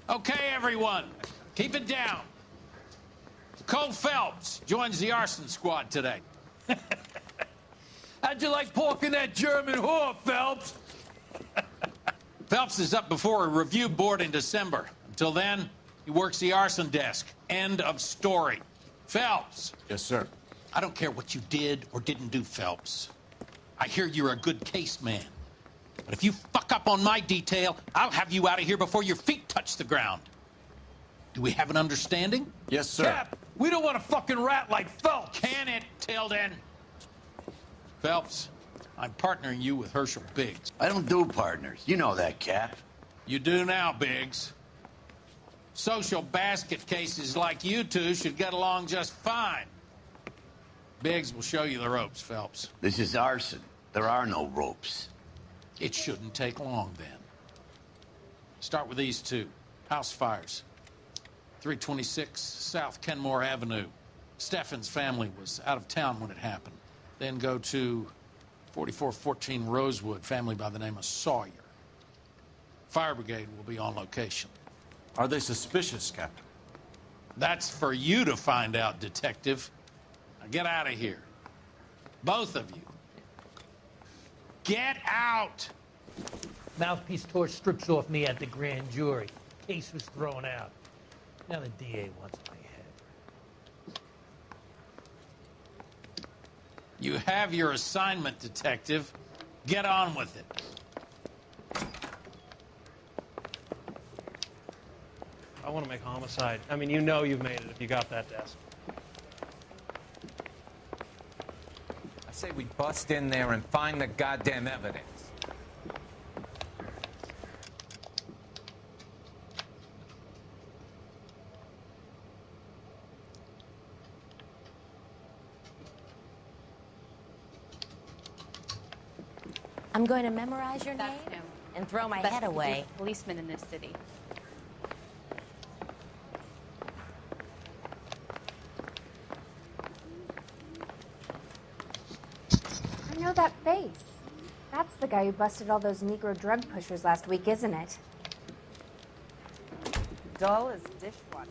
Okay, everyone, keep it down. Cole Phelps joins the arson squad today. How'd you like porking that German whore, Phelps? Phelps is up before a review board in December. Until then, he works the arson desk. End of story. Phelps. Yes, sir. I don't care what you did or didn't do, Phelps. I hear you're a good case man. But if you fuck up on my detail, I'll have you out of here before your feet touch the ground. Do we have an understanding? Yes, sir. Cap, we don't want a fucking rat like Phelps. Can it, Tilden? Phelps, I'm partnering you with Herschel Biggs. I don't do partners. You know that, Cap. You do now, Biggs. Social basket cases like you two should get along just fine. Biggs will show you the ropes, Phelps. This is arson. There are no ropes. It shouldn't take long, then. Start with these two. House fires. 326 South Kenmore Avenue. Steffen's family was out of town when it happened. Then go to 4414 Rosewood, family by the name of Sawyer. Fire brigade will be on location. Are they suspicious, Captain? That's for you to find out, Detective. Now get out of here. Both of you. Get out! Mouthpiece tore strips off me at the grand jury. Case was thrown out. Now the DA wants my head. You have your assignment, Detective. Get on with it. I want to make homicide. I mean, you know you've made it if you got that desk. I say we bust in there and find the goddamn evidence. I'm going to memorize your name and throw my head away. Policeman in this city. I know that face. That's the guy who busted all those Negro drug pushers last week, isn't it? Dull as dishwater.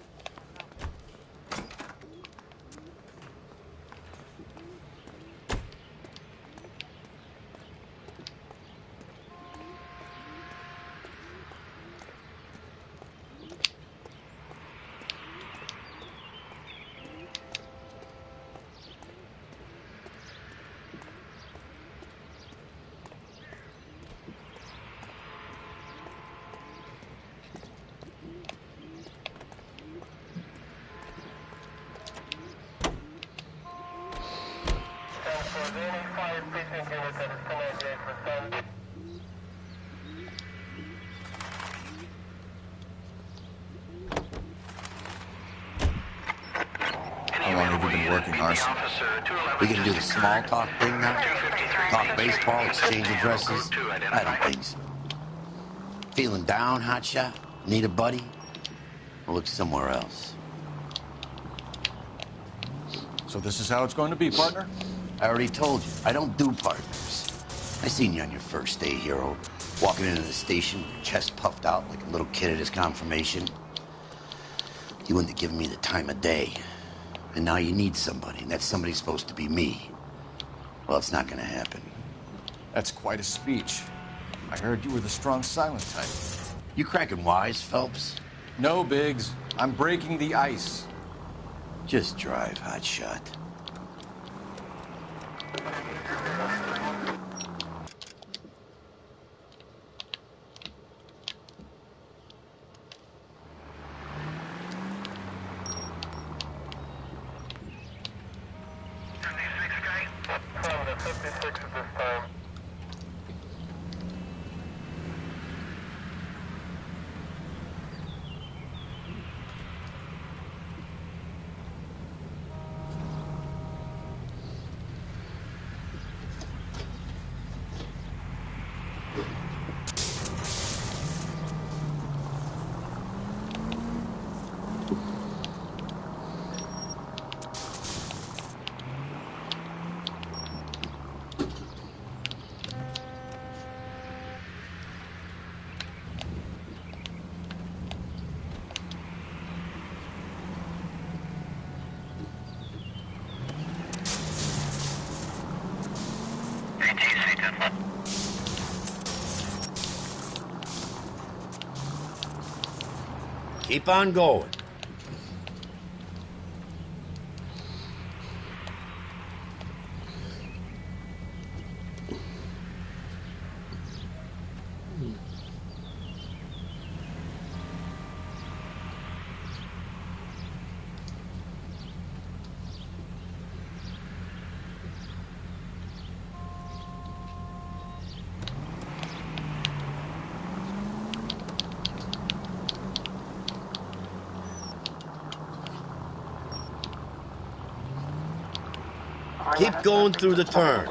We gonna do the small talk thing now? Talk baseball, exchange addresses? I don't think so. Feeling down, hotshot? Need a buddy? We'll look somewhere else. So this is how it's going to be, partner? I already told you, I don't do partners. I seen you on your first day, hero. Walking into the station with your chest puffed out like a little kid at his confirmation. You wouldn't have given me the time of day. And now you need somebody, and that somebody's supposed to be me. Well, it's not gonna happen. That's quite a speech. I heard you were the strong silent type. You cracking wise, Phelps? No, Biggs. I'm breaking the ice. Just drive, hotshot. Keep on going. Keep going through the turn.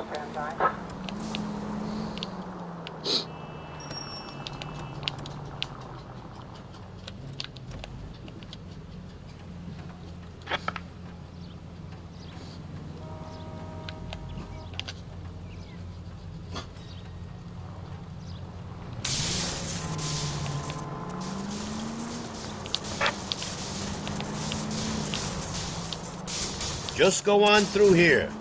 Just go on through here.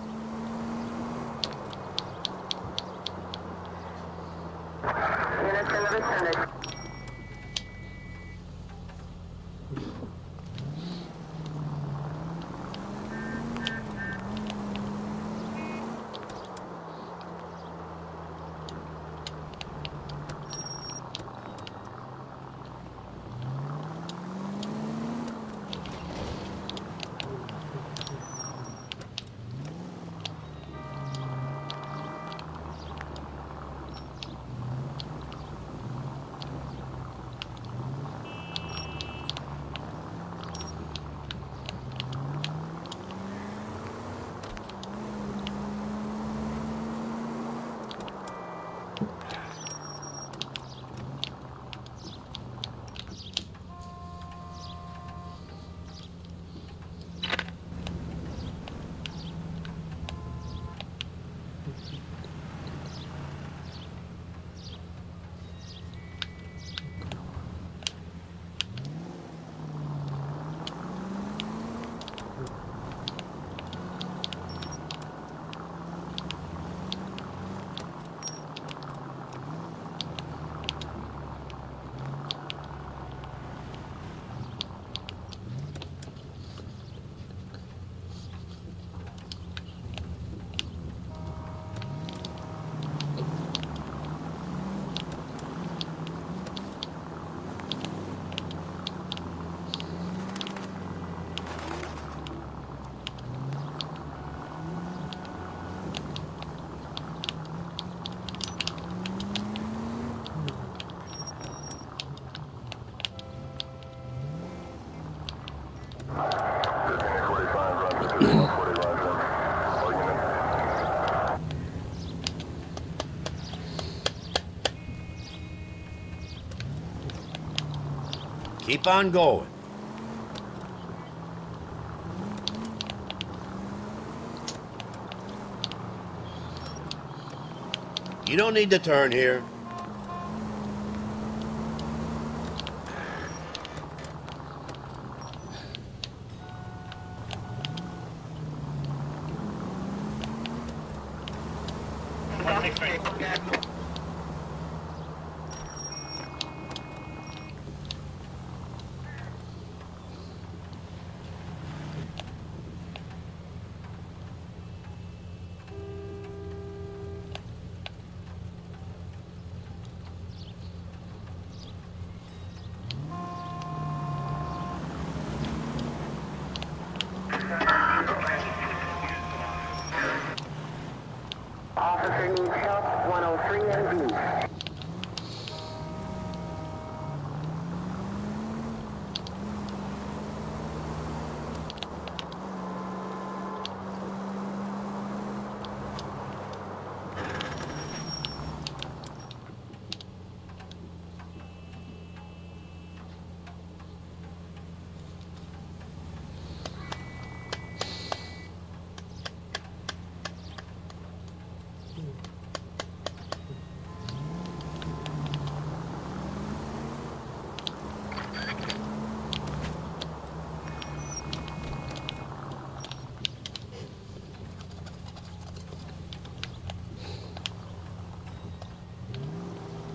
Keep on going. You don't need to turn here. Officer needs help, 103 MD.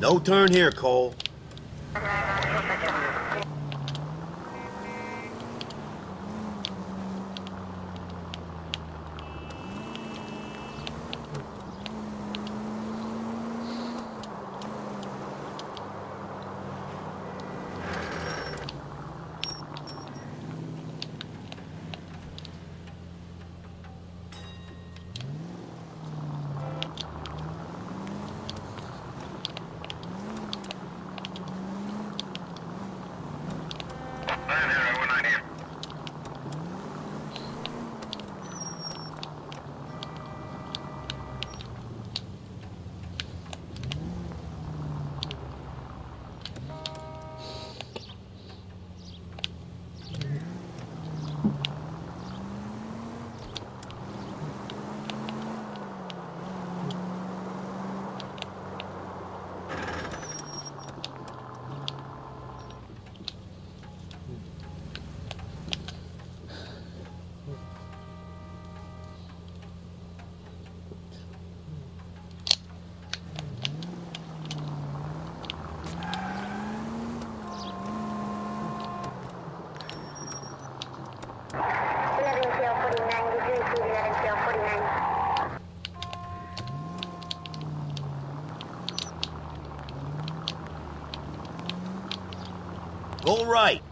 No turn here, Cole. Go right.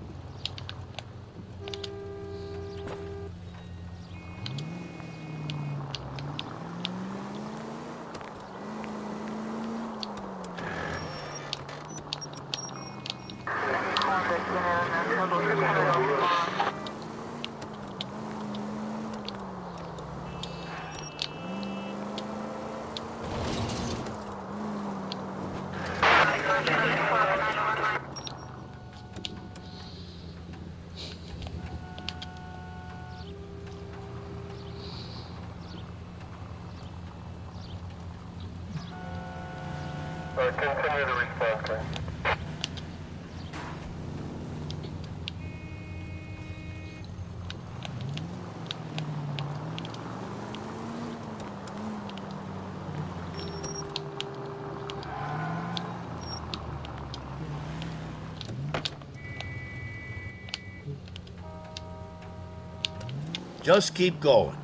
Continue to respond, sir. Just keep going.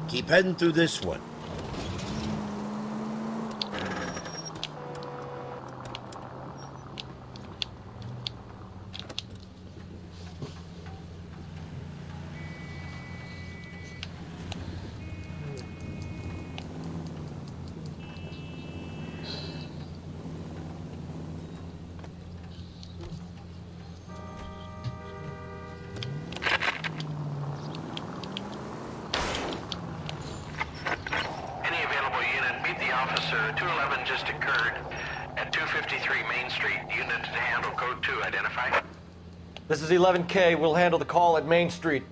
Keep heading through this one. sir. 211 just occurred at 253 Main Street. Unit to handle code 2. Identify. This is 11K. We'll handle the call at Main Street.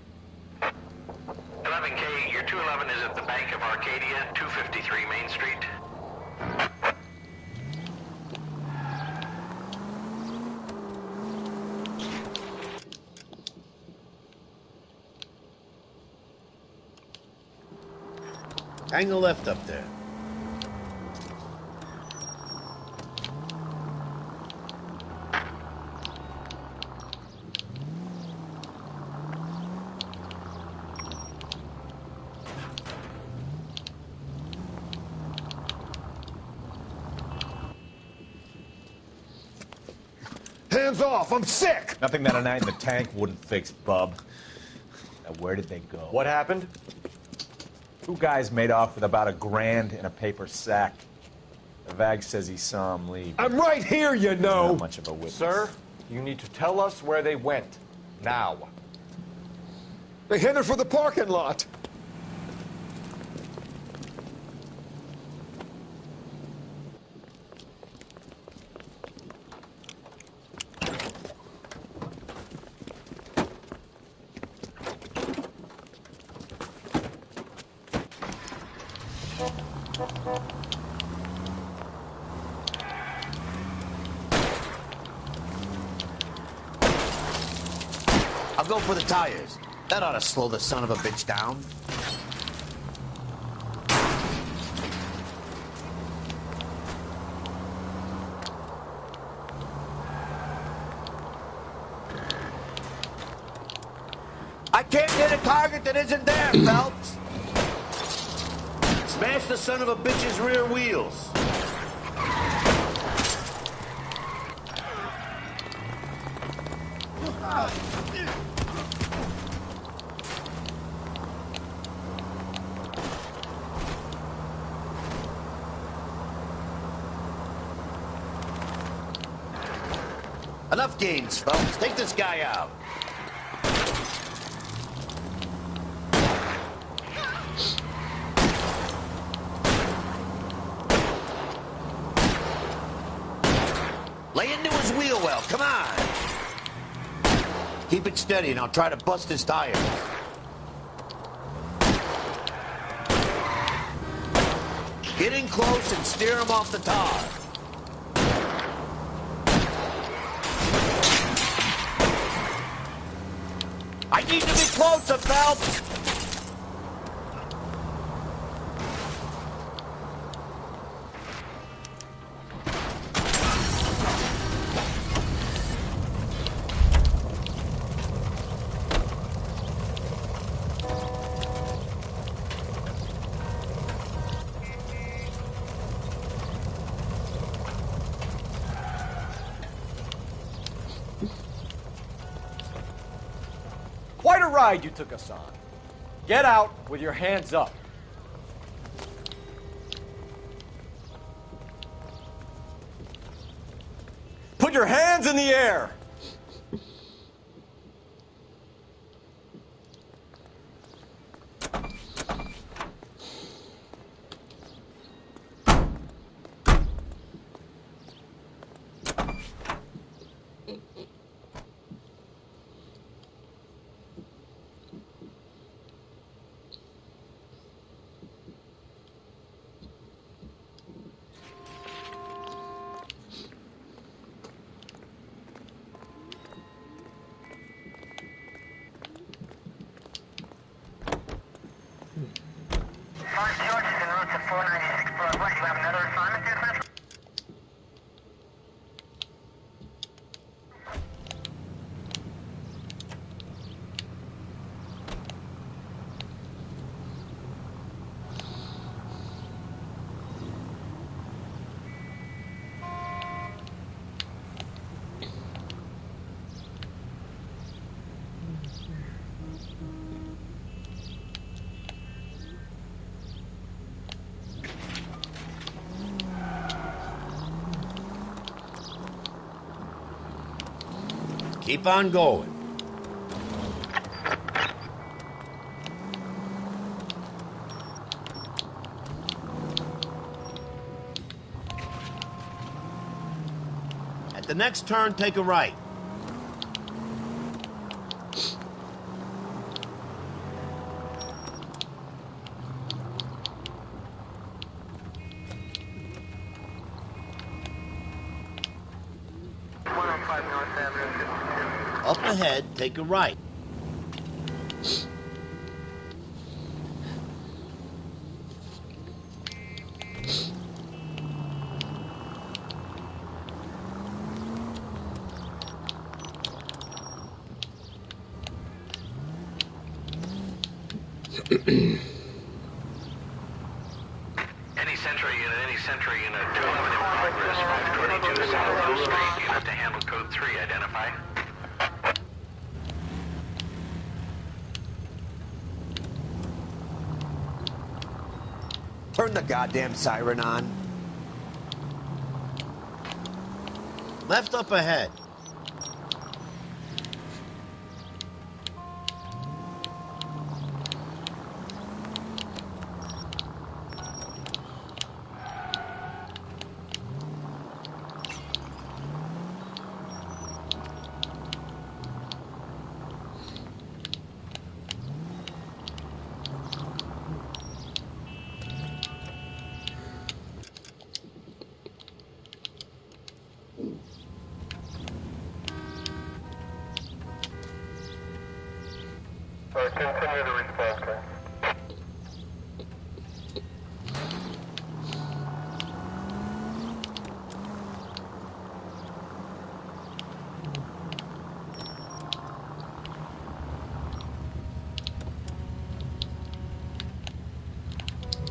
11K, your 211 is at the Bank of Arcadia, 253 Main Street. Hang the left up there. Hands off! I'm sick! Nothing that a night in the tank wouldn't fix, bub. Now, where did they go? What happened? Two guys made off with about $1,000 in a paper sack. The Vag says he saw him leave. I'm right here, you know! Not much of a witness. Sir, you need to tell us where they went. Now. They headed for the parking lot. I'll go for the tires. That ought to slow the son of a bitch down. I can't hit a target that isn't there, Phelps. Smash the son of a bitch's rear wheels. Enough games, folks. Take this guy out. Lay into his wheel well. Come on. Keep it steady, and I'll try to bust his tires. Get in close and steer him off the tar. I need to be closer, Phelps! Quite a ride you took us on. Get out with your hands up. Put your hands in the air. George is en route to 496 Broadway. You have another assignment, dispatch? Keep on going. the next turn, take a right. Up ahead, take a right. Any Sentry unit, 211 in progress, 522 South Hill Street, unit to handle code 3, identify. Turn the goddamn siren on. Left up ahead. Continue to respond, sir.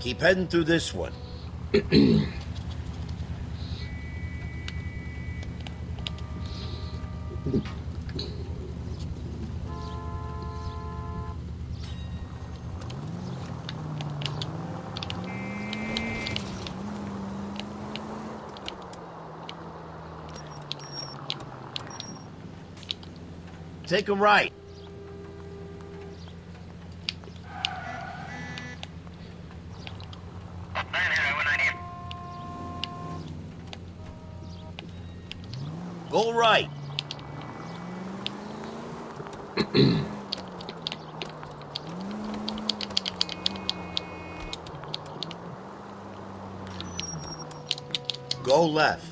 Keep heading through this one. Take a right. Go right. Go left.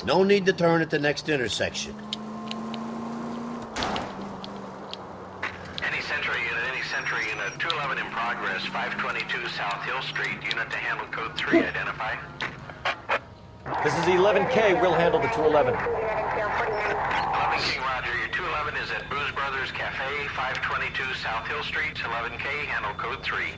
No need to turn at the next intersection. Any Sentry unit, 211 in progress, 522 South Hill Street, unit to handle code 3, identify. This is 11K. We'll handle the 211. 11K, roger. Your 211 is at Booze Brothers Cafe, 522 South Hill Street, 11K, handle code 3.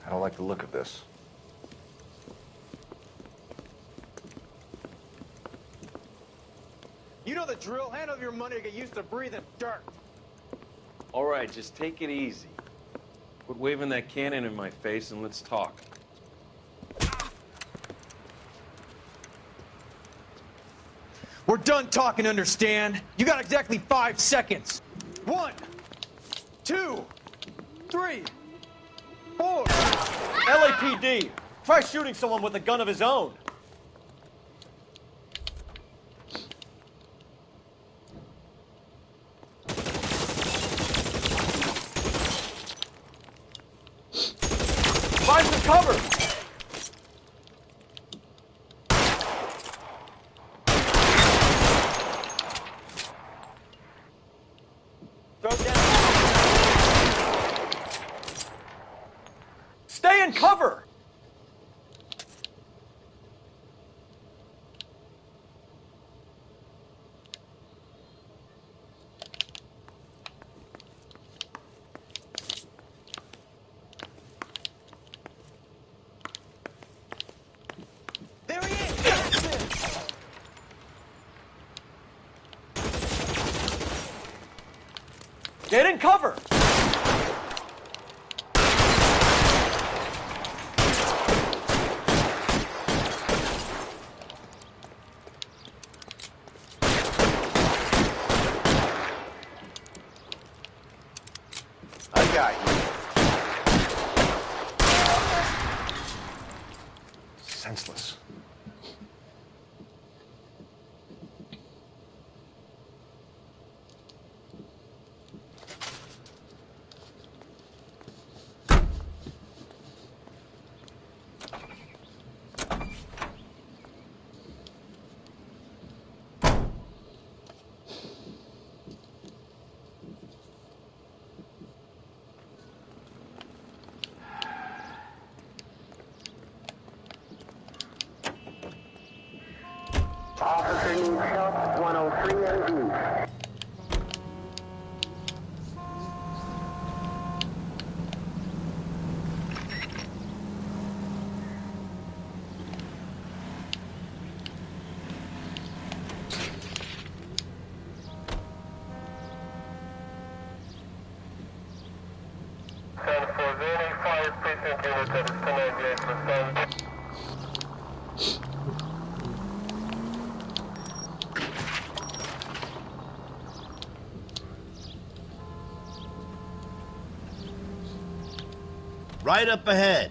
I don't like the look of this. You know the drill. Hand over your money to get used to breathing dirt. All right, just take it easy. Quit waving that cannon in my face and let's talk. We're done talking, understand? You got exactly 5 seconds. 1, 2, 3, 4. LAPD. Try shooting someone with a gun of his own. Find some cover. Throw down. Stay in cover. There Take cover! I got you. Senseless. Officer needs help, 103 MD. Send for any 5 precinct unit that is 1098 for send. Right up ahead.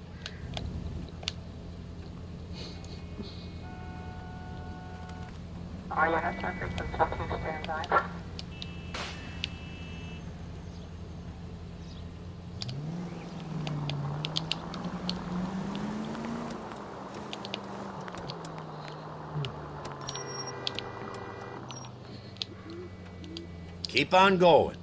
Are you have time for some to stand by? Keep on going.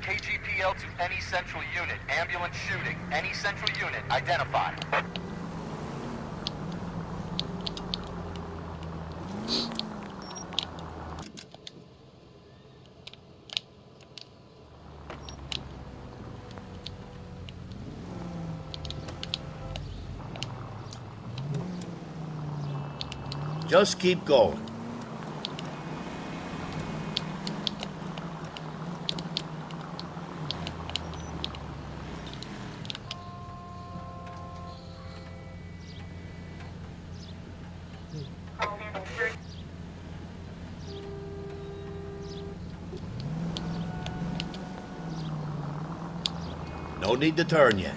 KGPL to any central unit. Ambulance shooting. Any central unit. Identify. Just keep going. No need to turn yet.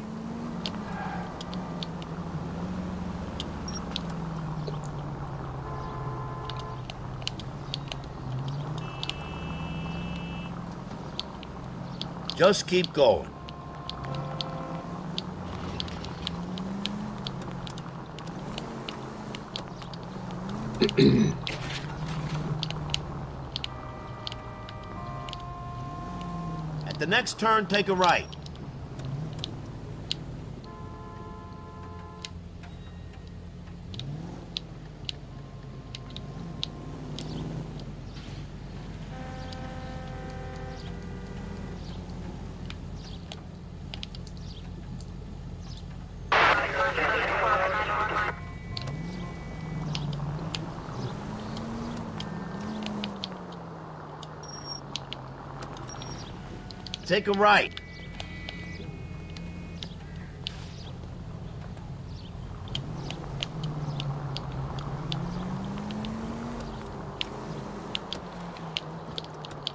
Just keep going. At the next turn, take a right. Take a right.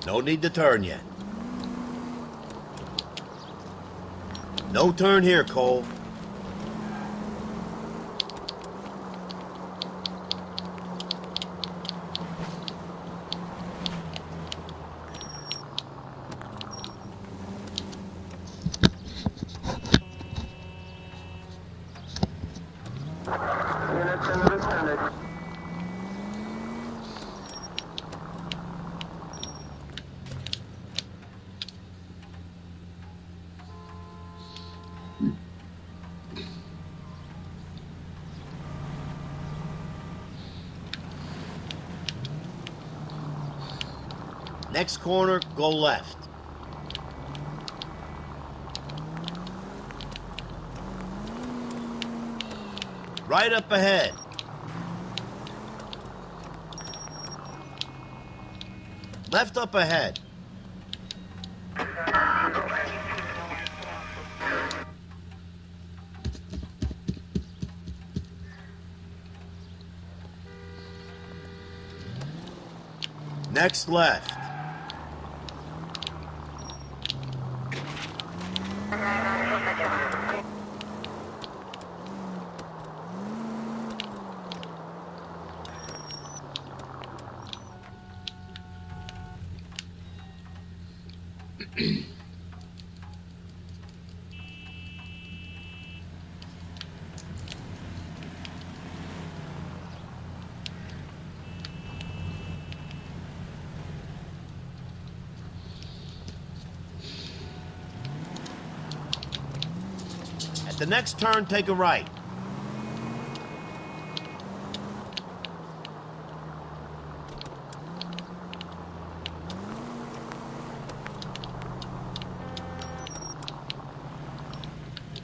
No need to turn yet. No turn here, Cole. Next corner, go left. Right up ahead. Left up ahead. Next left. At the next turn, take a right.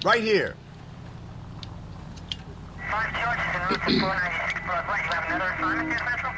Right here. 5 charges en route to 496 Broadway. You have another assignment here, Central?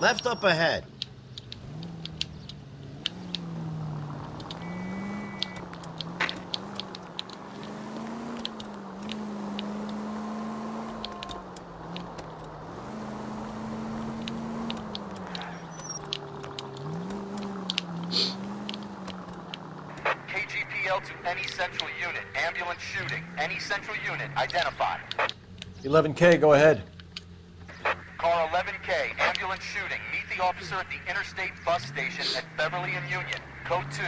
Left up ahead. KGPL to any central unit. Ambulance shooting. Any central unit. Identify. 11K, go ahead. Car 11K. Ambulance shooting. Meet the officer at the Interstate Bus Station at Beverly and Union. Code 2.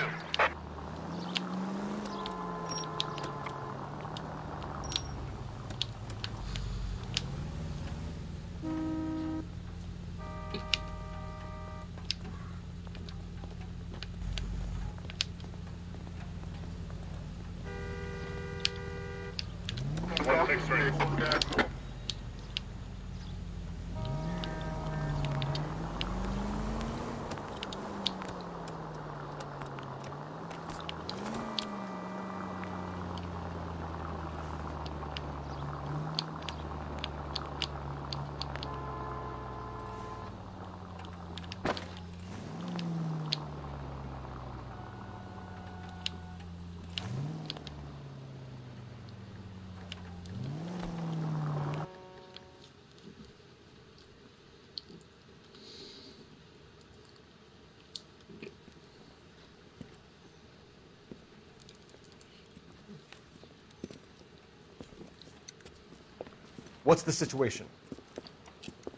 What's the situation?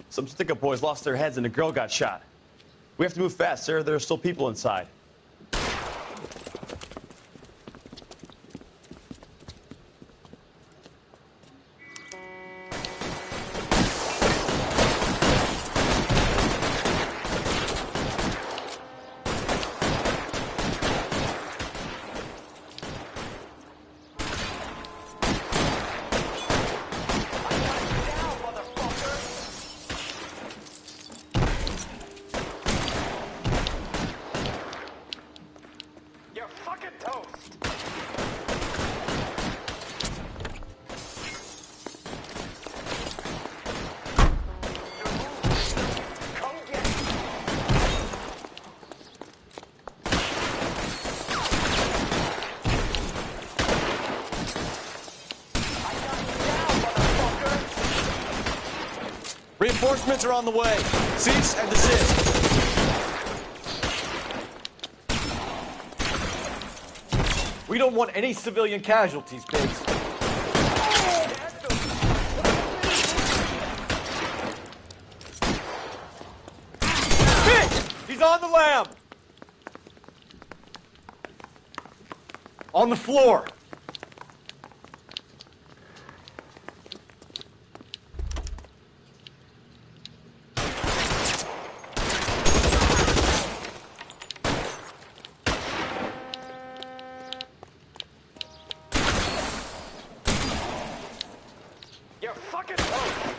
Some stick-up boys lost their heads and a girl got shot. We have to move fast, sir. There are still people inside. Reinforcements are on the way. Cease and desist. We don't want any civilian casualties, Biggs. Biggs! He's on the lam! On the floor. You fucking host!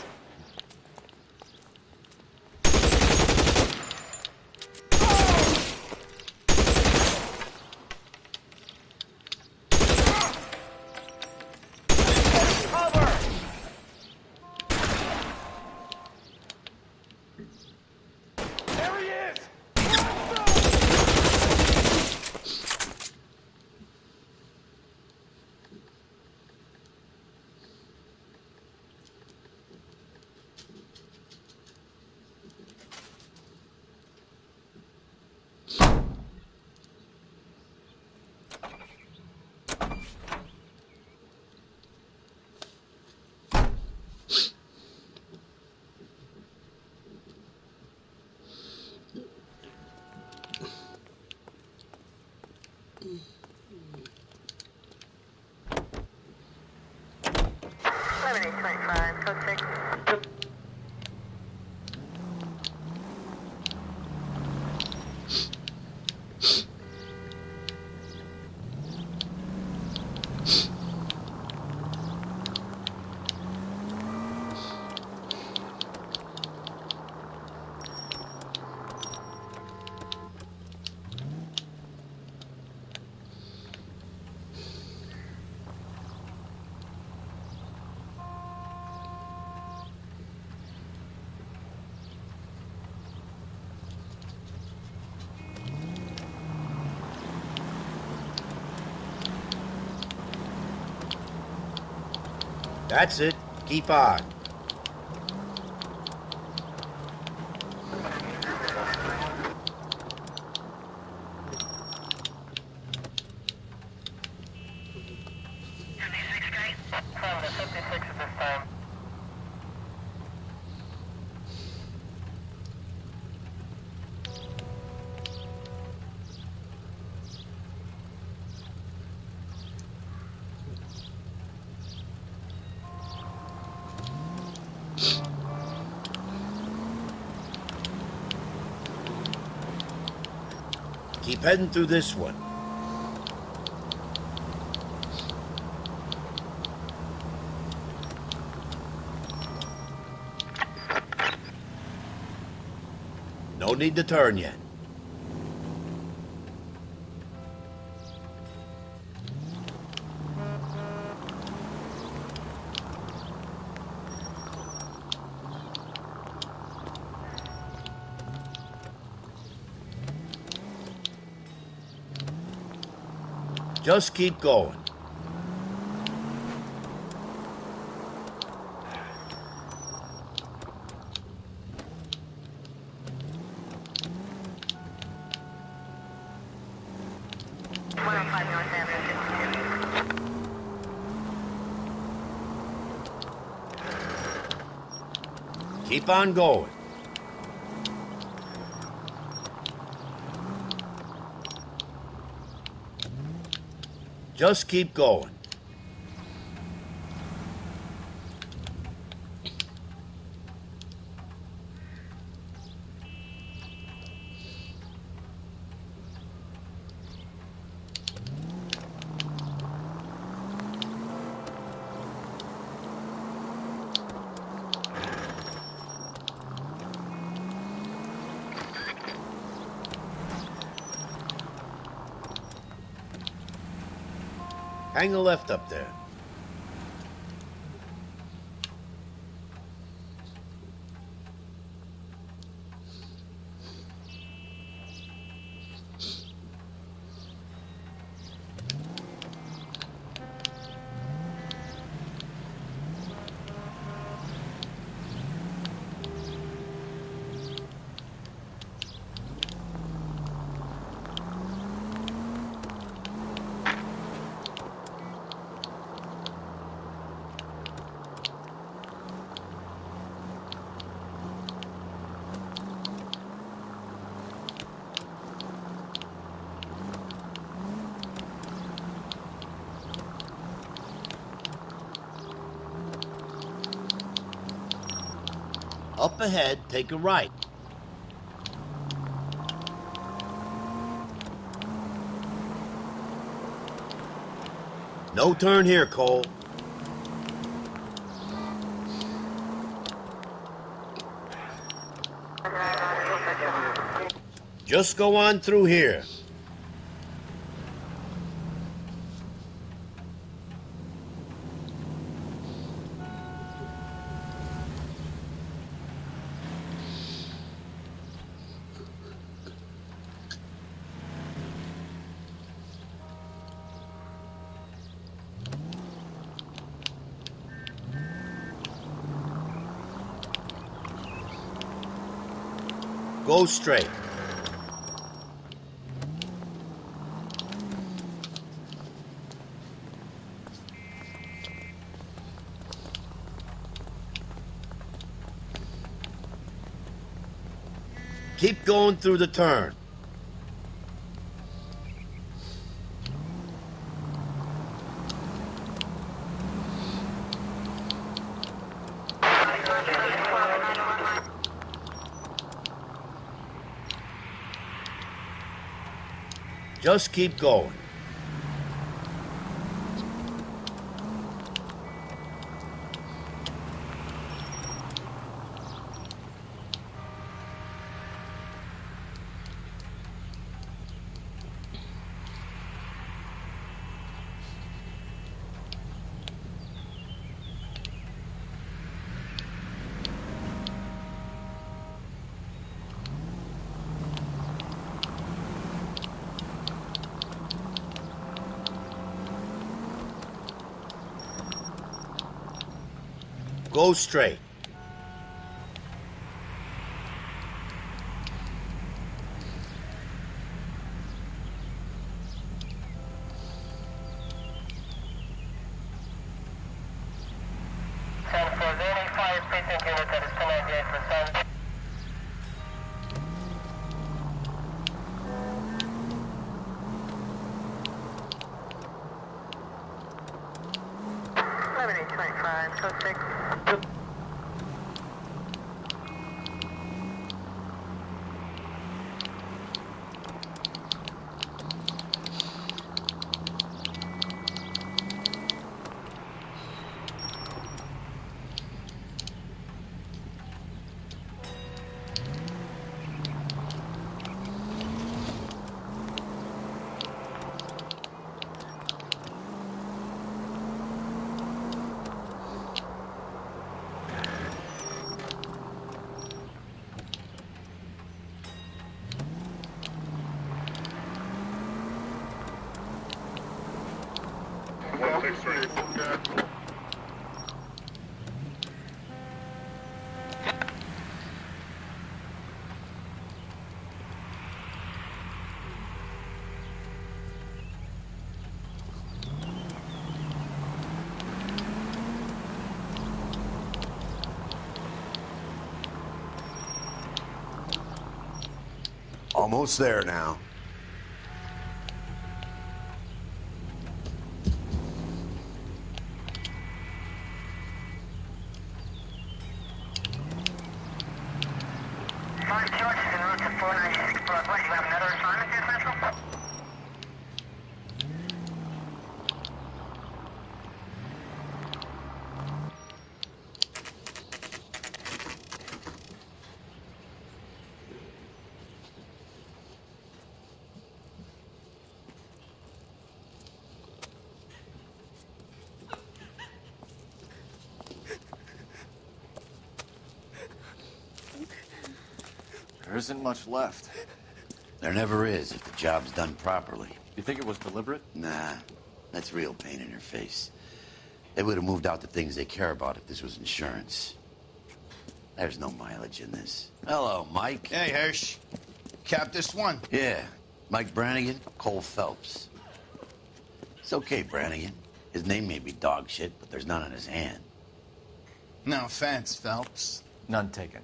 That's it. Keep on. Keep heading through this one. No need to turn yet. Just keep going. Keep on going. Just keep going. Hang a left up there. Up ahead, take a right. No turn here, Cole. Just go on through here. Go straight. Keep going through the turn. Just keep going. Go straight. San for any fire precinct unit that is 298%. Code 6. Almost there now. Five George is en route to 496 Broadway. You have another assignment here, Central? There isn't much left. There never is if the job's done properly. You think it was deliberate? Nah, that's real pain in her face. They would have moved out the things they care about if this was insurance. There's no mileage in this. Hello, Mike. Hey, Hirsch. Cap this one. Yeah, Mike Brannigan, Cole Phelps. It's okay, Brannigan. His name may be dog shit, but there's none on his hand. No offense, Phelps. None taken.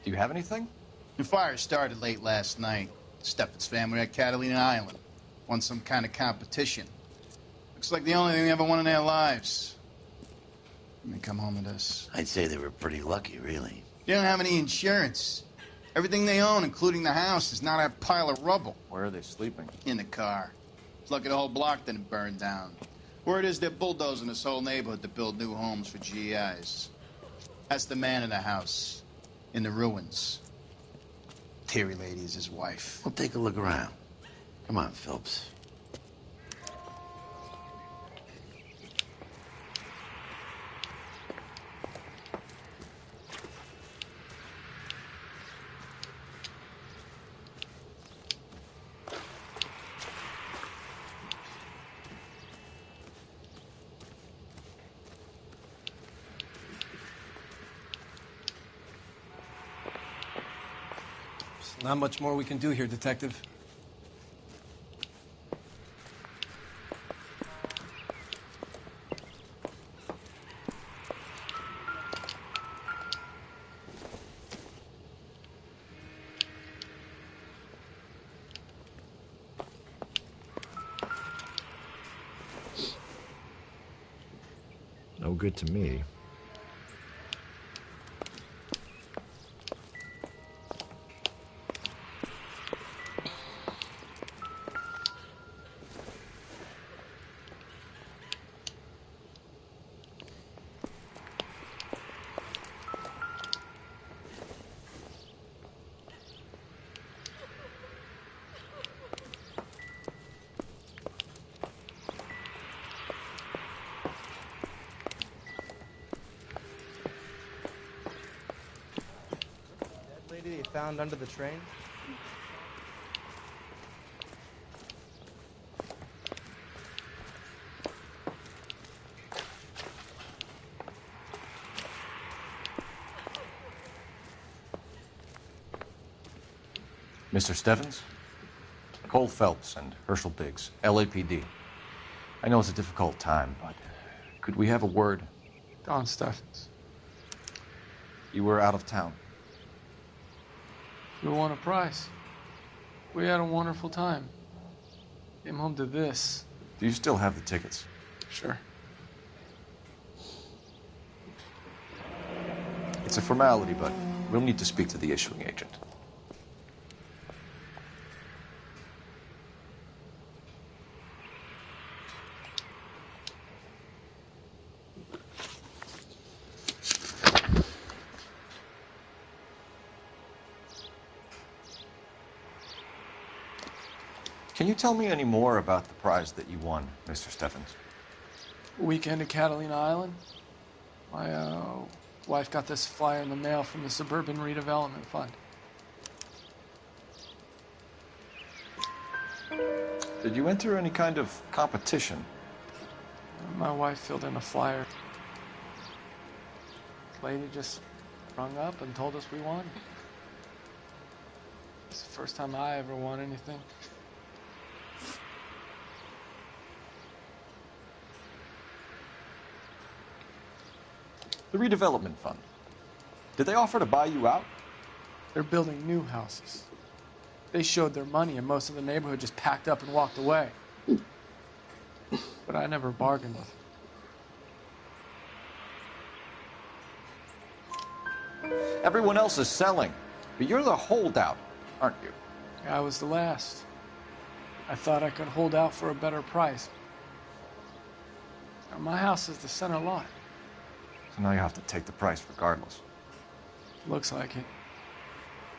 Do you have anything? The fire started late last night. Steffen's family at Catalina Island. Won some kind of competition. Looks like the only thing they ever won in their lives. and they come home with us. I'd say they were pretty lucky, really. They don't have any insurance. Everything they own, including the house, is not a pile of rubble. Where are they sleeping? In the car. It's lucky the whole block didn't burn down. Word is they're bulldozing this whole neighborhood to build new homes for GIs. That's the man in the house, in the ruins. Terry lady is his wife. We'll take a look around. Come on, Phelps. Not much more we can do here, Detective. No good to me. Lady they found under the train? Mr. Steffens? Cole Phelps and Herschel Biggs, LAPD. I know it's a difficult time, but could we have a word? Don Steffens. You were out of town. We won a prize. We had a wonderful time. Came home to this. Do you still have the tickets? Sure. It's a formality, but we'll need to speak to the issuing agent. Can you tell me any more about the prize that you won, Mr. Steffens? Weekend at Catalina Island. My wife got this flyer in the mail from the Suburban Redevelopment Fund. Did you enter any kind of competition? My wife filled in a flyer. The lady just rung up and told us we won. It's the first time I ever won anything. The redevelopment fund. Did they offer to buy you out? They're building new houses. They showed their money and most of the neighborhood just packed up and walked away. But I never bargained with them. Everyone else is selling, but you're the holdout, aren't you? I was the last. I thought I could hold out for a better price. Now, my house is the center lot. So now you have to take the price regardless. Looks like it.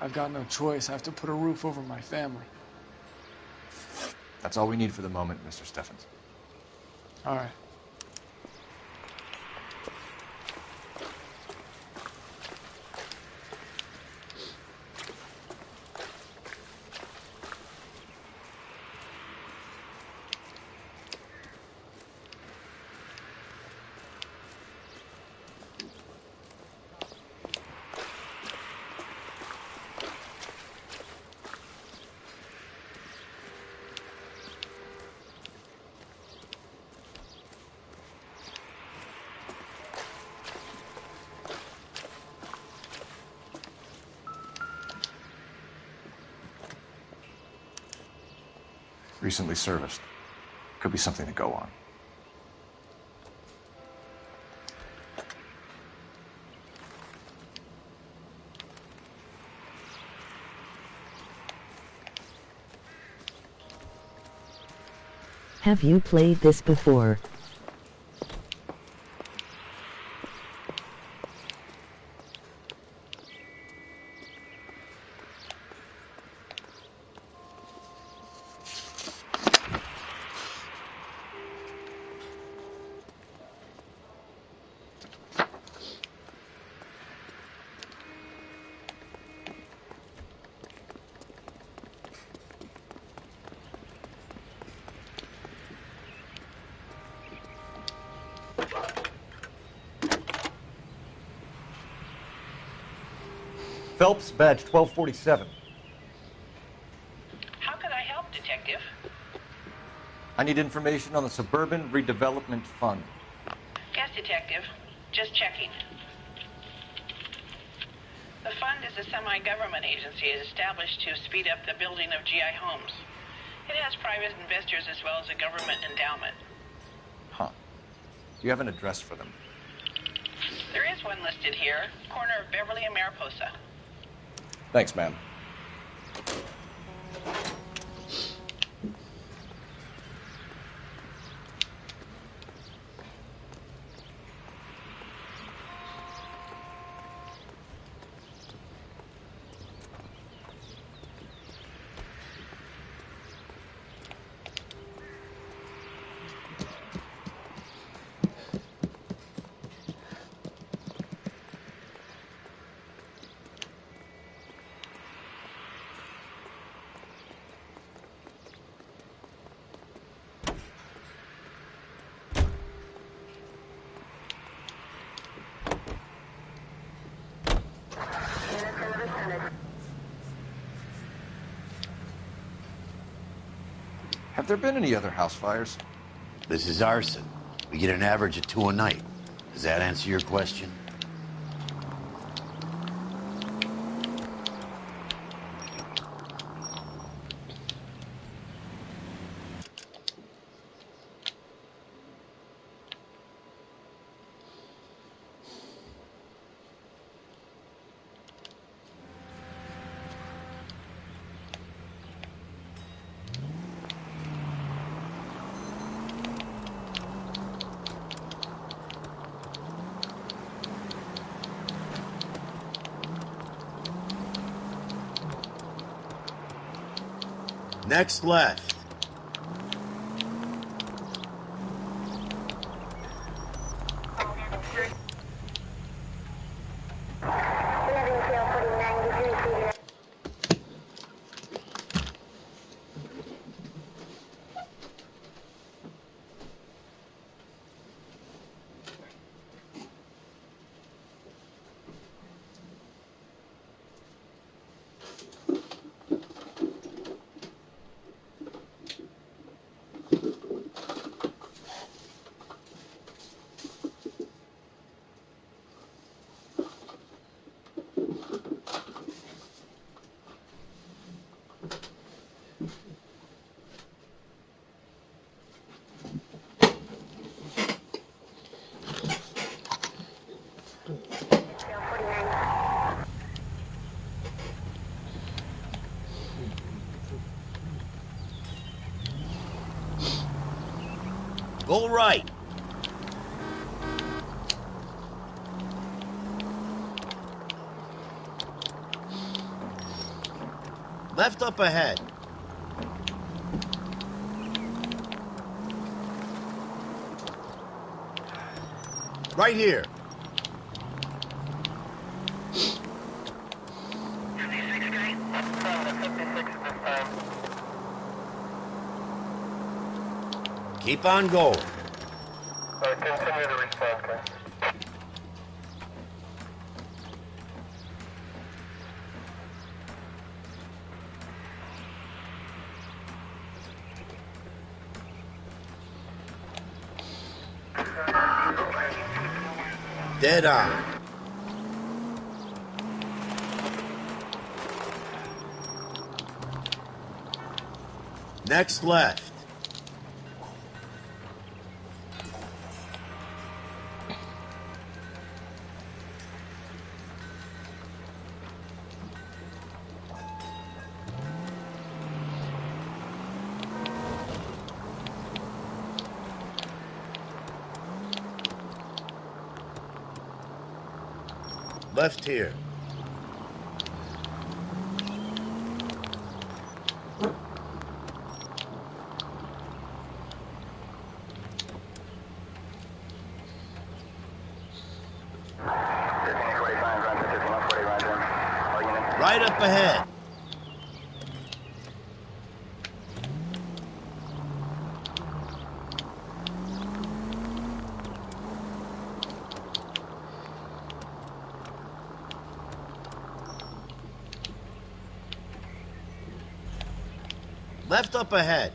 I've got no choice. I have to put a roof over my family. That's all we need for the moment, Mr. Steffens. All right. Recently serviced. Could be something to go on. Have you played this before? Phelps, badge 1247. How can I help, Detective? I need information on the Suburban Redevelopment Fund. Yes, Detective. Just checking. The fund is a semi-government agency established to speed up the building of GI homes. It has private investors as well as a government endowment. Huh. Do you have an address for them? There is one listed here, corner of Beverly and Mariposa. Thanks, ma'am. Have there been any other house fires? This is arson. We get an average of 2 a night. Does that answer your question? Next left. Go right. Left up ahead. Right here. Keep on going. Continue to respond, guys. Dead on. Next left. Left here. Right up ahead. Left up ahead.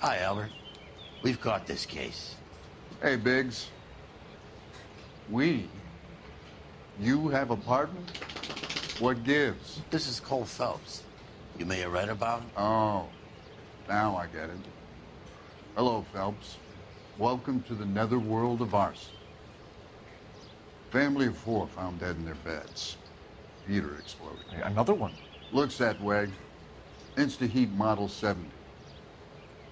Hi, Albert. We've caught this case. Hey, Biggs. We? You have a partner? What gives? This is Cole Phelps. You may have read about him. Oh, now I get it. Hello, Phelps. Welcome to the netherworld of arson. Family of 4 found dead in their beds. Heater exploded. Hey, another one? Looks that way. Insta-Heat Model 70.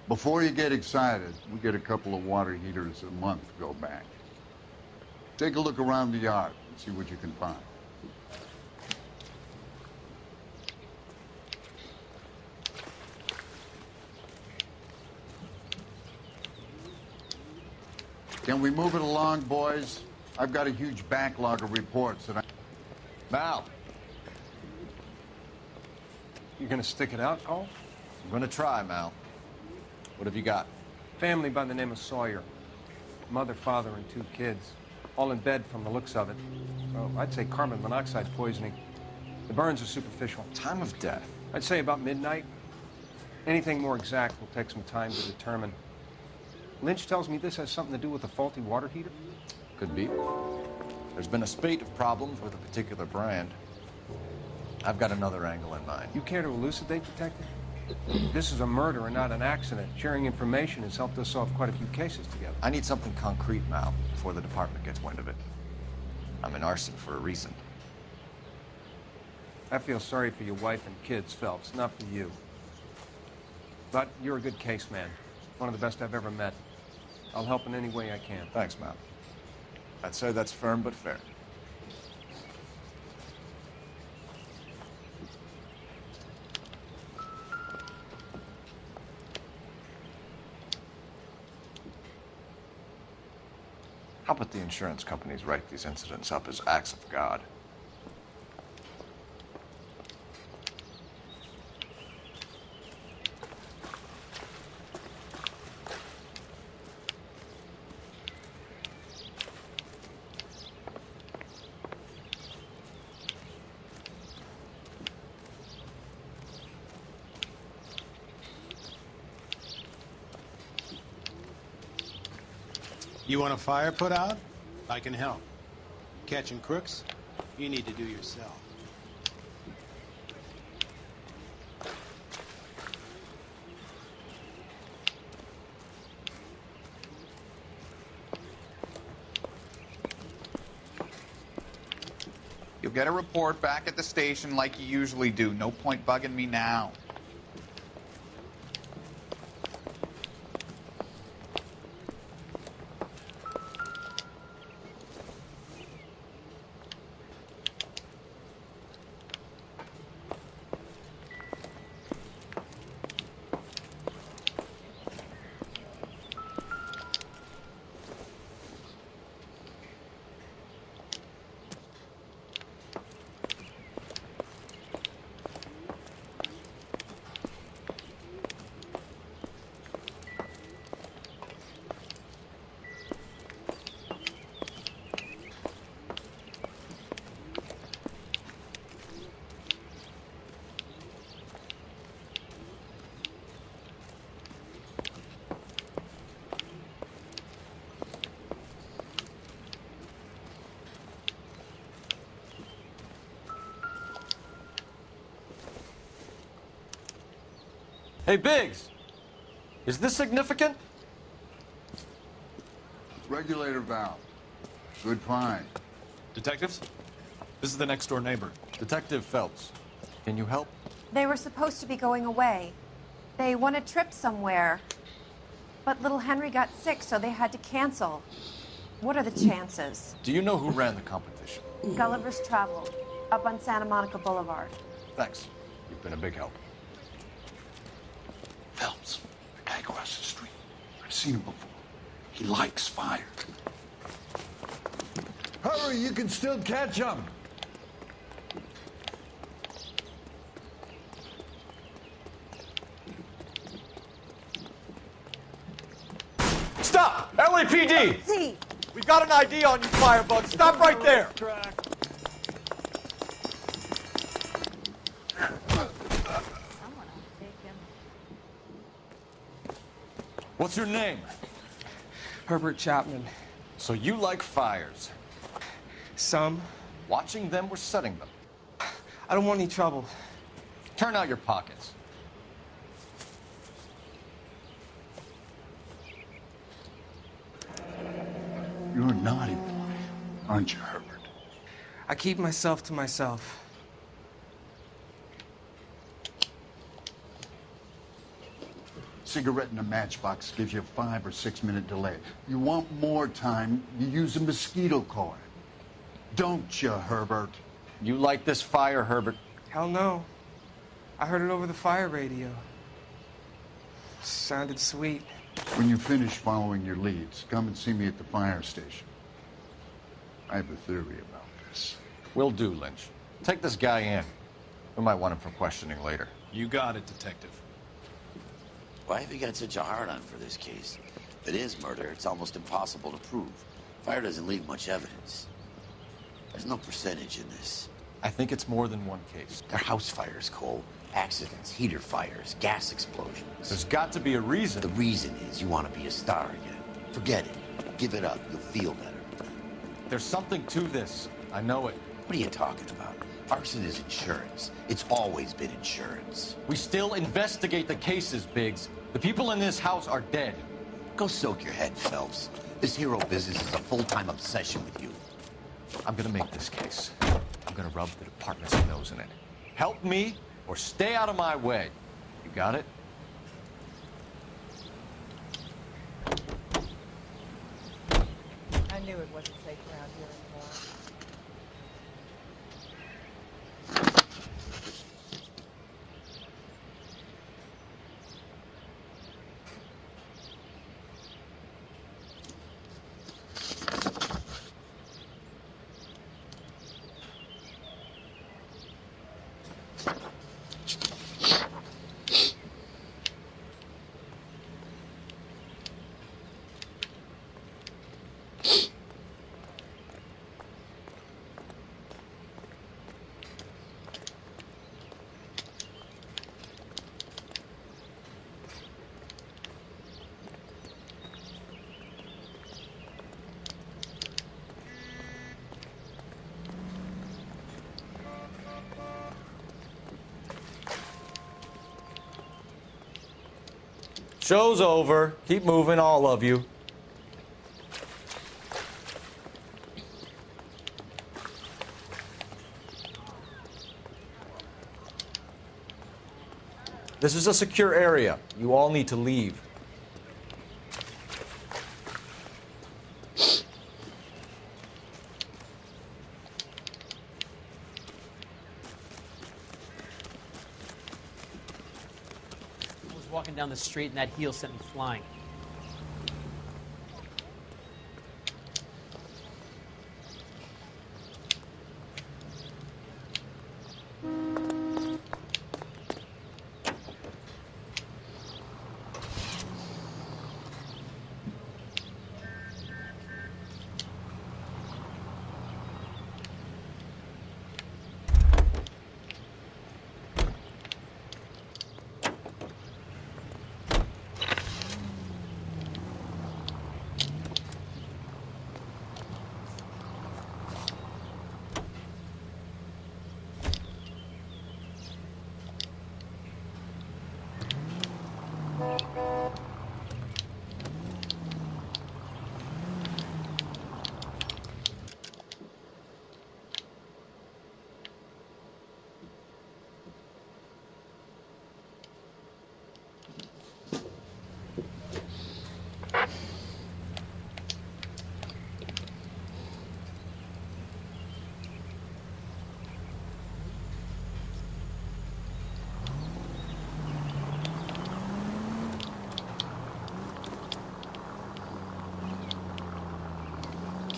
Before you get excited, we get a couple of water heaters a month go back. Take a look around the yard and see what you can find. Can we move it along, boys? I've got a huge backlog of reports that I... Mal, You gonna stick it out, Cole? I'm gonna try, Mal. What have you got? Family by the name of Sawyer. Mother, father, and 2 kids. All in bed from the looks of it. Well, I'd say carbon monoxide poisoning. The burns are superficial. Time of death? I'd say about midnight. Anything more exact will take some time to determine. Lynch tells me this has something to do with a faulty water heater. Could be. There's been a spate of problems with a particular brand. I've got another angle in mind. You care to elucidate, Detective? This is a murder and not an accident. Sharing information has helped us solve quite a few cases together. I need something concrete, Mal, before the department gets wind of it. I'm in arson for a reason. I feel sorry for your wife and kids, Phelps, not for you. But you're a good case man. One of the best I've ever met. I'll help in any way I can. Thanks, Mal. I'd say that's firm but fair. How about the insurance companies write these incidents up as acts of God? You want a fire put out? I can help. Catching crooks? You need to do yourself. You'll get a report back at the station like you usually do. No point bugging me now. Hey, Biggs! Is this significant? Regulator valve. Good find. Detectives? This is the next door neighbor. Detective Phelps. Can you help? They were supposed to be going away. They won a trip somewhere. But little Henry got sick, so they had to cancel. What are the chances? Do you know who ran the competition? Gulliver's Travel, up on Santa Monica Boulevard. Thanks. You've been a big help. Phelps, the guy across the street. I've seen him before. He likes fire. Hurry, you can still catch him. Stop! LAPD! See. We've got an ID on you, Firebug. Stop right there! What's your name? Herbert Chapman. So you like fires? Some. Watching them or setting them? I don't want any trouble. Turn out your pockets. You're a naughty boy, aren't you, Herbert? I keep myself to myself. Cigarette in a matchbox gives you a 5 or 6 minute delay. You want more time, you use a mosquito coil. Don't you, Herbert? You like this fire, Herbert? Hell no. I heard it over the fire radio. Sounded sweet. When you finish following your leads, come and see me at the fire station. I have a theory about this. Will do, Lynch. Take this guy in. We might want him for questioning later. You got it, Detective. Why have you got such a hard-on for this case? If it is murder, it's almost impossible to prove. Fire doesn't leave much evidence. There's no percentage in this. I think it's more than one case. They're house fires, Cole. Accidents, heater fires, gas explosions. There's got to be a reason. The reason is you want to be a star again. Forget it. Give it up. You'll feel better. There's something to this. I know it. What are you talking about? Arson is insurance. It's always been insurance. We still investigate the cases, Biggs. The people in this house are dead. Go soak your head, Phelps. This hero business is a full-time obsession with you. I'm gonna make this case. I'm gonna rub the department's nose in it. Help me or stay out of my way. You got it? I knew it wasn't safe around here anymore. Show's over. Keep moving, all of you. This is a secure area. You all need to leave. Walking down the street and that heel sent me flying.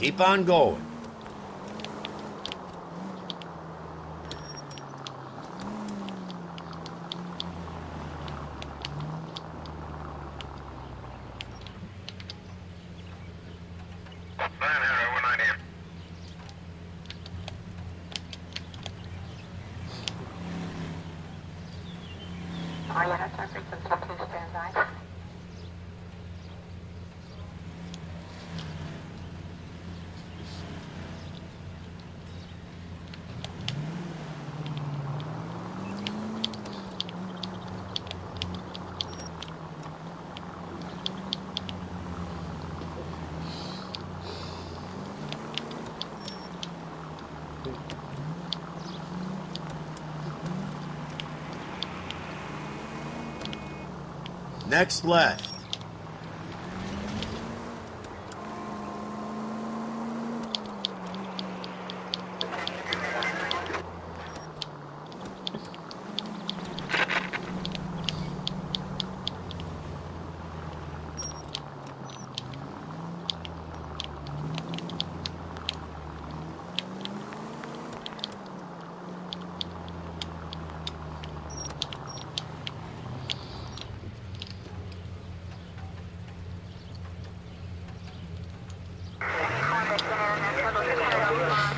Keep on going. Next left.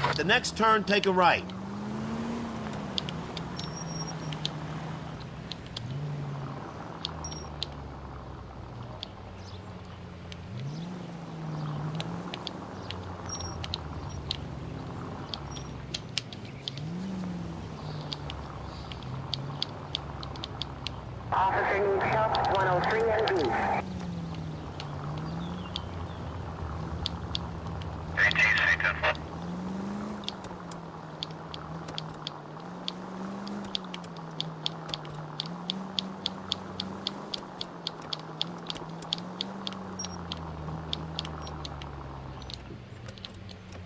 At the next turn, take a right. Officer needs help, 103 NB.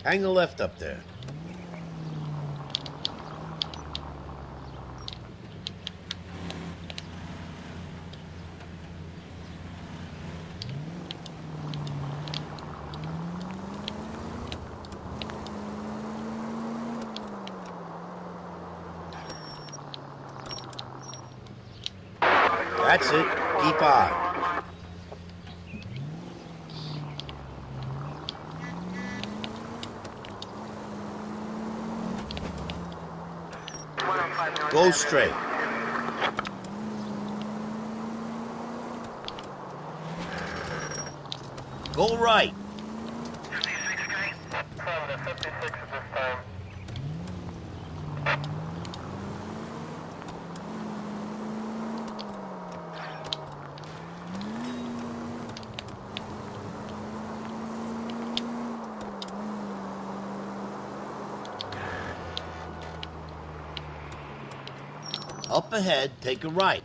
Hang a left up there. That's it. Keep on. Go straight. Go right. Up ahead, take a right.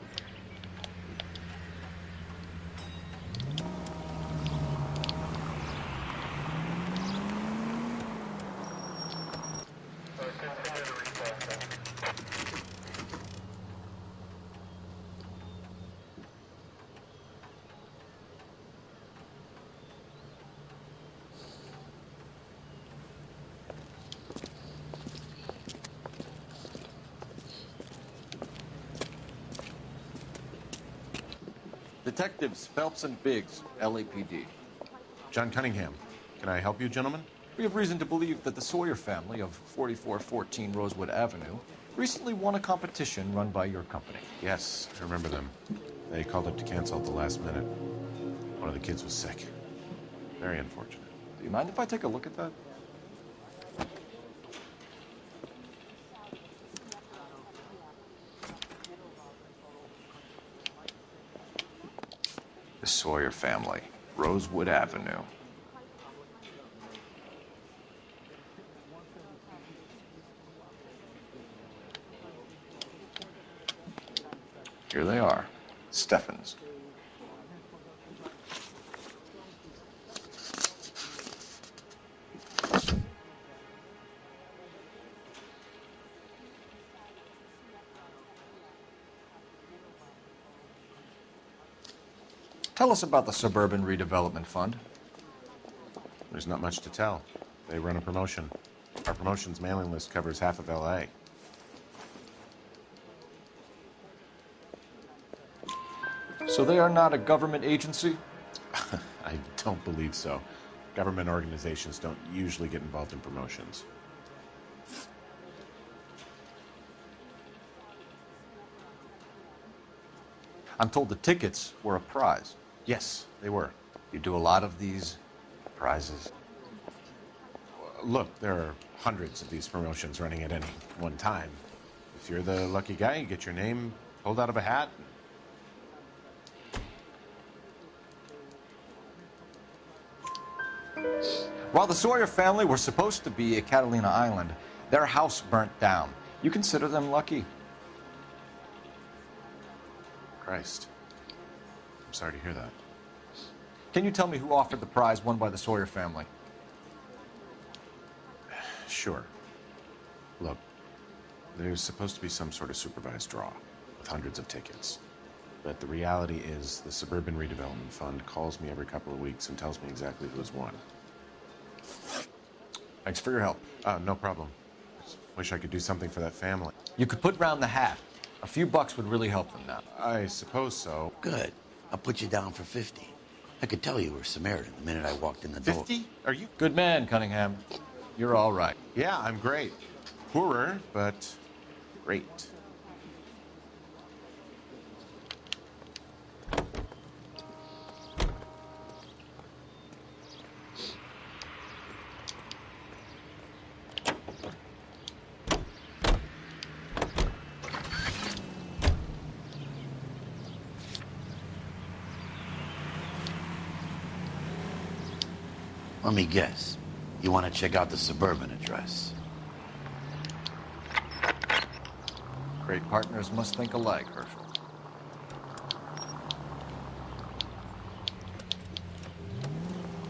Detectives Phelps and Biggs, LAPD. John Cunningham. Can I help you, gentlemen? We have reason to believe that the Sawyer family of 4414 Rosewood Avenue recently won a competition run by your company. Yes, I remember them. They called up to cancel at the last minute. One of the kids was sick. Very unfortunate. Do you mind if I take a look at that? The Sawyer family, Rosewood Avenue. Here they are, Steffens. Tell us about the Suburban Redevelopment Fund. There's not much to tell. They run a promotion. Our promotion's mailing list covers half of L.A. So they are not a government agency? I don't believe so. Government organizations don't usually get involved in promotions. I'm told the tickets were a prize. Yes, they were. You do a lot of these prizes. Look, there are hundreds of these promotions running at any one time. If you're the lucky guy, you get your name pulled out of a hat. While the Sawyer family were supposed to be at Catalina Island, their house burnt down. You consider them lucky? Christ. I'm sorry to hear that. Can you tell me who offered the prize won by the Sawyer family? Sure. Look, there's supposed to be some sort of supervised draw with hundreds of tickets. But the reality is the Suburban Redevelopment Fund calls me every couple of weeks and tells me exactly who's won. Thanks for your help. No problem. Just wish I could do something for that family. You could put round the hat. A few bucks would really help them now. I suppose so. Good. I'll put you down for 50. I could tell you were Samaritan the minute I walked in the door. 50? Are you? Good man, Cunningham. You're all right. Yeah, I'm great. Poorer, but great. Let me guess. You want to check out the Suburban address? Great partners must think alike, Herschel.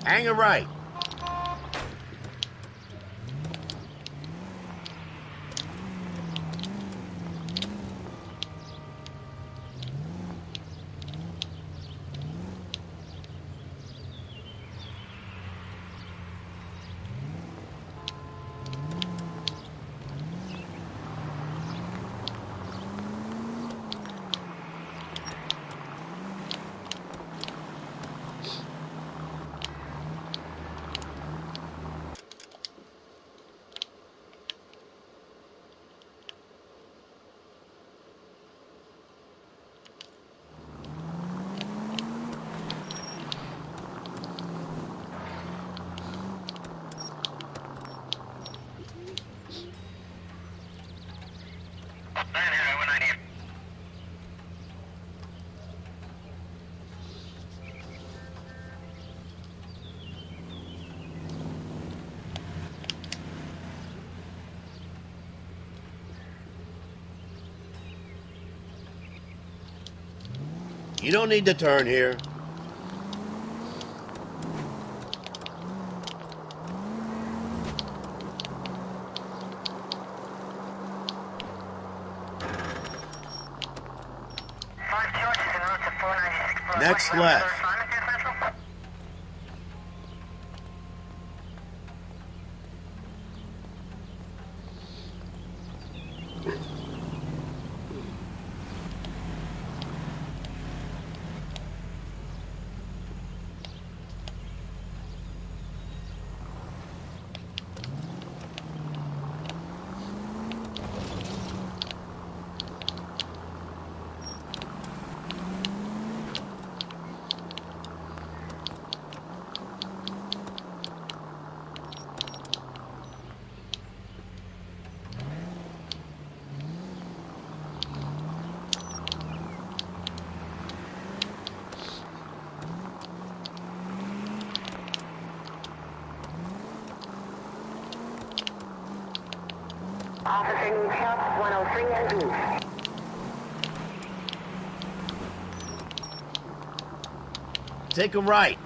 Hang a right. You don't need to turn here. Next left. Officer needs help, 103 and East. Take a right.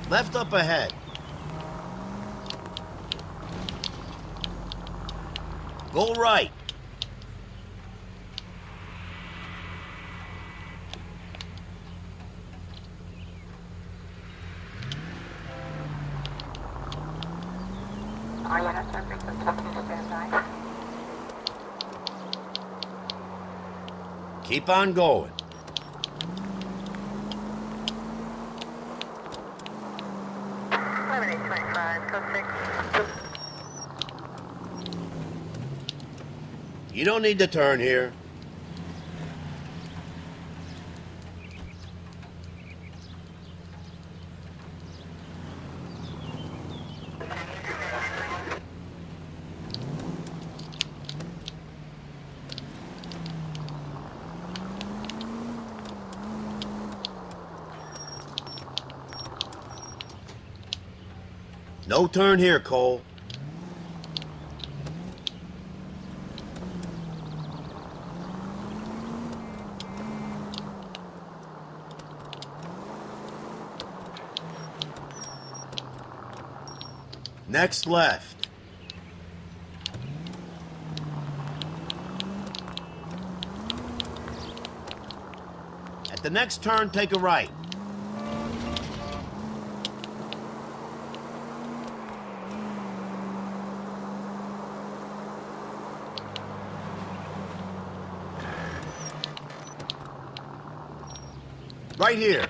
Left up ahead. Go right. Keep on going. You don't need to turn here. No turn here, Cole. Next left. At the next turn, take a right. Right here.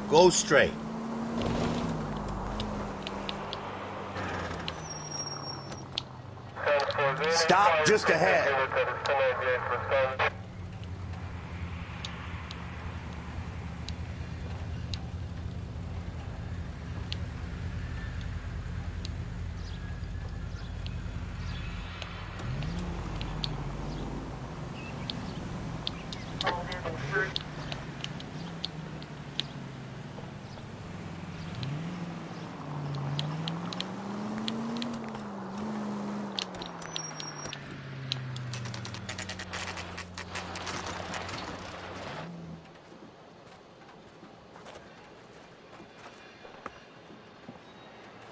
Go straight. Stop just ahead.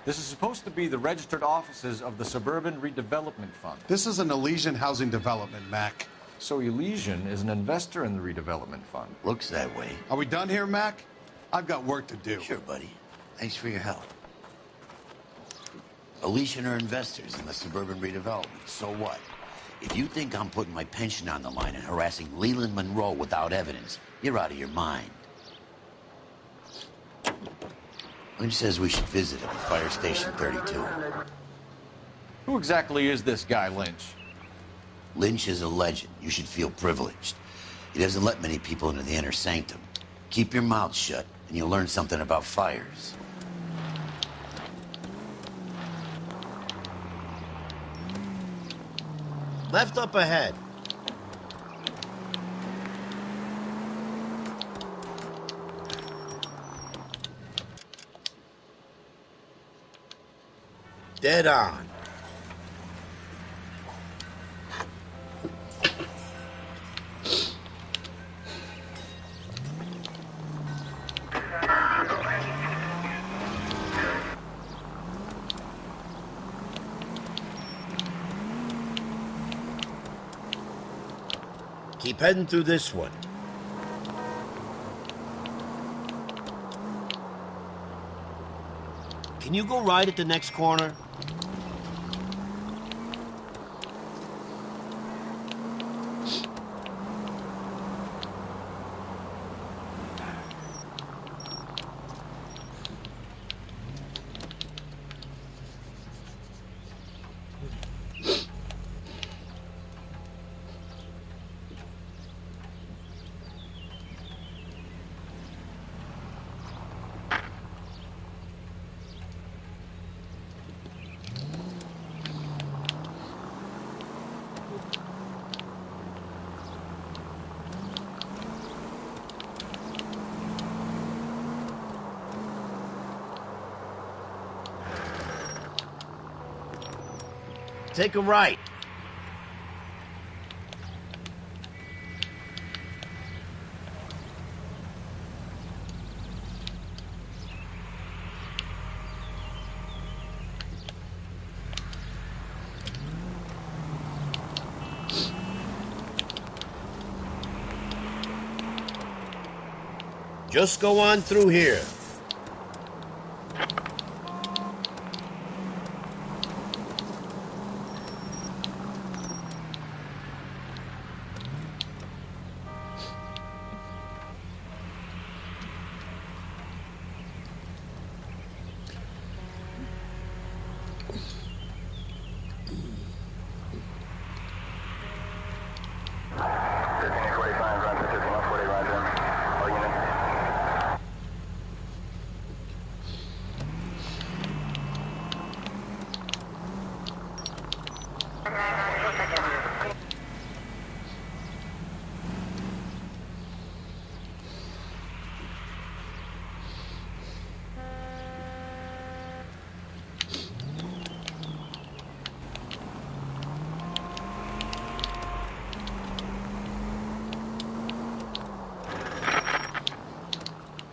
This is supposed to be the registered offices of the Suburban Redevelopment Fund. This is an Elysian housing development, Mac. So Elysian is an investor in the redevelopment fund. Looks that way. Are we done here, Mac? I've got work to do. Sure, buddy. Thanks for your help. Elysian are investors in the Suburban Redevelopment. So what? If you think I'm putting my pension on the line and harassing Leland Monroe without evidence, you're out of your mind. Lynch says we should visit him at Fire Station 32. Who exactly is this guy, Lynch? Lynch is a legend. You should feel privileged. He doesn't let many people into the inner sanctum. Keep your mouth shut, and you'll learn something about fires. Left up ahead. Dead on. Keep heading through this one. Can you go right at the next corner? take a right. Just go on through here.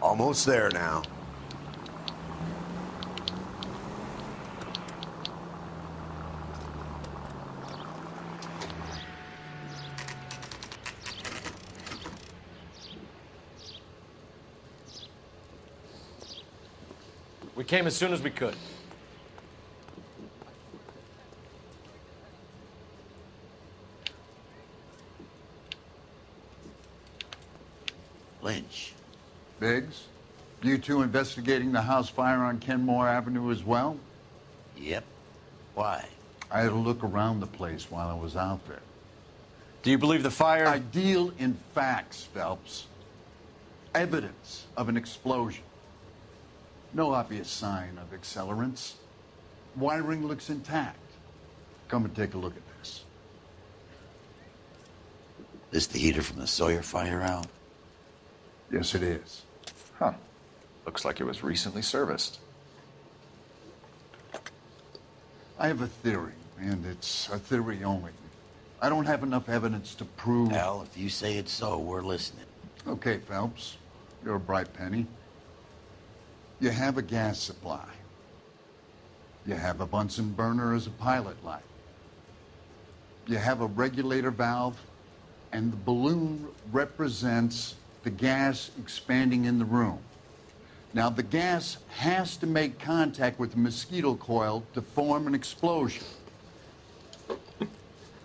Almost there now. We came as soon as we could. Lynch. Biggs, you two investigating the house fire on Kenmore Avenue as well? Yep. Why? I had a look around the place while I was out there. Do you believe the fire? I deal in facts, Phelps. Evidence of an explosion. No obvious sign of accelerants. Wiring looks intact. Come and take a look at this. This the heater from the Sawyer fire out? Yes, it is. Huh. Looks like it was recently serviced. I have a theory, and it's a theory only. I don't have enough evidence to prove... Well, if you say it's so, we're listening. Okay, Phelps. You're a bright penny. You have a gas supply. You have a Bunsen burner as a pilot light. You have a regulator valve, and the balloon represents the gas expanding in the room. Now, the gas has to make contact with the mosquito coil to form an explosion.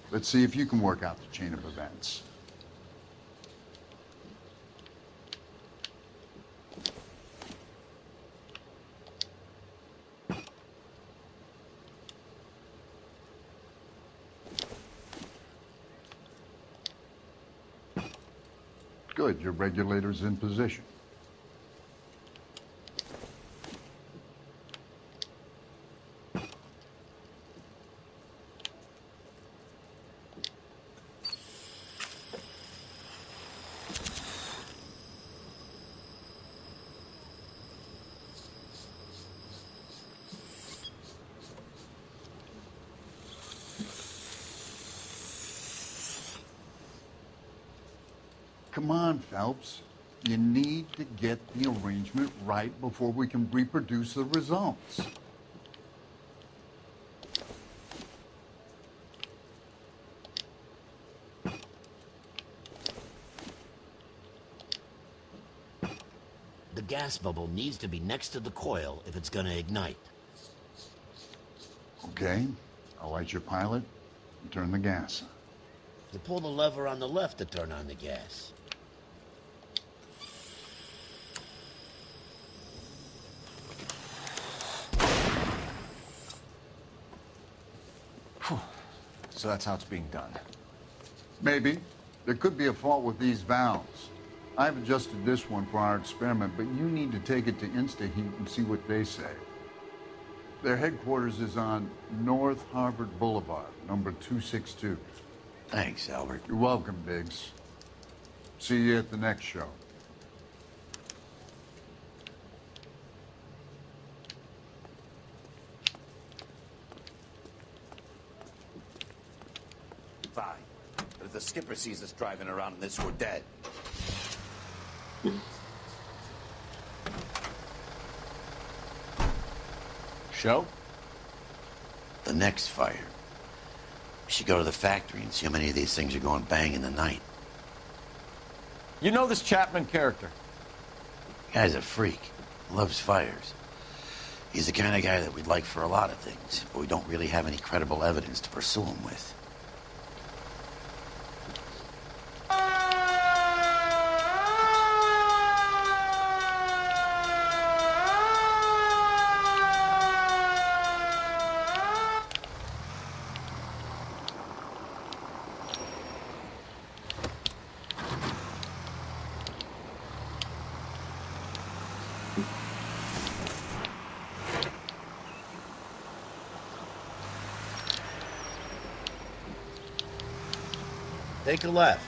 Let's see if you can work out the chain of events. Good, your regulator's in position. Come on, Phelps. You need to get the arrangement right before we can reproduce the results. The gas bubble needs to be next to the coil if it's gonna ignite. Okay, I'll light your pilot and turn the gas on. You pull the lever on the left to turn on the gas. So that's how it's being done. Maybe. There could be a fault with these valves. I've adjusted this one for our experiment, but you need to take it to InstaHeat and see what they say. Their headquarters is on North Harvard Boulevard, number 262. Thanks, Albert. You're welcome, Biggs. See you at the next show. the skipper sees us driving around in this, we're dead. Show? The next fire. We should go to the factory and see how many of these things are going bang in the night. You know this Chapman character? Guy's a freak. Loves fires. He's the kind of guy that we'd like for a lot of things, but we don't really have any credible evidence to pursue him with. Take a left.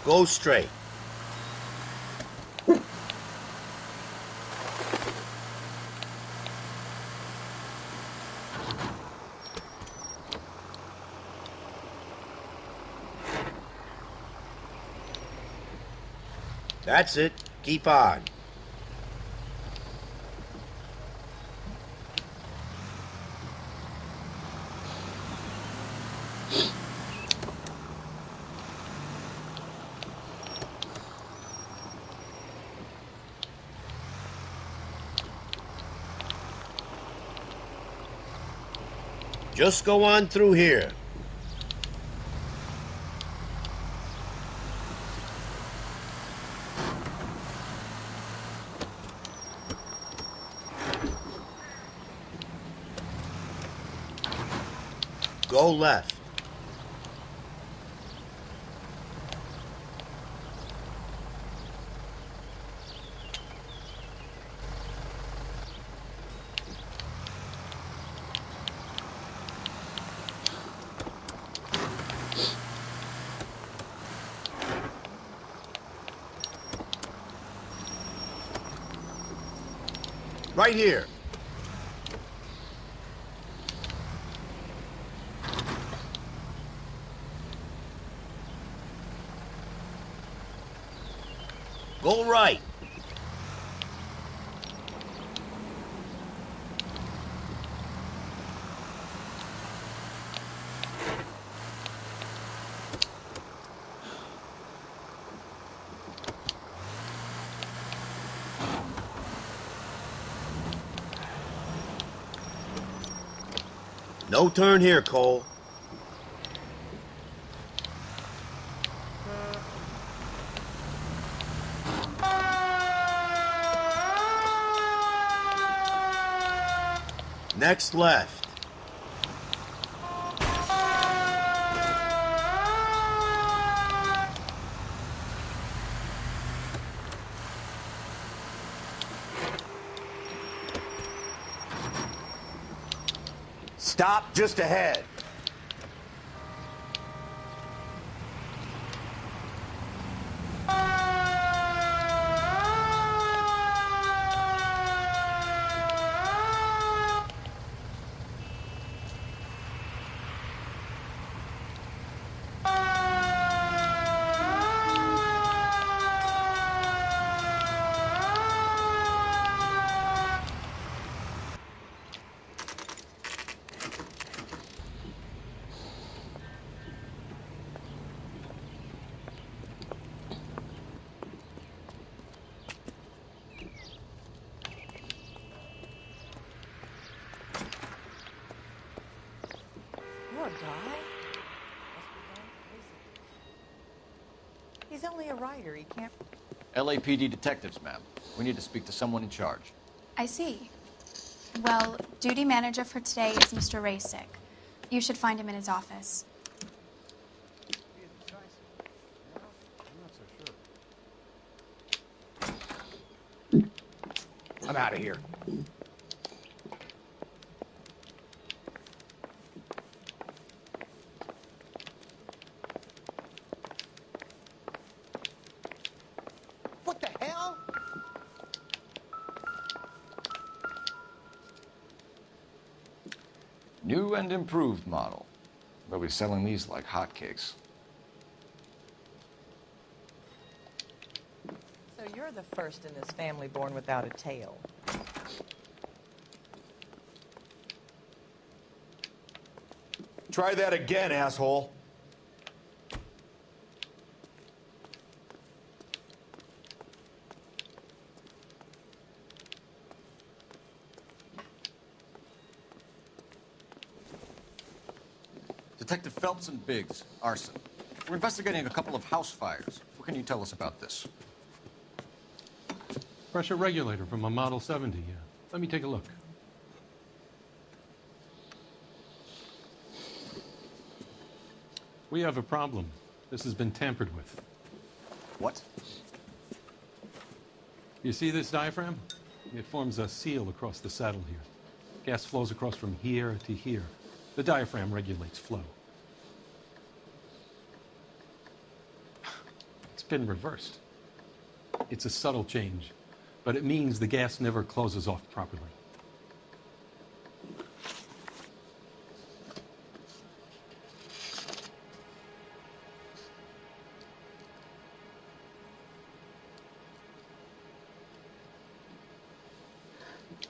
Go straight. That's it. Keep on. Just go on through here. Go left. Right here. Go right. No turn here, Cole. Next left. Stop just ahead. only a writer. He can't... LAPD detectives, ma'am. We need to speak to someone in charge. I see. Well, duty manager for today is Mr. Rasick. You should find him in his office. I'm out of here. What the hell? New and improved model. They'll be selling these like hotcakes. So you're the first in this family born without a tail. Try that again, asshole. Detective Phelps and Biggs, arson. We're investigating a couple of house fires. What can you tell us about this? Pressure regulator from a Model 70. Let me take a look. We have a problem. This has been tampered with. What? You see this diaphragm? It forms a seal across the saddle here. Gas flows across from here to here. The diaphragm regulates flow. It's been reversed. It's a subtle change, but it means the gas never closes off properly.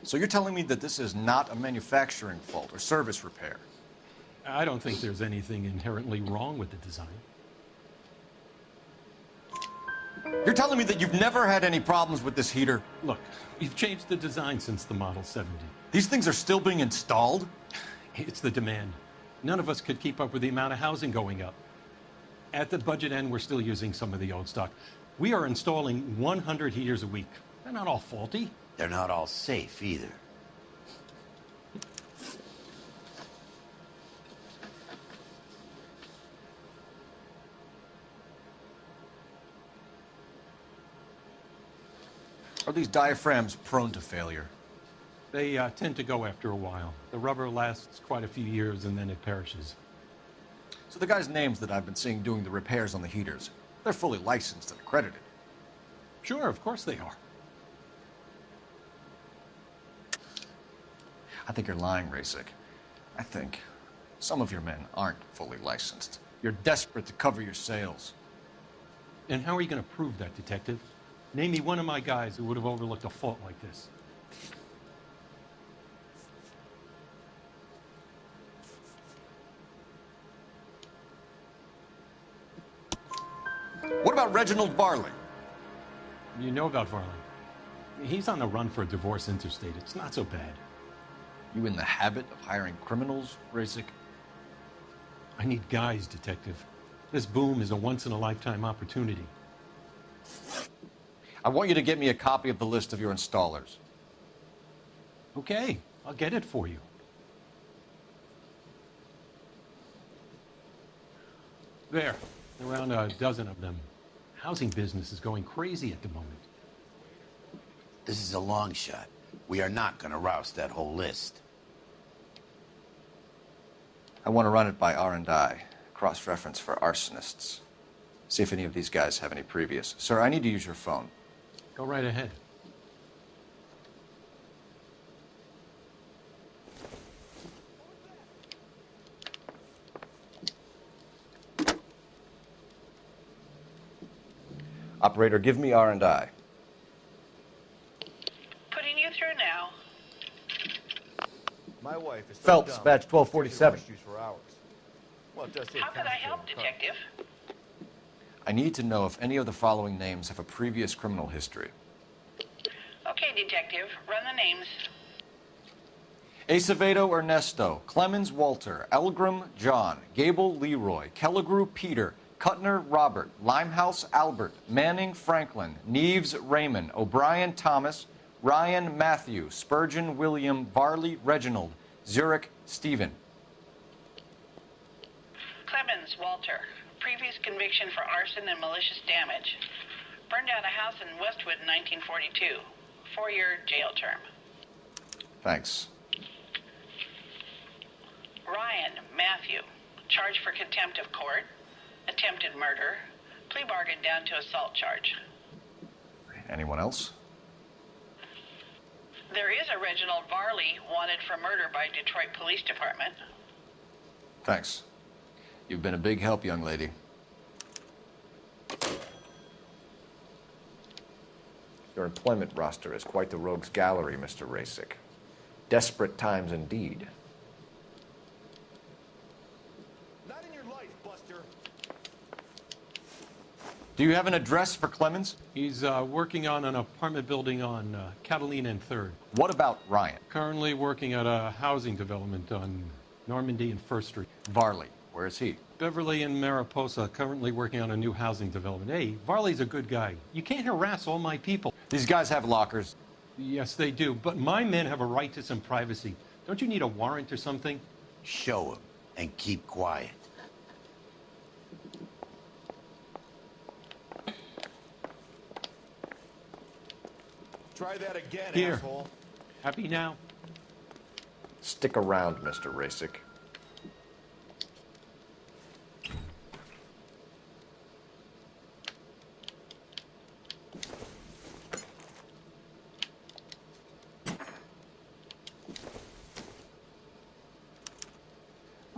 So you're telling me that this is not a manufacturing fault or service repair? I don't think there's anything inherently wrong with the design. You're telling me that you've never had any problems with this heater? Look, we've changed the design since the Model 70. These things are still being installed? It's the demand. None of us could keep up with the amount of housing going up. At the budget end, we're still using some of the old stock. We are installing 100 heaters a week. They're not all faulty. They're not all safe either. Are these diaphragms prone to failure? They tend to go after a while. The rubber lasts quite a few years and then it perishes. So the guys' names that I've been seeing doing the repairs on the heaters, they're fully licensed and accredited. Sure, of course they are. I think you're lying, Rasick. I think some of your men aren't fully licensed. You're desperate to cover your sales. And how are you going to prove that, Detective? Name me one of my guys who would have overlooked a fault like this. What about Reginald Varley? You know about Varley. He's on the run for a divorce interstate. It's not so bad. You in the habit of hiring criminals, Rasick? I need guys, Detective. This boom is a once-in-a-lifetime opportunity. I want you to get me a copy of the list of your installers. Okay, I'll get it for you. There, around a dozen of them. Housing business is going crazy at the moment. This is a long shot. We are not going to rouse that whole list. I want to run it by R&I, cross-reference for arsonists. See if any of these guys have any previous. Sir, I need to use your phone. Go right ahead. Operator, give me R&I. Putting you through now. My wife is Phelps, badge 1247. For hours. Well, it does take How could I help, Detective? I need to know if any of the following names have a previous criminal history. Okay, Detective, run the names. Acevedo Ernesto, Clemens Walter, Elgram John, Gable Leroy, Kelligrew Peter, Kuttner Robert, Limehouse Albert, Manning Franklin, Neves Raymond, O'Brien Thomas, Ryan Matthew, Spurgeon William, Varley Reginald, Zurich Stephen. Clemens Walter, previous conviction for arson and malicious damage. Burned down a house in Westwood in 1942. 4-year jail term. Thanks. Ryan Matthew, charged for contempt of court, attempted murder, plea bargain down to assault charge. Anyone else? There is a Reginald Varley wanted for murder by Detroit Police Department. Thanks. You've been a big help, young lady. Your employment roster is quite the rogues gallery, Mr. Rasick. Desperate times indeed. Not in your life, Buster. Do you have an address for Clemens? He's working on an apartment building on Catalina and 3rd. What about Ryan? Currently working at a housing development on Normandy and 1st Street. Varley, where is he? Beverly and Mariposa, currently working on a new housing development. Hey, Varley's a good guy. You can't harass all my people. These guys have lockers. Yes, they do, but my men have a right to some privacy. Don't you need a warrant or something? Show him and keep quiet. Try that again, Here. asshole. Happy now? Stick around, Mr. Rasick.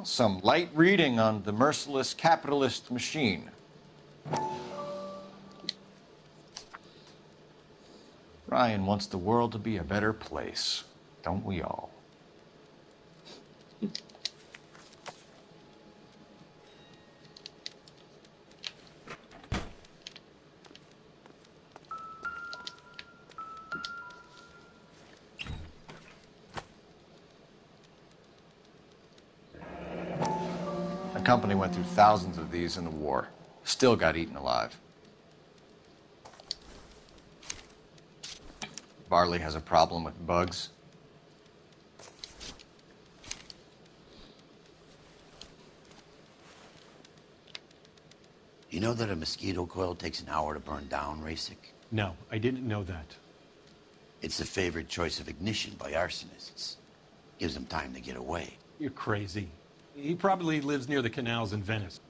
Some light reading on the merciless capitalist machine. Ryan wants the world to be a better place, don't we all? The company went through thousands of these in the war. Still got eaten alive. Varley has a problem with bugs. You know that a mosquito coil takes an hour to burn down, Rasick? No, I didn't know that. It's the favorite choice of ignition by arsonists. Gives them time to get away. You're crazy. He probably lives near the canals in Venice.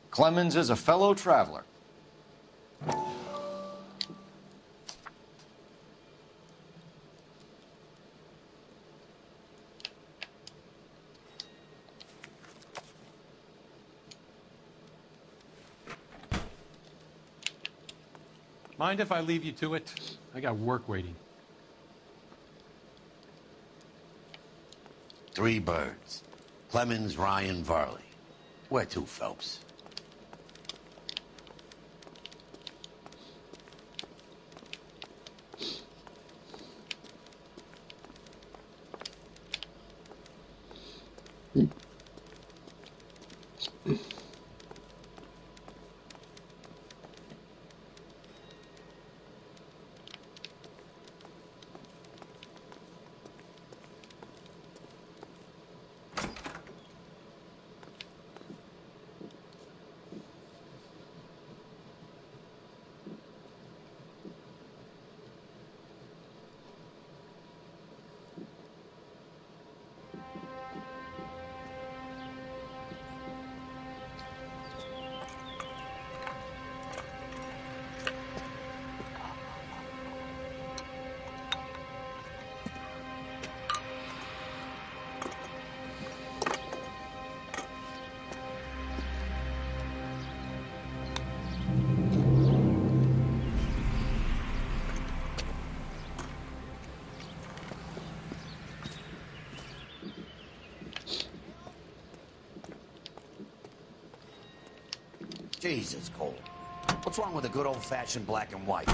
Clemens is a fellow traveler. Mind if I leave you to it? I got work waiting. 3 birds. Clemens, Ryan, Varley. Where to, Phelps? Jesus, Cole. What's wrong with a good old-fashioned black and white?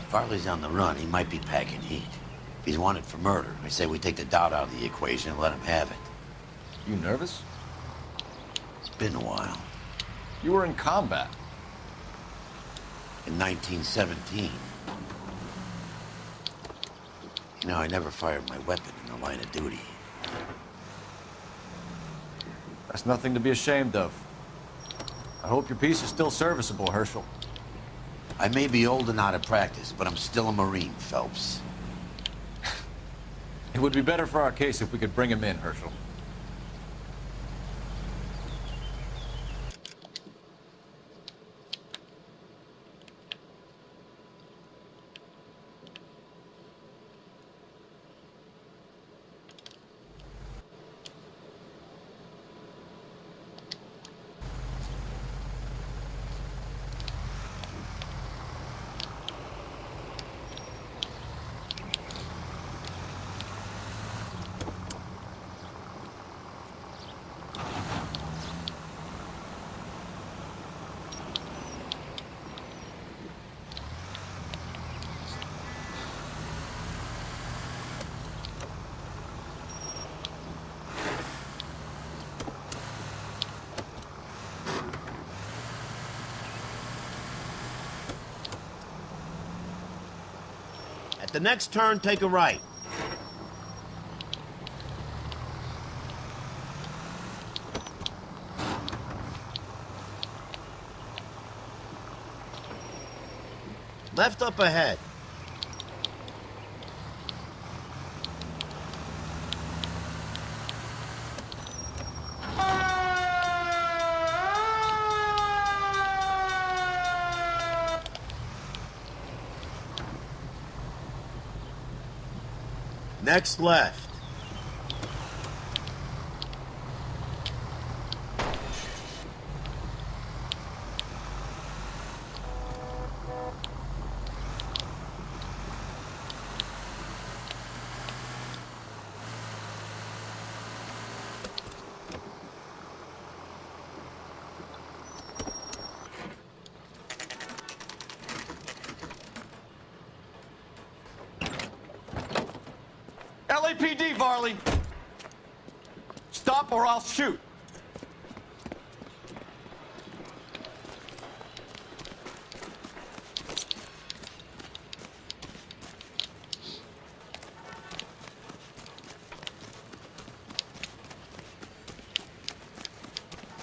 Farley's on the run. He might be packing heat. If he's wanted for murder, I say we take the doubt out of the equation and let him have it. You nervous? It's been a while. You were in combat. In 1917. You know, I never fired my weapon in the line of duty. That's nothing to be ashamed of. I hope your piece is still serviceable, Herschel. I may be old and out of practice, but I'm still a Marine, Phelps. It would be better for our case if we could bring him in, Herschel. At the next turn, take a right. Left up ahead. Next left. LAPD, Varley! Stop or I'll shoot!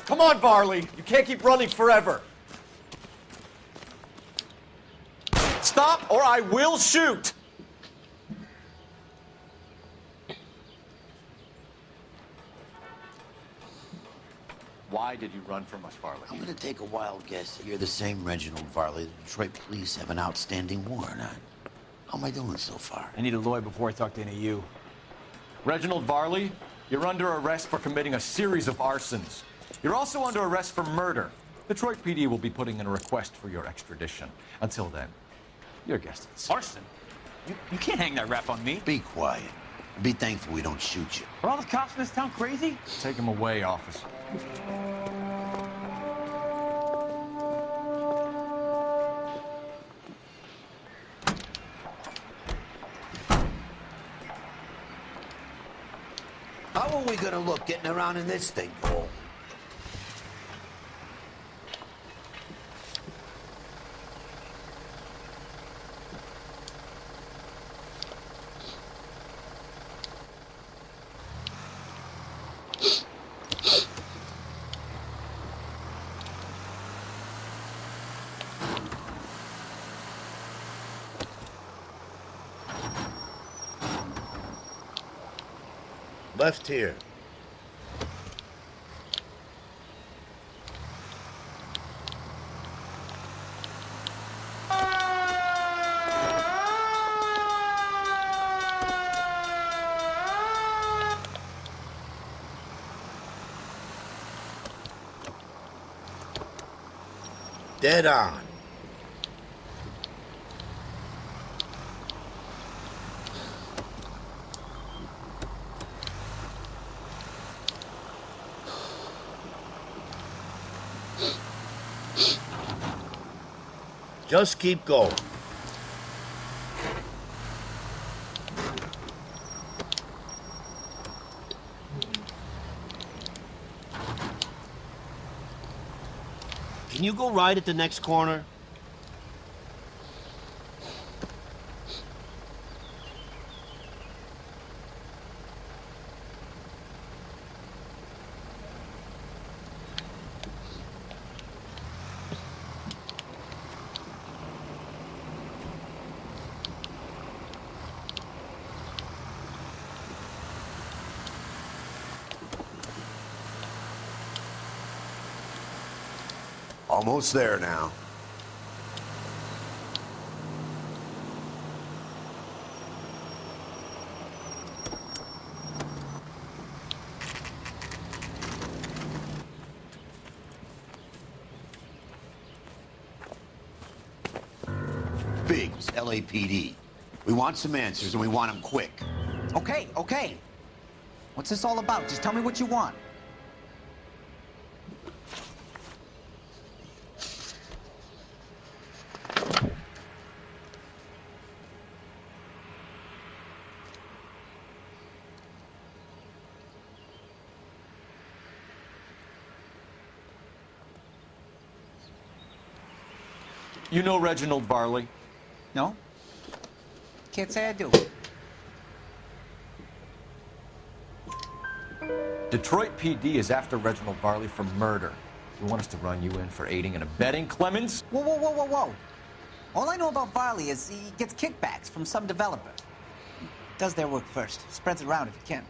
Come on, Varley. You can't keep running forever. Stop or I will shoot! Why did you run from us, Varley? I'm gonna take a wild guess that you're the same Reginald Varley the Detroit police have an outstanding warrant on. How am I doing so far? I need a lawyer before I talk to any of you. Reginald Varley, you're under arrest for committing a series of arsons. You're also under arrest for murder. Detroit PD will be putting in a request for your extradition. Until then, your guest is... Arson? You can't hang that rap on me. Be quiet. Be thankful we don't shoot you. Are all the cops in this town crazy? Take him away, officer. How are we gonna look getting around in this thing, Cole? Left here. Dead on. Just keep going. Can you go right at the next corner? Almost there now. Biggs, LAPD. We want some answers, and we want them quick. Okay, okay. What's this all about? Just tell me what you want. You know Reginald Varley? No? Can't say I do. Detroit PD is after Reginald Varley for murder. You want us to run you in for aiding and abetting, Clemens? Whoa, whoa, whoa, whoa, whoa. All I know about Varley is he gets kickbacks from some developer. He does their work first. Spreads it around if he can.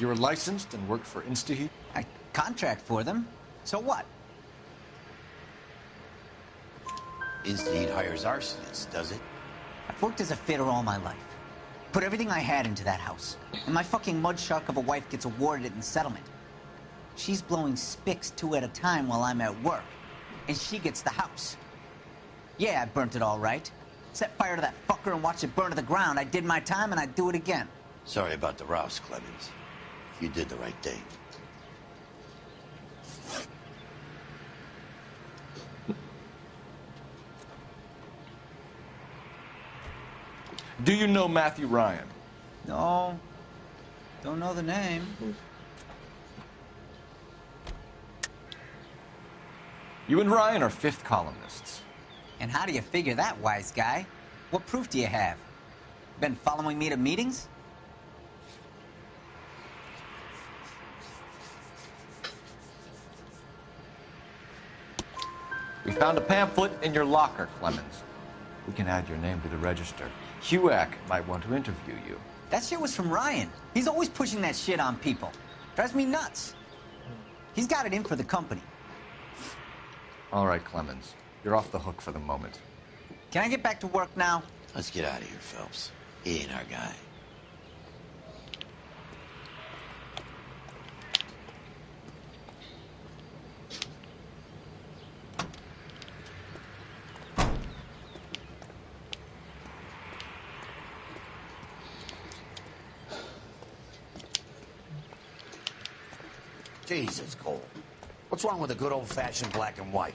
You're licensed and work for InstaHeat? I contract for them. So what? InstaHeat hires arsonists, does it? I've worked as a fitter all my life. Put everything I had into that house. And my fucking mud shark of a wife gets awarded it in settlement. She's blowing spics 2 at a time while I'm at work. And she gets the house. Yeah, I burnt it all right. Set fire to that fucker and watched it burn to the ground. I did my time and I'd do it again. Sorry about the rouse, Clemens. You did the right thing. Do you know Matthew Ryan? No. Don't know the name. You and Ryan are fifth columnists. And how do you figure that, wise guy? What proof do you have? Been following me to meetings? We found a pamphlet in your locker, Clemens. We can add your name to the register. HUAC might want to interview you. That shit was from Ryan. He's always pushing that shit on people. Drives me nuts. He's got it in for the company. All right, Clemens. You're off the hook for the moment. Can I get back to work now? Let's get out of here, Phelps. He ain't our guy. Jesus, Cole. What's wrong with a good old-fashioned black and white?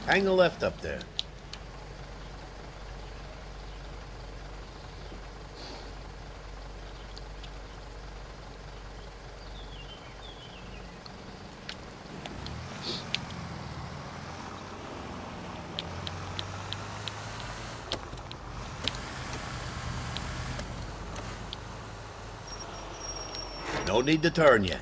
Hang a left up there. No need to turn yet.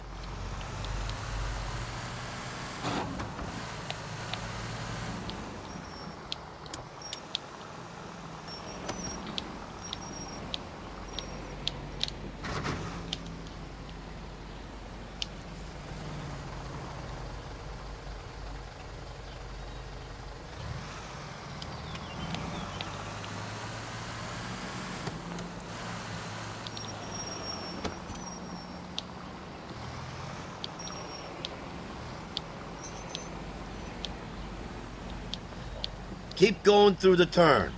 Keep going through the turn.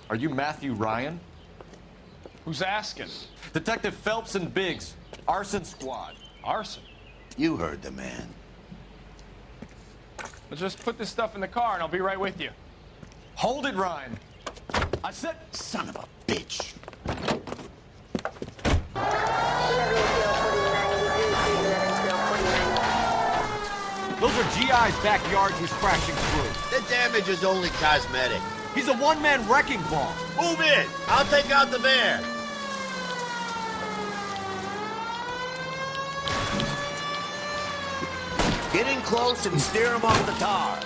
Are you Matthew Ryan? Who's asking? Detective Phelps and Biggs, arson squad. Arson? You heard the man. Well, just put this stuff in the car and I'll be right with you. Hold it, Ryan. I said, son of a bitch. Those are GI's backyards he's crashing through. The damage is only cosmetic. He's a one-man wrecking ball. Move in. I'll take out the van. Get in close and steer him off the tar.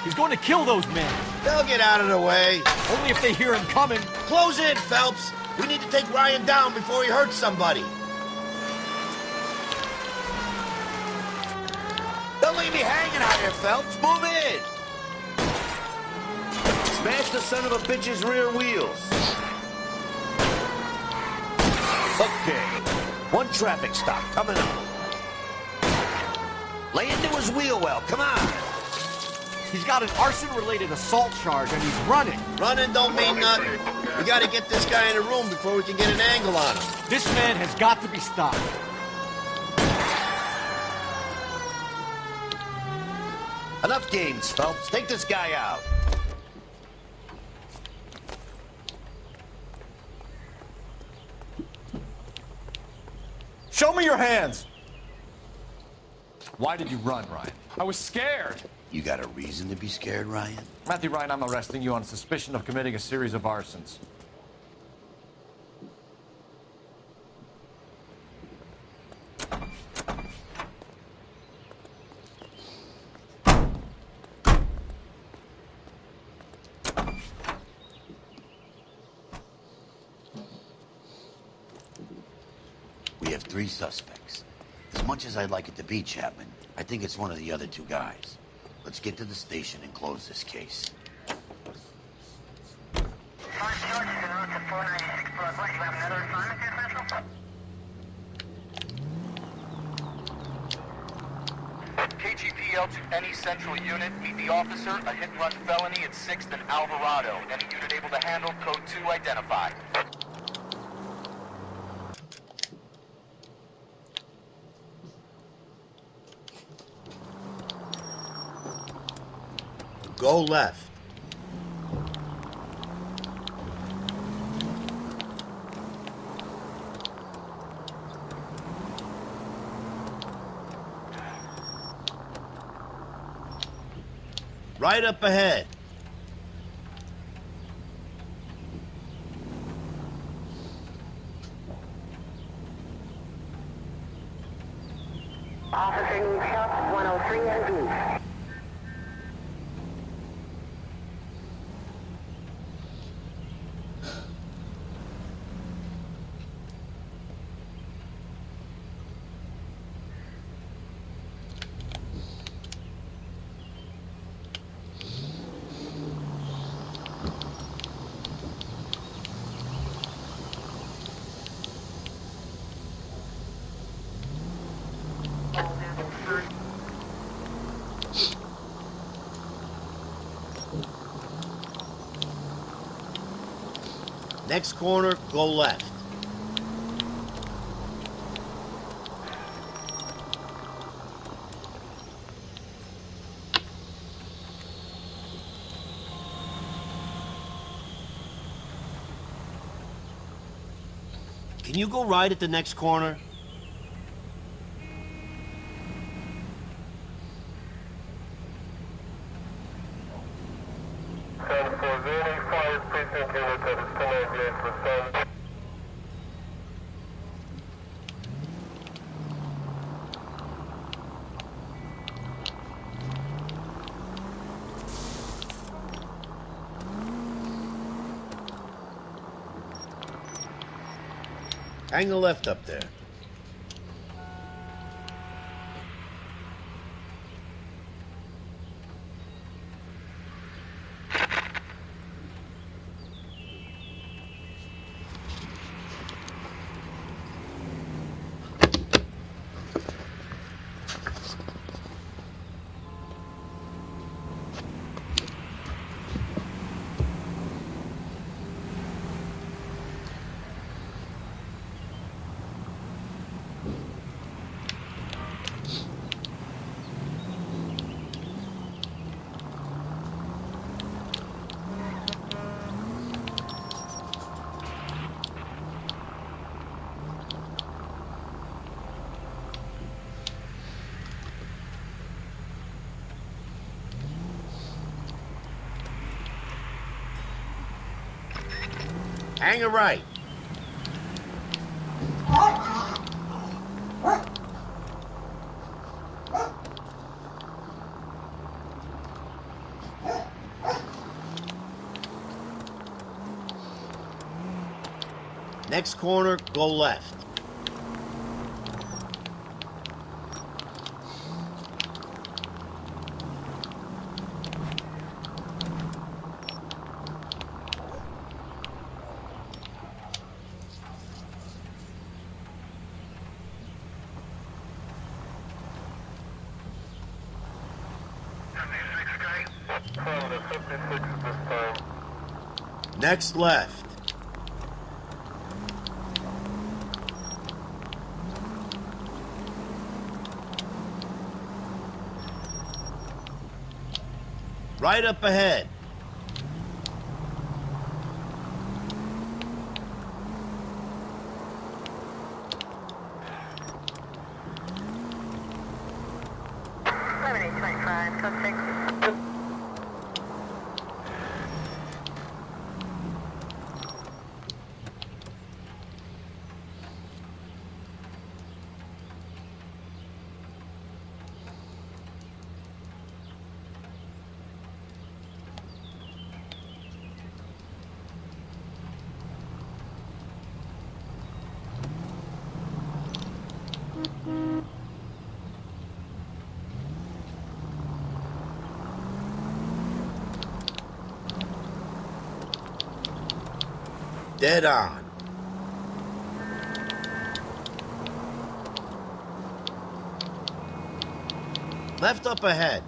He's going to kill those men. They'll get out of the way. Only if they hear him coming. Close in, Phelps. We need to take Ryan down before he hurts somebody. Don't leave me hanging out here, Phelps. Move in. Smash the son of a bitch's rear wheels. Okay. One traffic stop coming up. Lay into his wheel well. Come on. He's got an arson-related assault charge and he's running. Running don't mean nothing. We got to get this guy in a room before we can get an angle on him. This man has got to be stopped. Enough games, Phelps. Take this guy out. Show me your hands. Why did you run, Ryan? I was scared. You got a reason to be scared, Ryan? Matthew Ryan, I'm arresting you on suspicion of committing a series of arsons. We have 3 suspects. As much as I'd like it to be Chapman, I think it's one of the other 2 guys. Let's get to the station and close this case. 5 charges en route to 496 Broadway. You have another assignment here, Central? KGPL to any Central unit. Meet the officer. A hit-and-run felony at 6th and Alvarado. Any unit able to handle code 2 identified. Go left. Right up ahead. Officer needs help, 103 and East. Next corner, go left. Can you go right at the next corner? Hang a left up there. Hang a right. Next corner, go left. Next left. Right up ahead. Dead on. Left up ahead.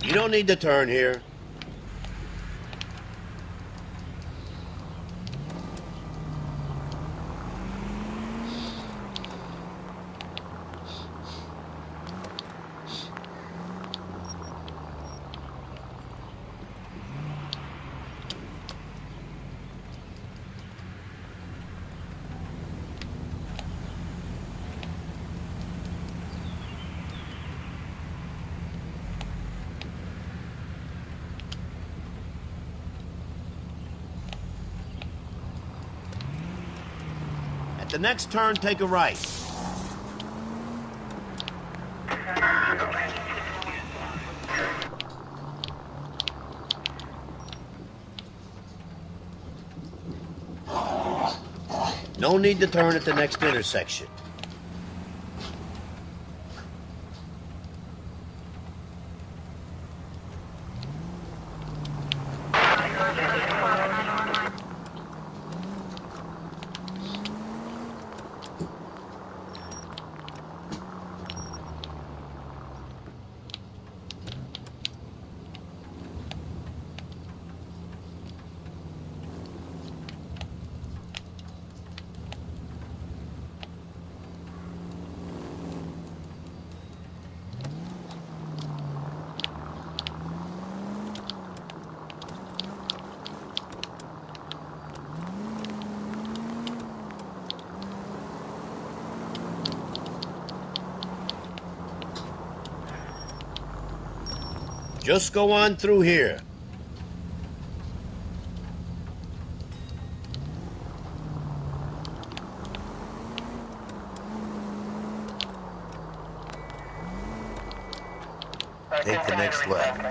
You don't need to turn here. At the next turn, take a right. No need to turn at the next intersection. Just go on through here. Take the next left.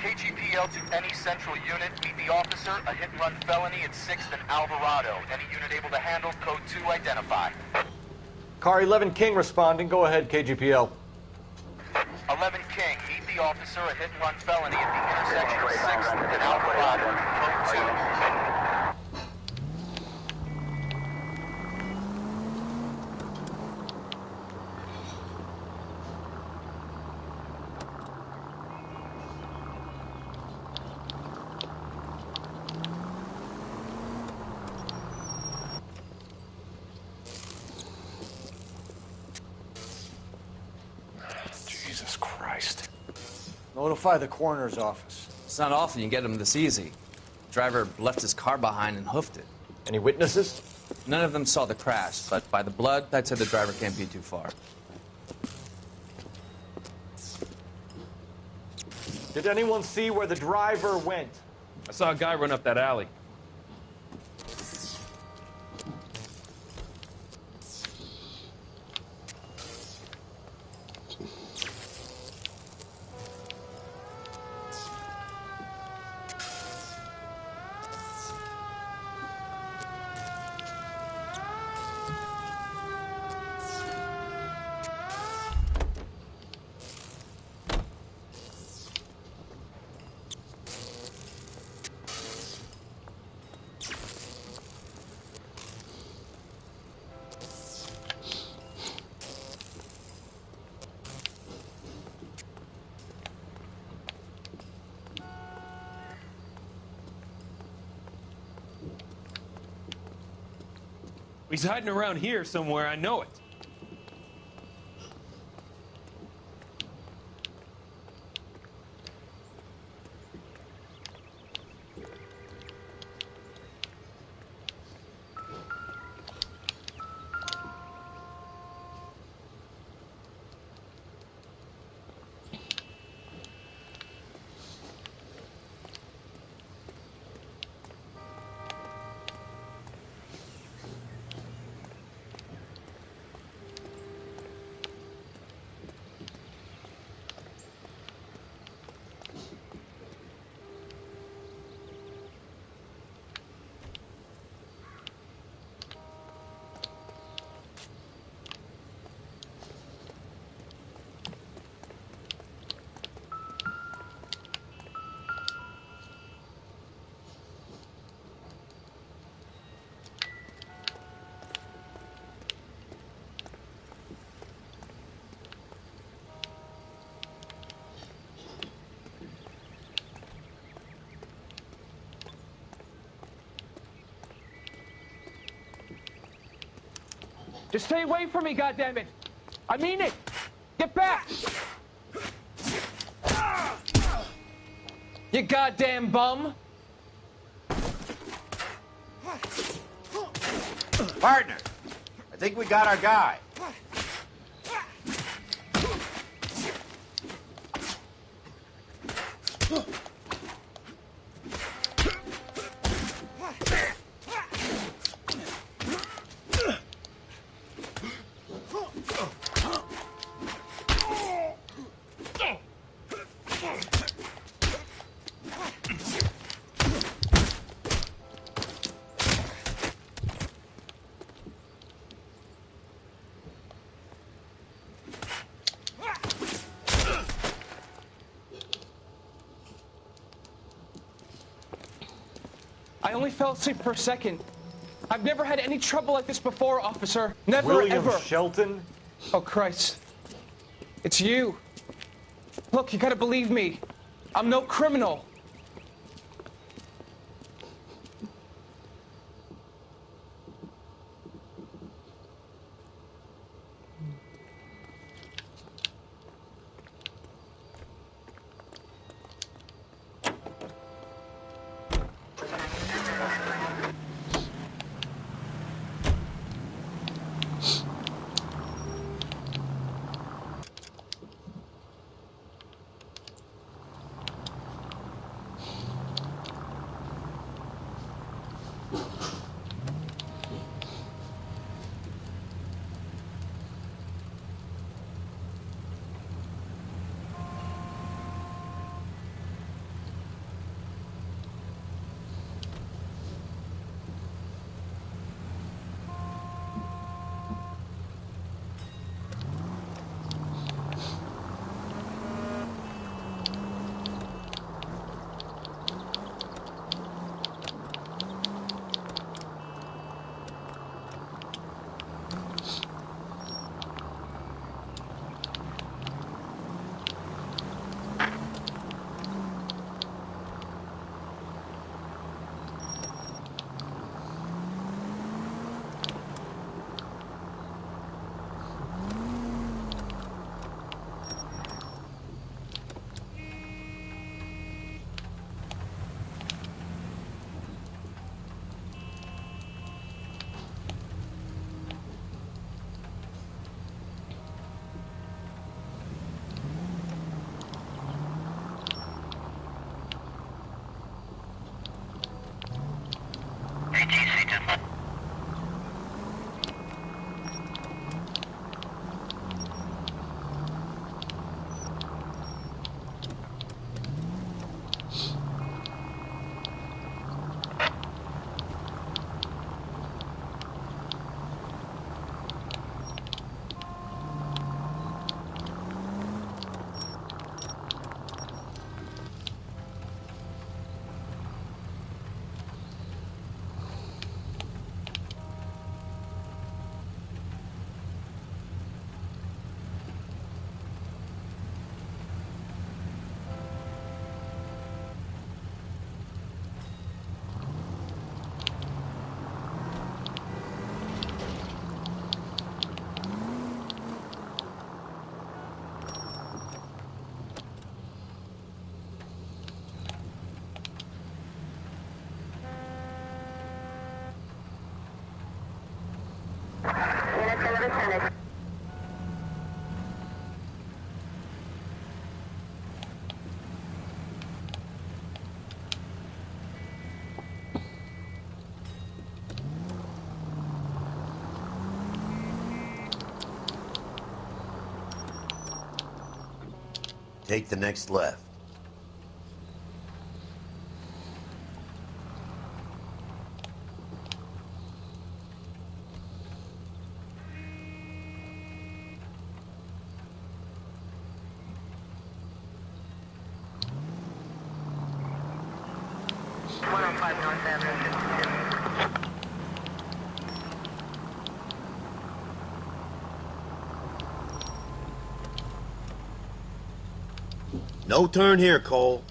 KGPL to any central unit. Meet the officer. A hit-and-run felony at 6th and Alvarado. Any unit able to handle. Code 2 identify. Car 11 King responding. Go ahead, KGPL. 11 King. Meet the officer. A hit-and-run felony at the intersection of 6th and Alvarado. Code 2. Jesus Christ. Notify the coroner's office. It's not often you get them this easy. Driver left his car behind and hoofed it. Any witnesses? None of them saw the crash, but by the blood, I'd say the driver can't be too far. Did anyone see where the driver went? I saw a guy run up that alley. He's hiding around here somewhere, I know it. Just stay away from me, goddammit! I mean it! Get back! You goddamn bum! Partner, I think we got our guy. I only fell asleep for a second. I've never had any trouble like this before, officer. Never, William ever. Shelton? Oh, Christ. It's you. Look, you gotta believe me. I'm no criminal. Take the next left. No turn here, Cole.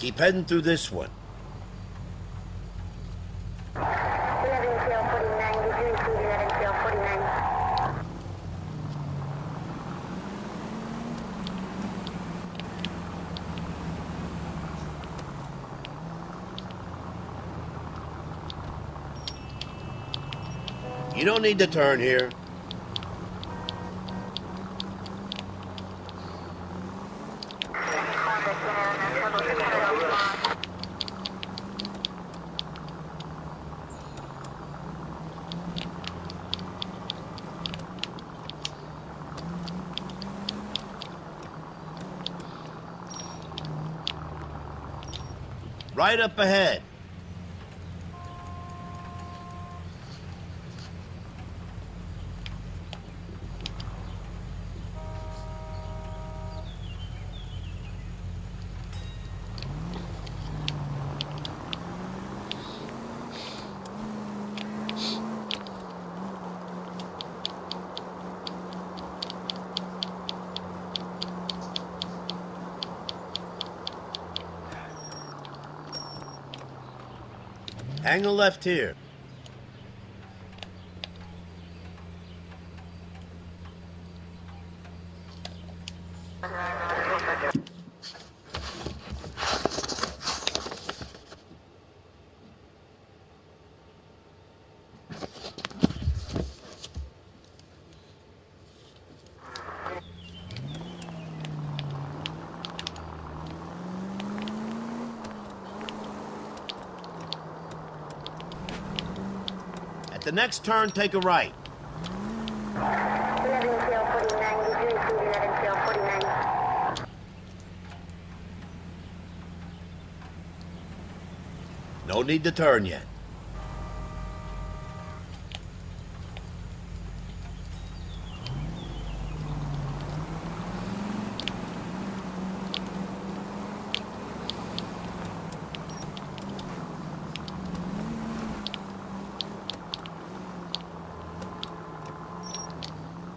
Keep heading through this one. You don't need to turn here. Right up ahead. Hang a left here. The next turn, take a right. No need to turn yet.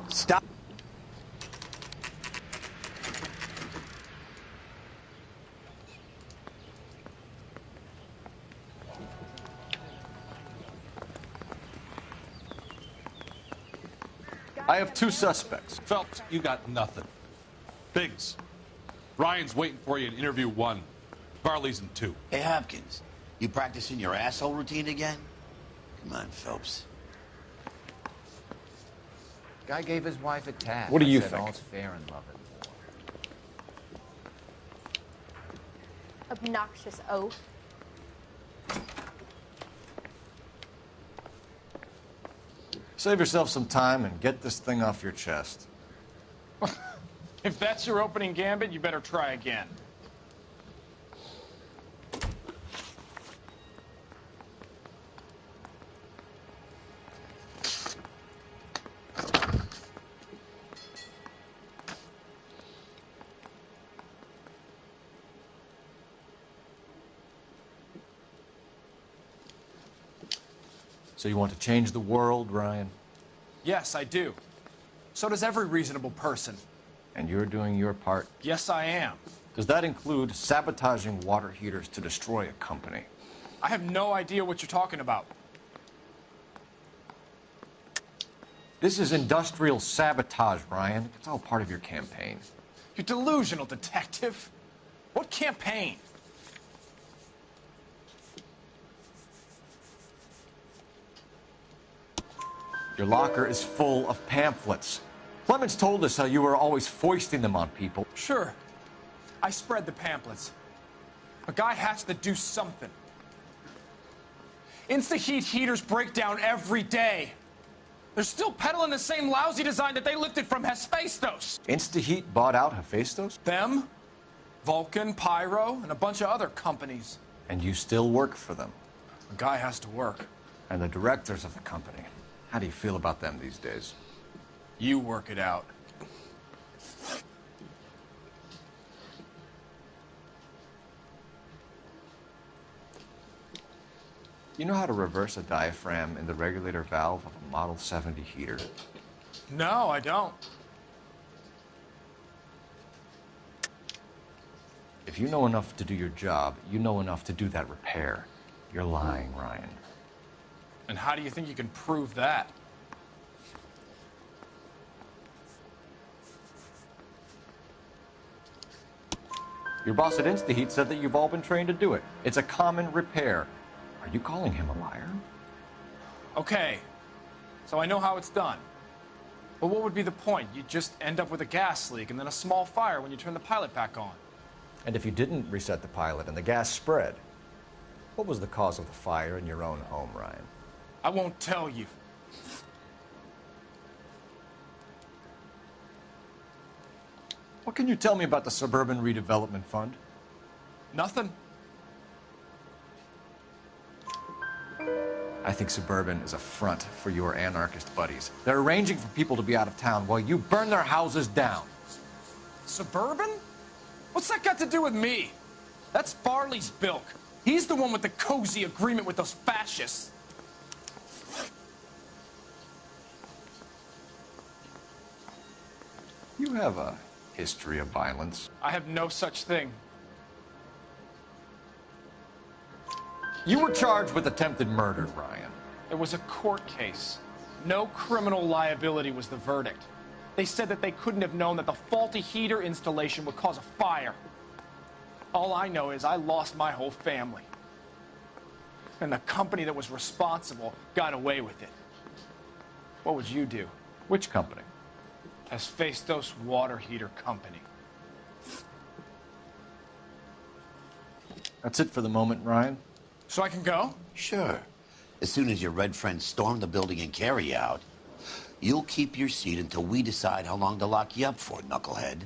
Stop. I have two suspects. Phelps, you got nothing. Biggs, Ryan's waiting for you in interview 1. Barley's in 2. Hey, Hopkins, you practicing your asshole routine again? Come on, Phelps. Guy gave his wife a tap. What do you said think? All's fair in love and war. Obnoxious oaf. Save yourself some time and get this thing off your chest. If that's your opening gambit, you better try again. So you want to change the world, Ryan? Yes, I do. So does every reasonable person. And you're doing your part? Yes, I am. Does that include sabotaging water heaters to destroy a company? I have no idea what you're talking about. This is industrial sabotage, Ryan. It's all part of your campaign. You're delusional, detective. What campaign? Your locker is full of pamphlets. Clemens told us how you were always foisting them on people. Sure. I spread the pamphlets. A guy has to do something. Insta-heat heaters break down every day. They're still peddling the same lousy design that they lifted from Hephaestus. Insta-heat bought out Hephaestus? Them, Vulcan, Pyro, and a bunch of other companies. And you still work for them? A guy has to work. And the directors of the company. How do you feel about them these days? You work it out. You know how to reverse a diaphragm in the regulator valve of a Model 70 heater? No, I don't. If you know enough to do your job, you know enough to do that repair. You're lying, Ryan. And how do you think you can prove that? Your boss at InstaHeat said that you've all been trained to do it. It's a common repair. Are you calling him a liar? Okay, so I know how it's done. But what would be the point? You just end up with a gas leak and then a small fire when you turn the pilot back on. And if you didn't reset the pilot and the gas spread, what was the cause of the fire in your own home, Ryan? I won't tell you. What can you tell me about the Suburban Redevelopment Fund? Nothing. I think Suburban is a front for your anarchist buddies. They're arranging for people to be out of town while you burn their houses down. Suburban? What's that got to do with me? That's Farley's bilk. He's the one with the cozy agreement with those fascists. You have a history of violence. I have no such thing. You were charged with attempted murder, Ryan. It was a court case. No criminal liability was the verdict. They said that they couldn't have known that the faulty heater installation would cause a fire. All I know is I lost my whole family. And the company that was responsible got away with it. What would you do? Which company? Hephaestus Water Heater Company. That's it for the moment, Ryan. So I can go? Sure. As soon as your red friends storm the building and carry out, you'll keep your seat until we decide how long to lock you up for, knucklehead.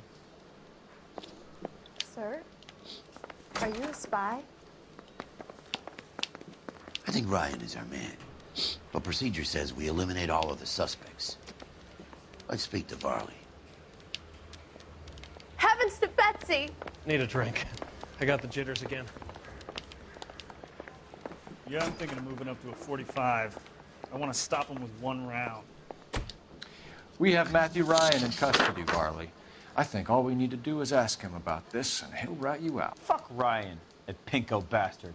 Sir? Are you a spy? I think Ryan is our man. But procedure says we eliminate all of the suspects. Let's speak to Varley. Heavens to Betsy! Need a drink. I got the jitters again. Yeah, I'm thinking of moving up to a 45. I want to stop him with one round. We have Matthew Ryan in custody, Varley. I think all we need to do is ask him about this, and he'll rat you out. Fuck Ryan, that pinko bastard.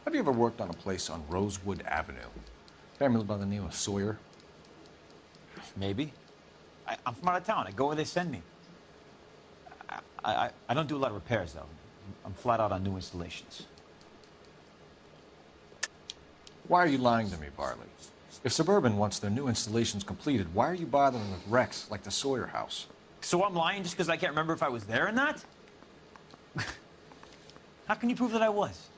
Have you ever worked on a place on Rosewood Avenue? Family by the name of Sawyer? Maybe. I'm from out of town. I go where they send me. I don't do a lot of repairs, though. I'm flat out on new installations. Why are you lying to me, Varley? If Suburban wants their new installations completed, why are you bothering with wrecks like the Sawyer house? So I'm lying just because I can't remember if I was there or not? How can you prove that I was?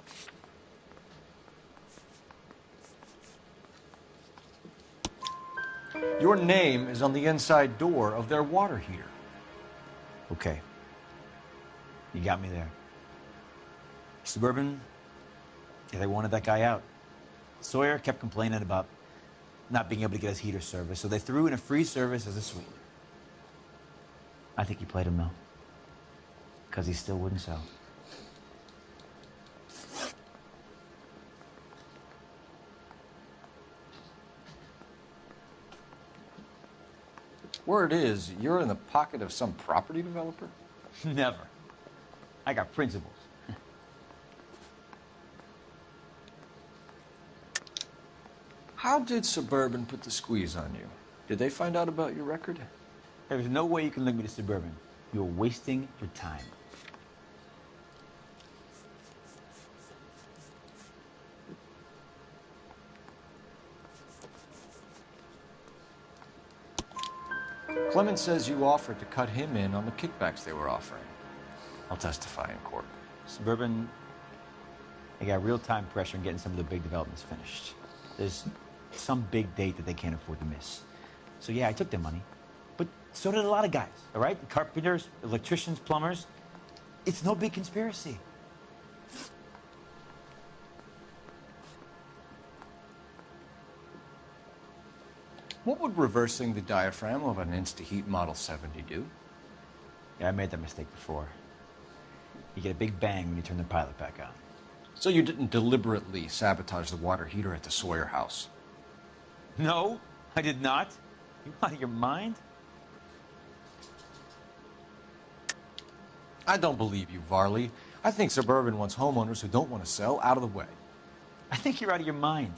Your name is on the inside door of their water heater. Okay. You got me there. Suburban, yeah, they wanted that guy out. Sawyer kept complaining about not being able to get his heater service, so they threw in a free service as a sweetener. I think he played him, though. Because he still wouldn't sell. Word is, you're in the pocket of some property developer? Never. I got principles. How did Suburban put the squeeze on you? Did they find out about your record? There's no way you can link me to Suburban. You're wasting your time. Clemens says you offered to cut him in on the kickbacks they were offering. I'll testify in court. Suburban, they got real-time pressure on getting some of the big developments finished. There's some big date that they can't afford to miss. So yeah, I took their money. But so did a lot of guys, all right? Carpenters, electricians, plumbers. It's no big conspiracy. What would reversing the diaphragm of an InstaHeat Model 70 do? Yeah, I made that mistake before. You get a big bang when you turn the pilot back on. So you didn't deliberately sabotage the water heater at the Sawyer house? No, I did not. You out of your mind? I don't believe you, Varley. I think Suburban wants homeowners who don't want to sell out of the way. I think you're out of your mind.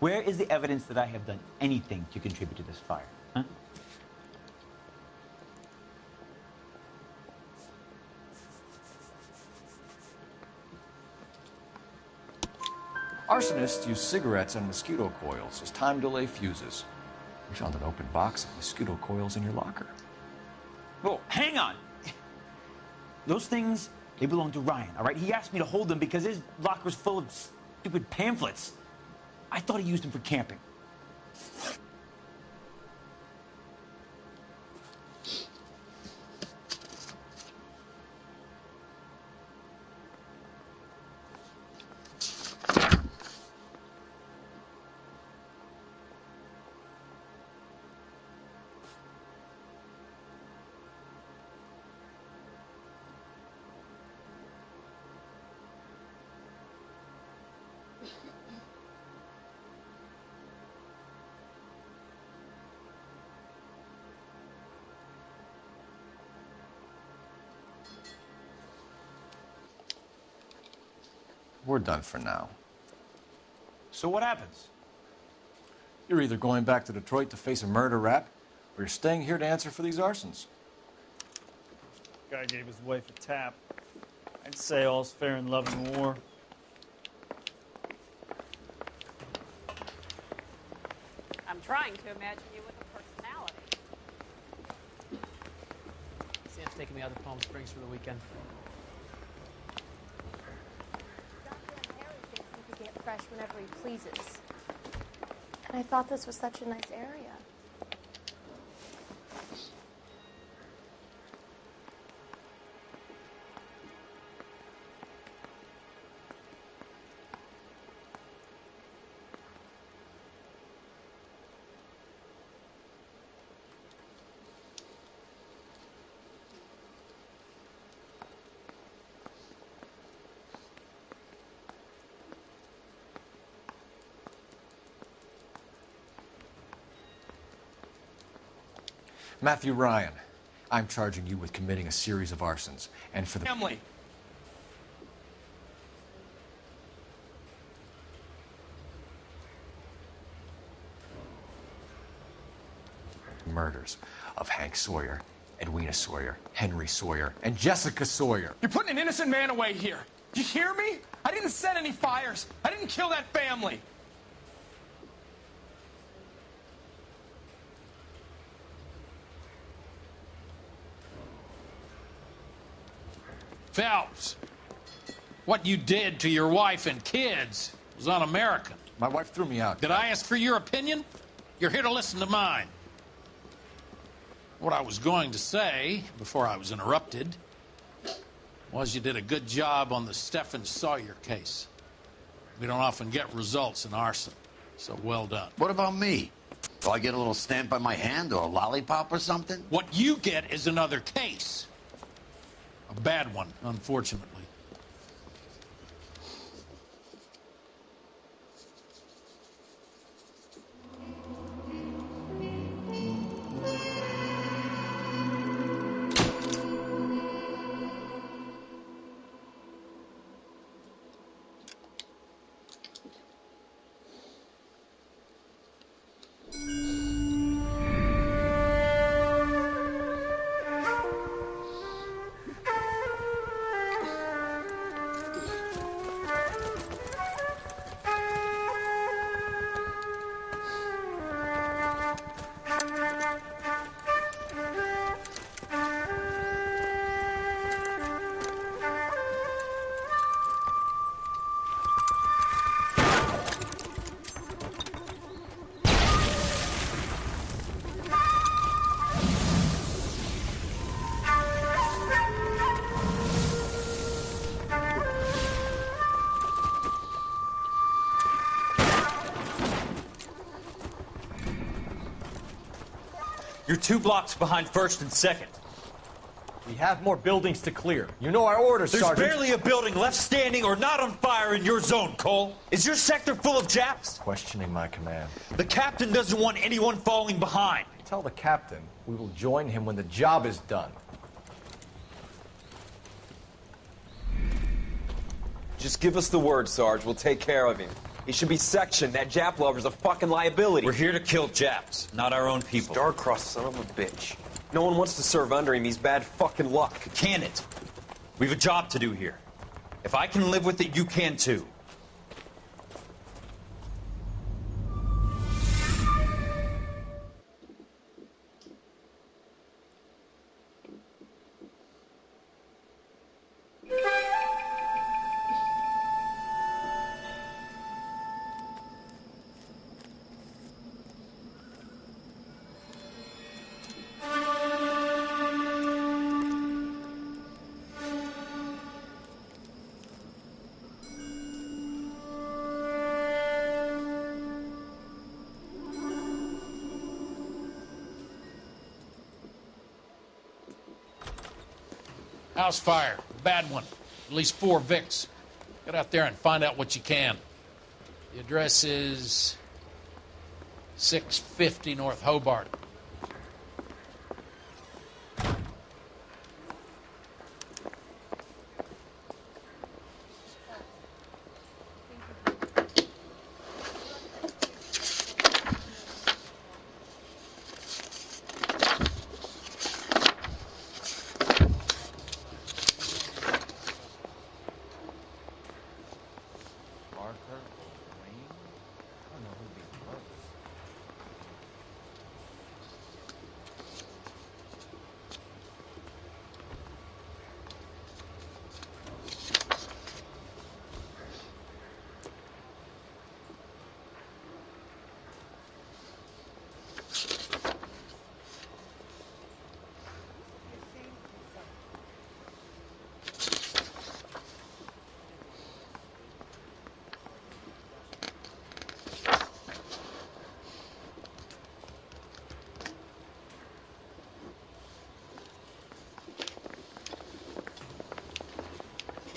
Where is the evidence that I have done anything to contribute to this fire? Huh? Arsonists use cigarettes and mosquito coils as time delay fuses. We found an open box of mosquito coils in your locker. Whoa, hang on. Those things, they belong to Ryan, all right? He asked me to hold them because his locker's full of stupid pamphlets. I thought he used them for camping. We're done for now. So what happens? You're either going back to Detroit to face a murder rap, or you're staying here to answer for these arsons. Guy gave his wife a tap. I'd say all's fair in love and war. I'm trying to imagine you with a personality. Sam's taking me out to Palm Springs for the weekend. Get fresh whenever he pleases. And I thought this was such a nice area. Matthew Ryan, I'm charging you with committing a series of arsons, and for the family. murders of Hank Sawyer, Edwina Sawyer, Henry Sawyer, and Jessica Sawyer. You're putting an innocent man away here. You hear me? I didn't set any fires. I didn't kill that family. Phelps, what you did to your wife and kids was un-American. My wife threw me out. Did I ask for your opinion? You're here to listen to mine. What I was going to say, before I was interrupted, was you did a good job on the Stephen Sawyer case. We don't often get results in arson, so well done. What about me? Do I get a little stamp by my hand or a lollipop or something? What you get is another case. A bad one, unfortunately. You're 2 blocks behind 1st and 2nd. We have more buildings to clear. You know our orders, There's Sergeant. barely a building left standing or not on fire in your zone, Cole. Is your sector full of Japs? Questioning my command. The captain doesn't want anyone falling behind. Tell the captain we will join him when the job is done. Just give us the word, Sarge. We'll take care of him. He should be sectioned. That Jap lover's a fucking liability. We're here to kill Japs, not our own people. Star-crossed son of a bitch. No one wants to serve under him. He's bad fucking luck. Can it? We've a job to do here. If I can live with it, you can too. House fire. Bad one. At least 4 Vicks. Get out there and find out what you can. The address is 650 North Hobart.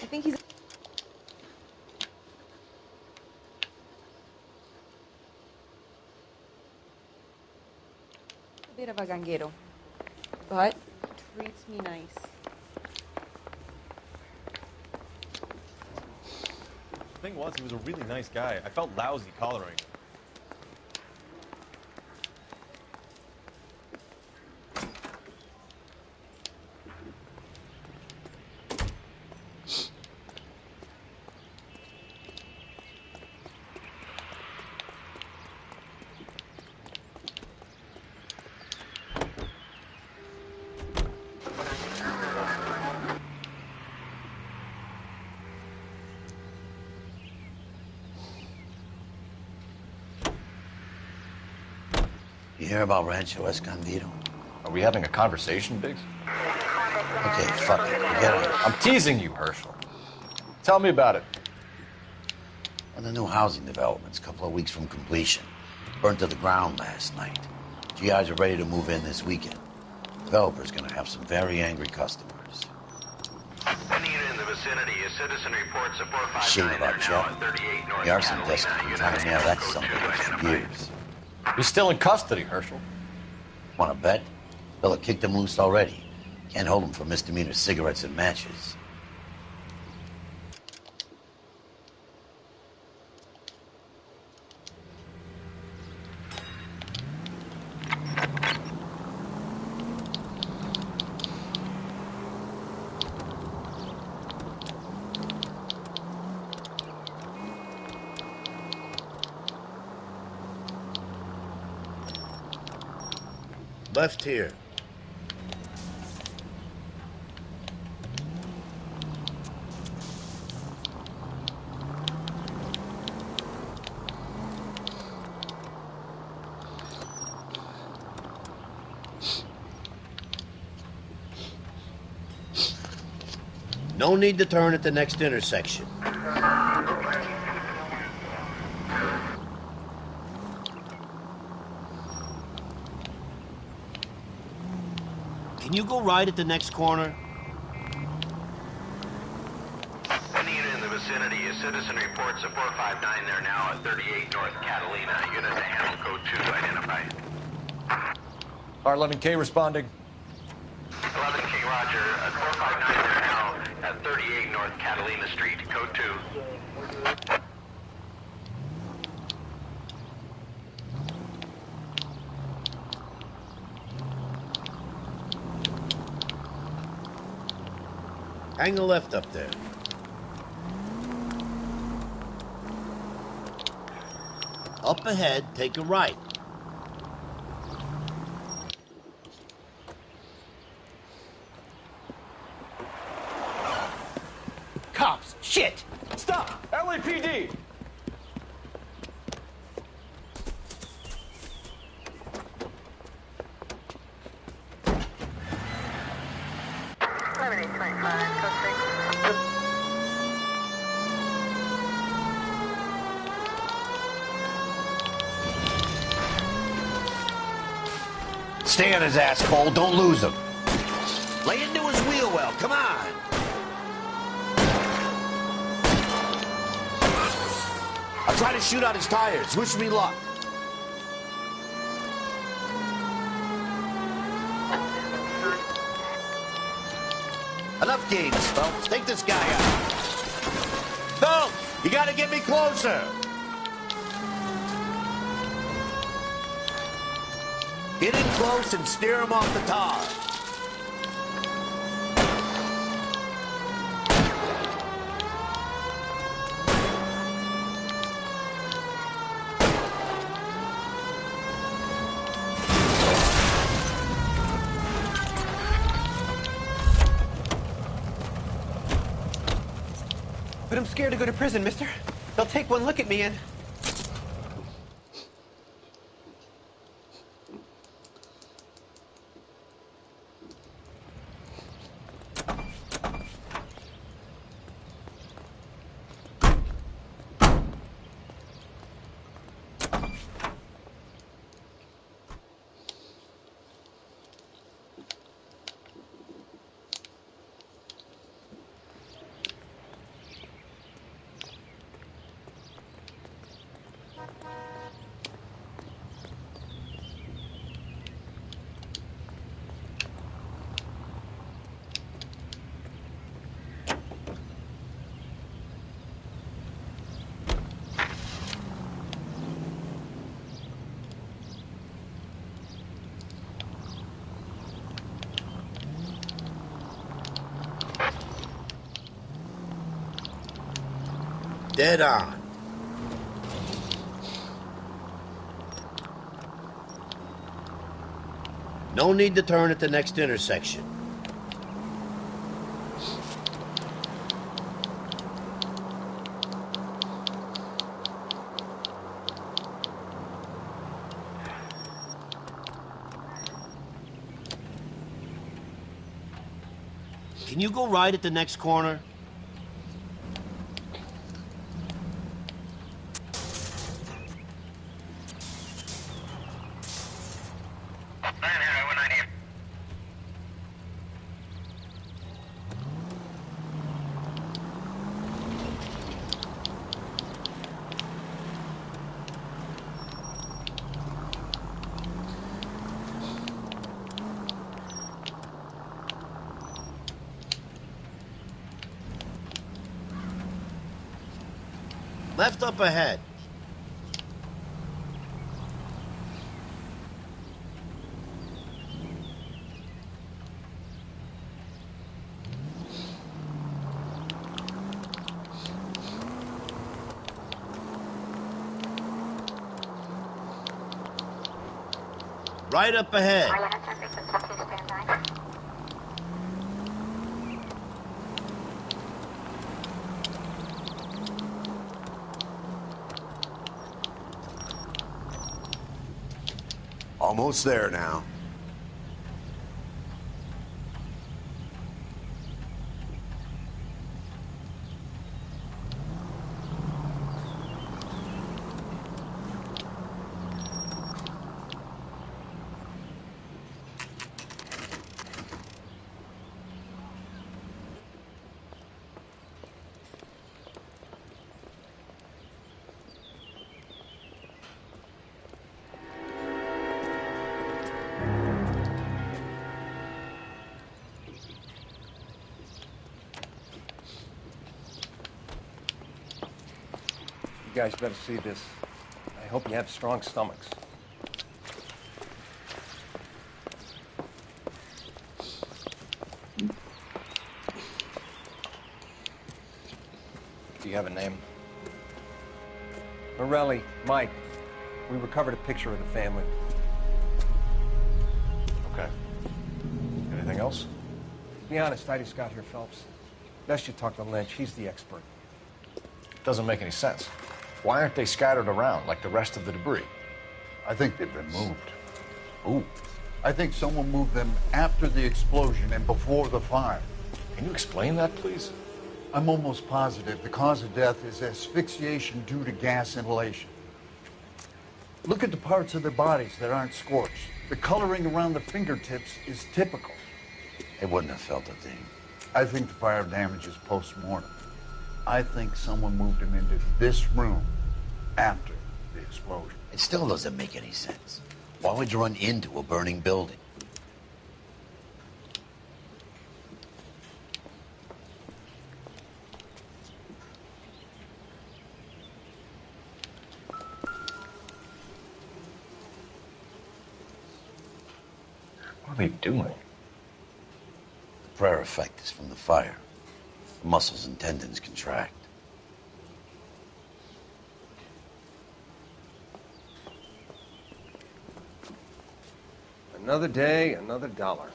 I think he's... a bit of a ganguero, but treats me nice. The thing was, he was a really nice guy. I felt lousy collaring him. You hear about Rancho Escondido? Are we having a conversation, Biggs? Okay, fuck it. Forget it. I'm teasing you, Herschel. Tell me about it. One of the new housing developments, a couple of weeks from completion. Burnt to the ground last night. GIs are ready to move in this weekend. Developer's gonna have some very angry customers. Any unit in the vicinity, a citizen reports a 459 Shame about now Jeff. at 38 North The arson Catalina. desk has been trying to nail that son of a bitch for years. He's still in custody, Herschel. Wanna bet? Bella kicked him loose already. Can't hold him for misdemeanor cigarettes and matches. Left here. No need to turn at the next intersection. Can you go right at the next corner? vicinity. A citizen reports a 459 there now at 38 North Catalina. Unit to handle code 2 identified. R11K responding. 11K, roger. A 459 there now at 38 North Catalina Street. Code 2. Hang a left up there. Up ahead, take a right. Cops! Shit! Stop! LAPD! Stay on his ass, Cole. Don't lose him. Lay into his wheel well. Come on. I'll try to shoot out his tires. Wish me luck. Enough games, Phelps. Take this guy out. Phelps, you gotta get me closer. Get in close and steer him off the tar. But I'm scared to go to prison, mister. They'll take one look at me and... Dead on. No need to turn at the next intersection. Can you go right at the next corner? Left up ahead. Right up ahead. Almost there now. You guys better see this. I hope you have strong stomachs. Do you have a name? Morelli, Mike. We recovered a picture of the family. Okay. Anything else? To be honest, I just got here, Phelps. Best you talk to Lynch. He's the expert. Doesn't make any sense. Why aren't they scattered around like the rest of the debris? I think they've been moved. Ooh. I think someone moved them after the explosion and before the fire. Can you explain that, please? I'm almost positive the cause of death is asphyxiation due to gas inhalation. Look at the parts of their bodies that aren't scorched. The coloring around the fingertips is typical. They wouldn't have felt a thing. I think the fire damage is post-mortem. I think someone moved him into this room after the explosion. It still doesn't make any sense. Why would you run into a burning building? What are they doing? The prayer effect is from the fire. The muscles and tendons contract. Another day, another dollar.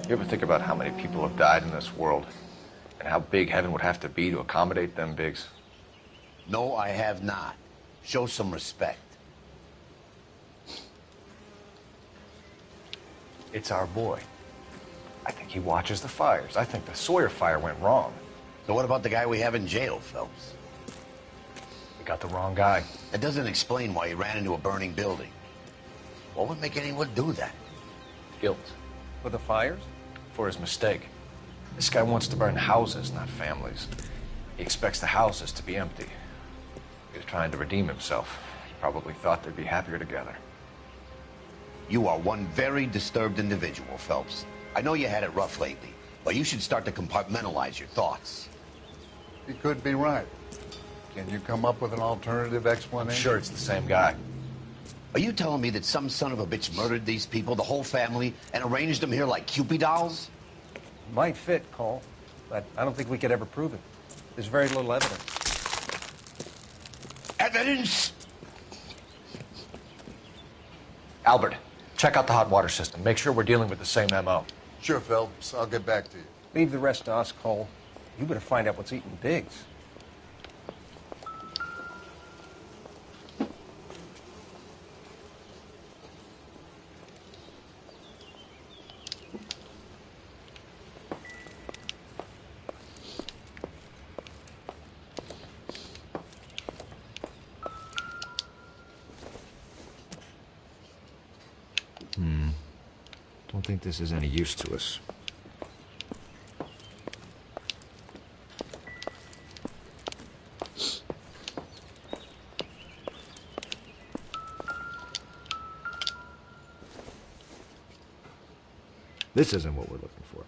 You ever think about how many people have died in this world? And how big heaven would have to be to accommodate them, Biggs? No, I have not. Show some respect. It's our boy. I think he watches the fires. I think the Sawyer fire went wrong. So what about the guy we have in jail, Phelps? We got the wrong guy. That doesn't explain why he ran into a burning building. What would make anyone do that? Guilt. For the fires? For his mistake. This guy wants to burn houses, not families. He expects the houses to be empty. He was trying to redeem himself. He probably thought they'd be happier together. You are one very disturbed individual, Phelps. I know you had it rough lately, but you should start to compartmentalize your thoughts. He could be right. Can you come up with an alternative explanation? Sure, it's the same guy. Are you telling me that some son of a bitch murdered these people, the whole family, and arranged them here like Cupid dolls? Might fit, Cole, but I don't think we could ever prove it. There's very little evidence. Evidence? Albert, check out the hot water system. Make sure we're dealing with the same MO. Sure, Phelps. I'll get back to you. Leave the rest to us, Cole. You better find out what's eating Biggs. Don't think this is any use to us. This isn't what we're looking for.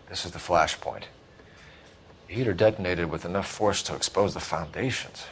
This is the flashpoint. The heater detonated with enough force to expose the foundations.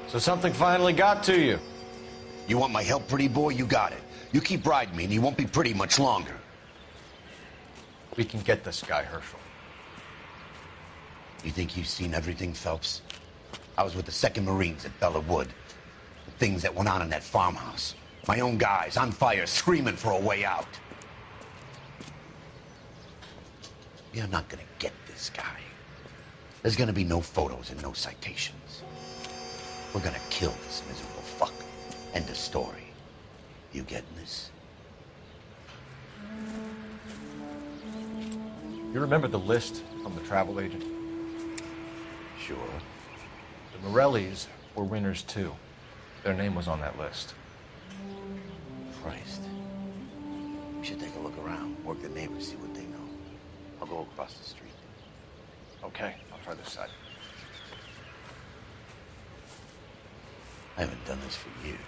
So something finally got to you. You want my help, pretty boy? You got it. You keep riding me, and you won't be pretty much longer. We can get this guy, Herschel. You think you've seen everything, Phelps? I was with the 2nd Marines at Bella Wood. The things that went on in that farmhouse. My own guys on fire, screaming for a way out. You're not gonna get this guy. There's gonna be no photos and no citations. We're gonna kill this miserable fuck. End of story. You getting this? You remember the list from the travel agent? Sure. The Morellis were winners too. Their name was on that list. Christ. We should take a look around, work the neighbors, see what they know. I'll go across the street. Okay, I'll try this side. I haven't done this for years.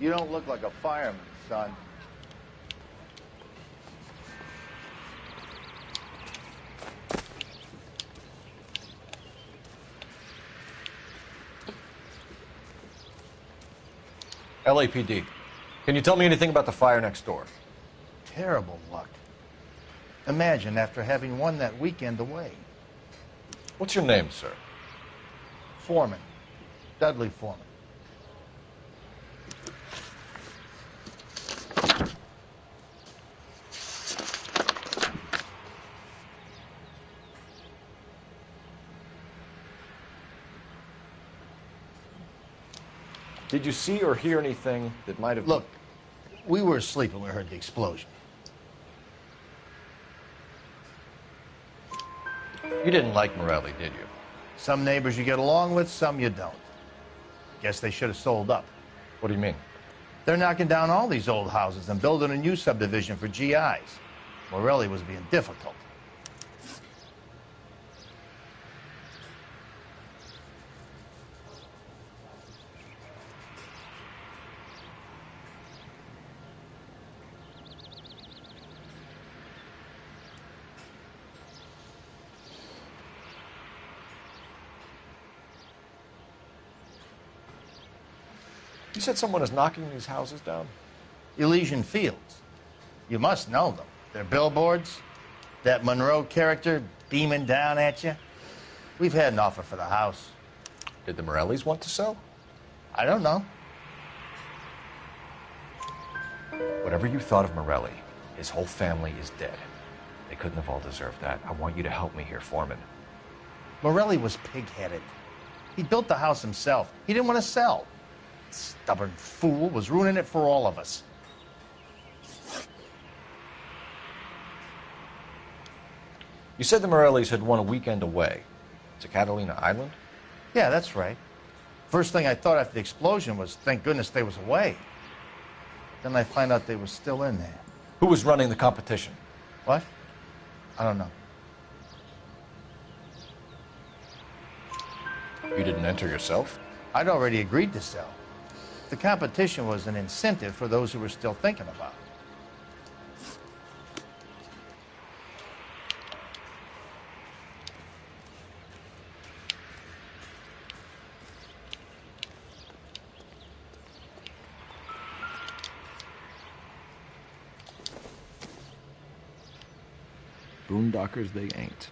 You don't look like a fireman, son. LAPD. Can you tell me anything about the fire next door? Terrible luck. Imagine after having won that weekend away. What's your name, sir? Foreman. Dudley Foreman. Did you see or hear anything that might have... Look, we were asleep when we heard the explosion. You didn't like Morelli, did you? Some neighbors you get along with, some you don't. Guess they should have sold up. What do you mean? They're knocking down all these old houses and building a new subdivision for GIs. Morelli was being difficult. You said someone is knocking these houses down? Elysian Fields. You must know them. They're billboards. That Monroe character beaming down at you. We've had an offer for the house. Did the Morellis want to sell? I don't know. Whatever you thought of Morelli, his whole family is dead. They couldn't have all deserved that. I want you to help me here, Foreman. Morelli was pig-headed. He built the house himself. He didn't want to sell. Stubborn fool was ruining it for all of us. You said the Morellis had won a weekend away to Catalina Island? Yeah, that's right. First thing I thought after the explosion was, thank goodness they was away. Then I find out they were still in there. Who was running the competition? What? I don't know. You didn't enter yourself? I'd already agreed to sell. The competition was an incentive for those who were still thinking about it. boondockers they ain't.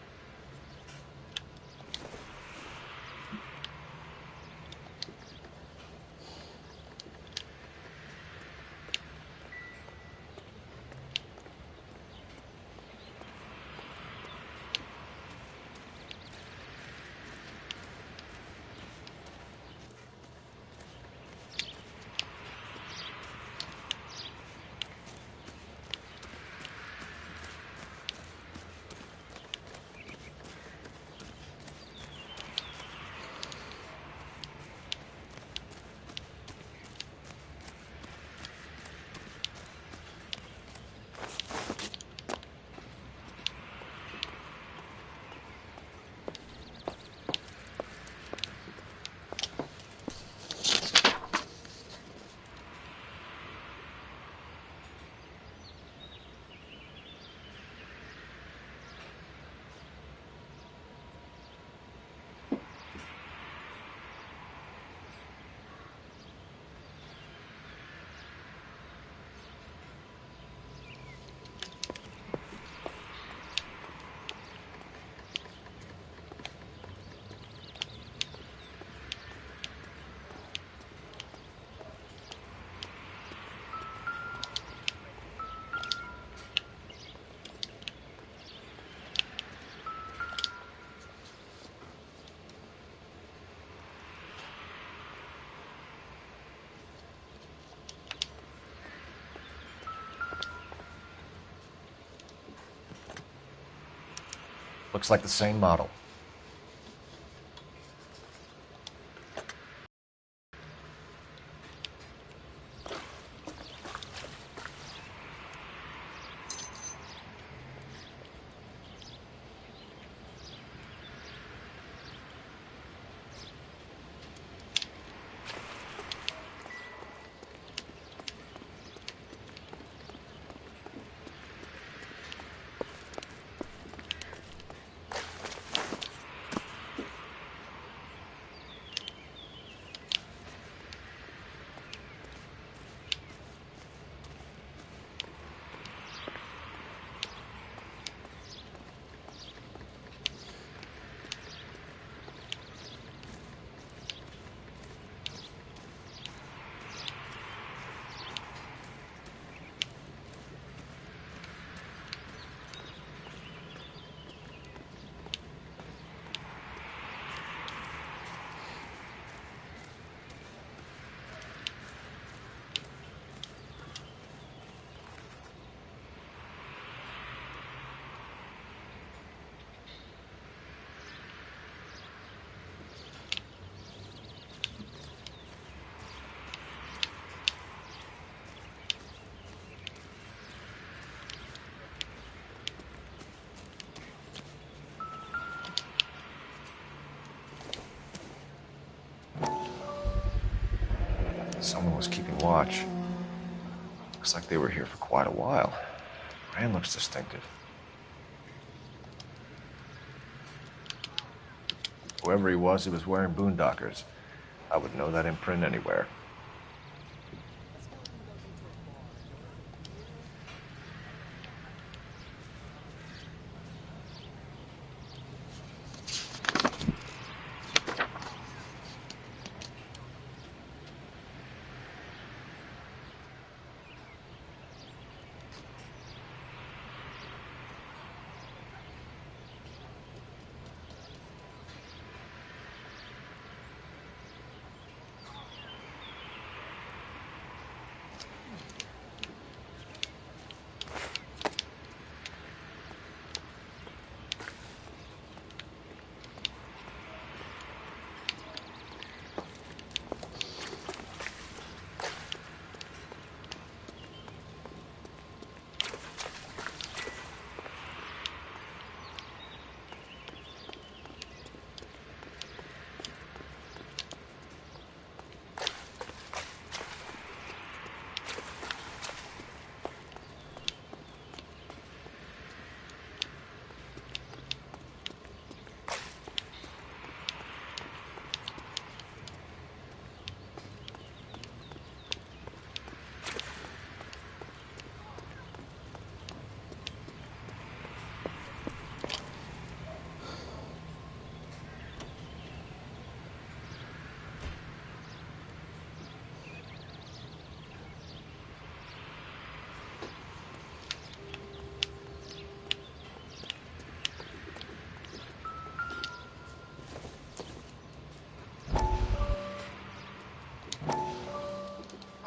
Looks like the same model. Someone was keeping watch. Looks like they were here for quite a while. Brand looks distinctive. Whoever he was wearing boondockers. I would know that imprint anywhere.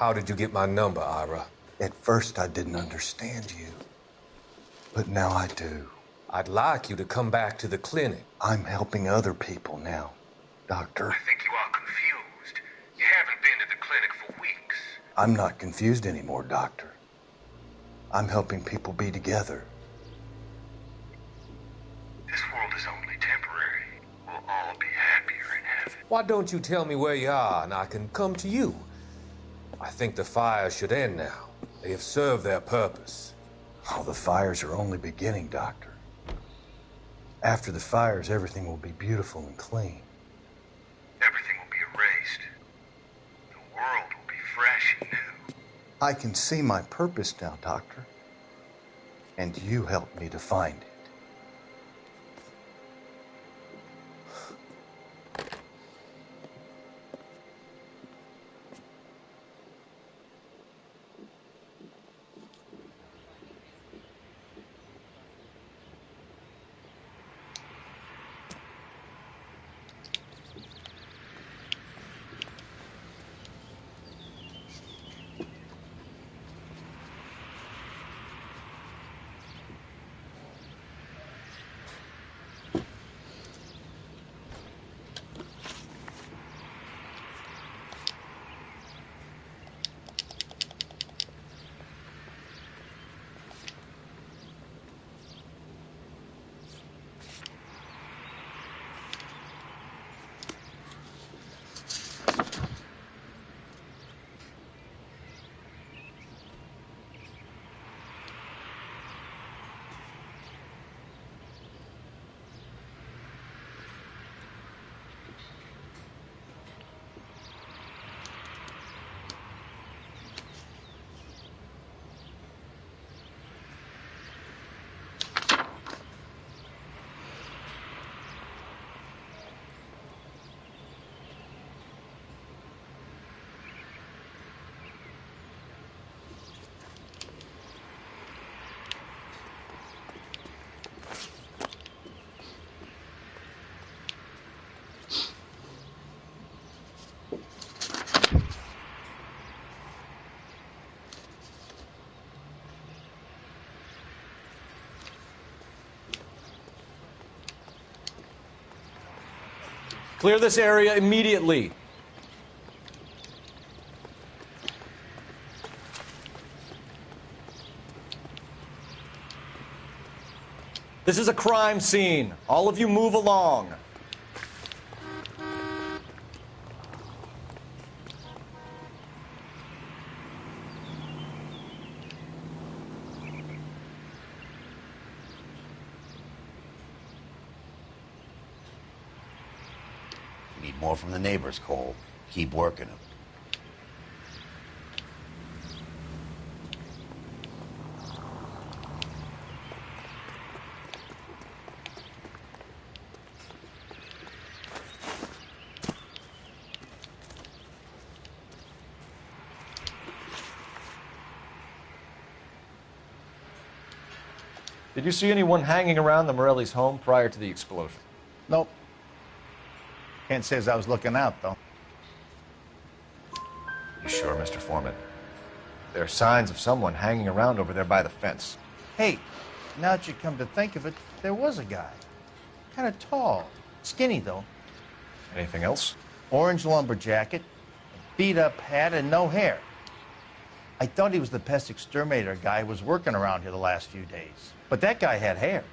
How did you get my number, Ira? At first, I didn't understand you. But now I do. I'd like you to come back to the clinic. I'm helping other people now, Doctor. I think you are confused. You haven't been to the clinic for weeks. I'm not confused anymore, Doctor. I'm helping people be together. This world is only temporary. We'll all be happier in heaven. Why don't you tell me where you are and I can come to you? I think the fires should end now. They have served their purpose. Oh, the fires are only beginning, Doctor. After the fires, everything will be beautiful and clean. Everything will be erased. The world will be fresh and new. I can see my purpose now, Doctor. And you helped me to find it. Clear this area immediately. This is a crime scene. All of you move along. Need more from the neighbors, Cole. Keep working them. Did you see anyone hanging around the Morelli's home prior to the explosion? Nope. Can't say as I was looking out, though. You sure, Mr. Foreman? There are signs of someone hanging around over there by the fence. Hey, now that you come to think of it, there was a guy. Kind of tall. Skinny, though. Anything else? Orange lumber jacket, beat-up hat, and no hair. I thought he was the pest exterminator guy who was working around here the last few days. But that guy had hair.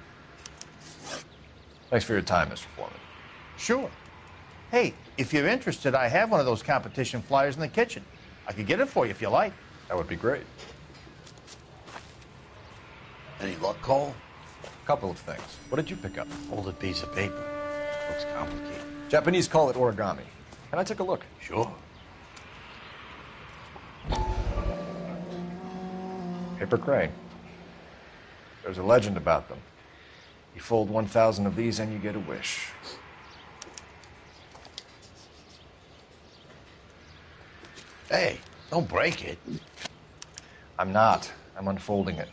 Thanks for your time, Mr. Foreman. Sure. Hey, if you're interested, I have one of those competition flyers in the kitchen. I could get it for you if you like. That would be great. Any luck, Cole? A couple of things. What did you pick up? Folded piece of paper. Looks complicated. Japanese call it origami. Can I take a look? Sure. Paper crane. There's a legend about them. You fold 1,000 of these and you get a wish. Hey, don't break it. I'm not. I'm unfolding it.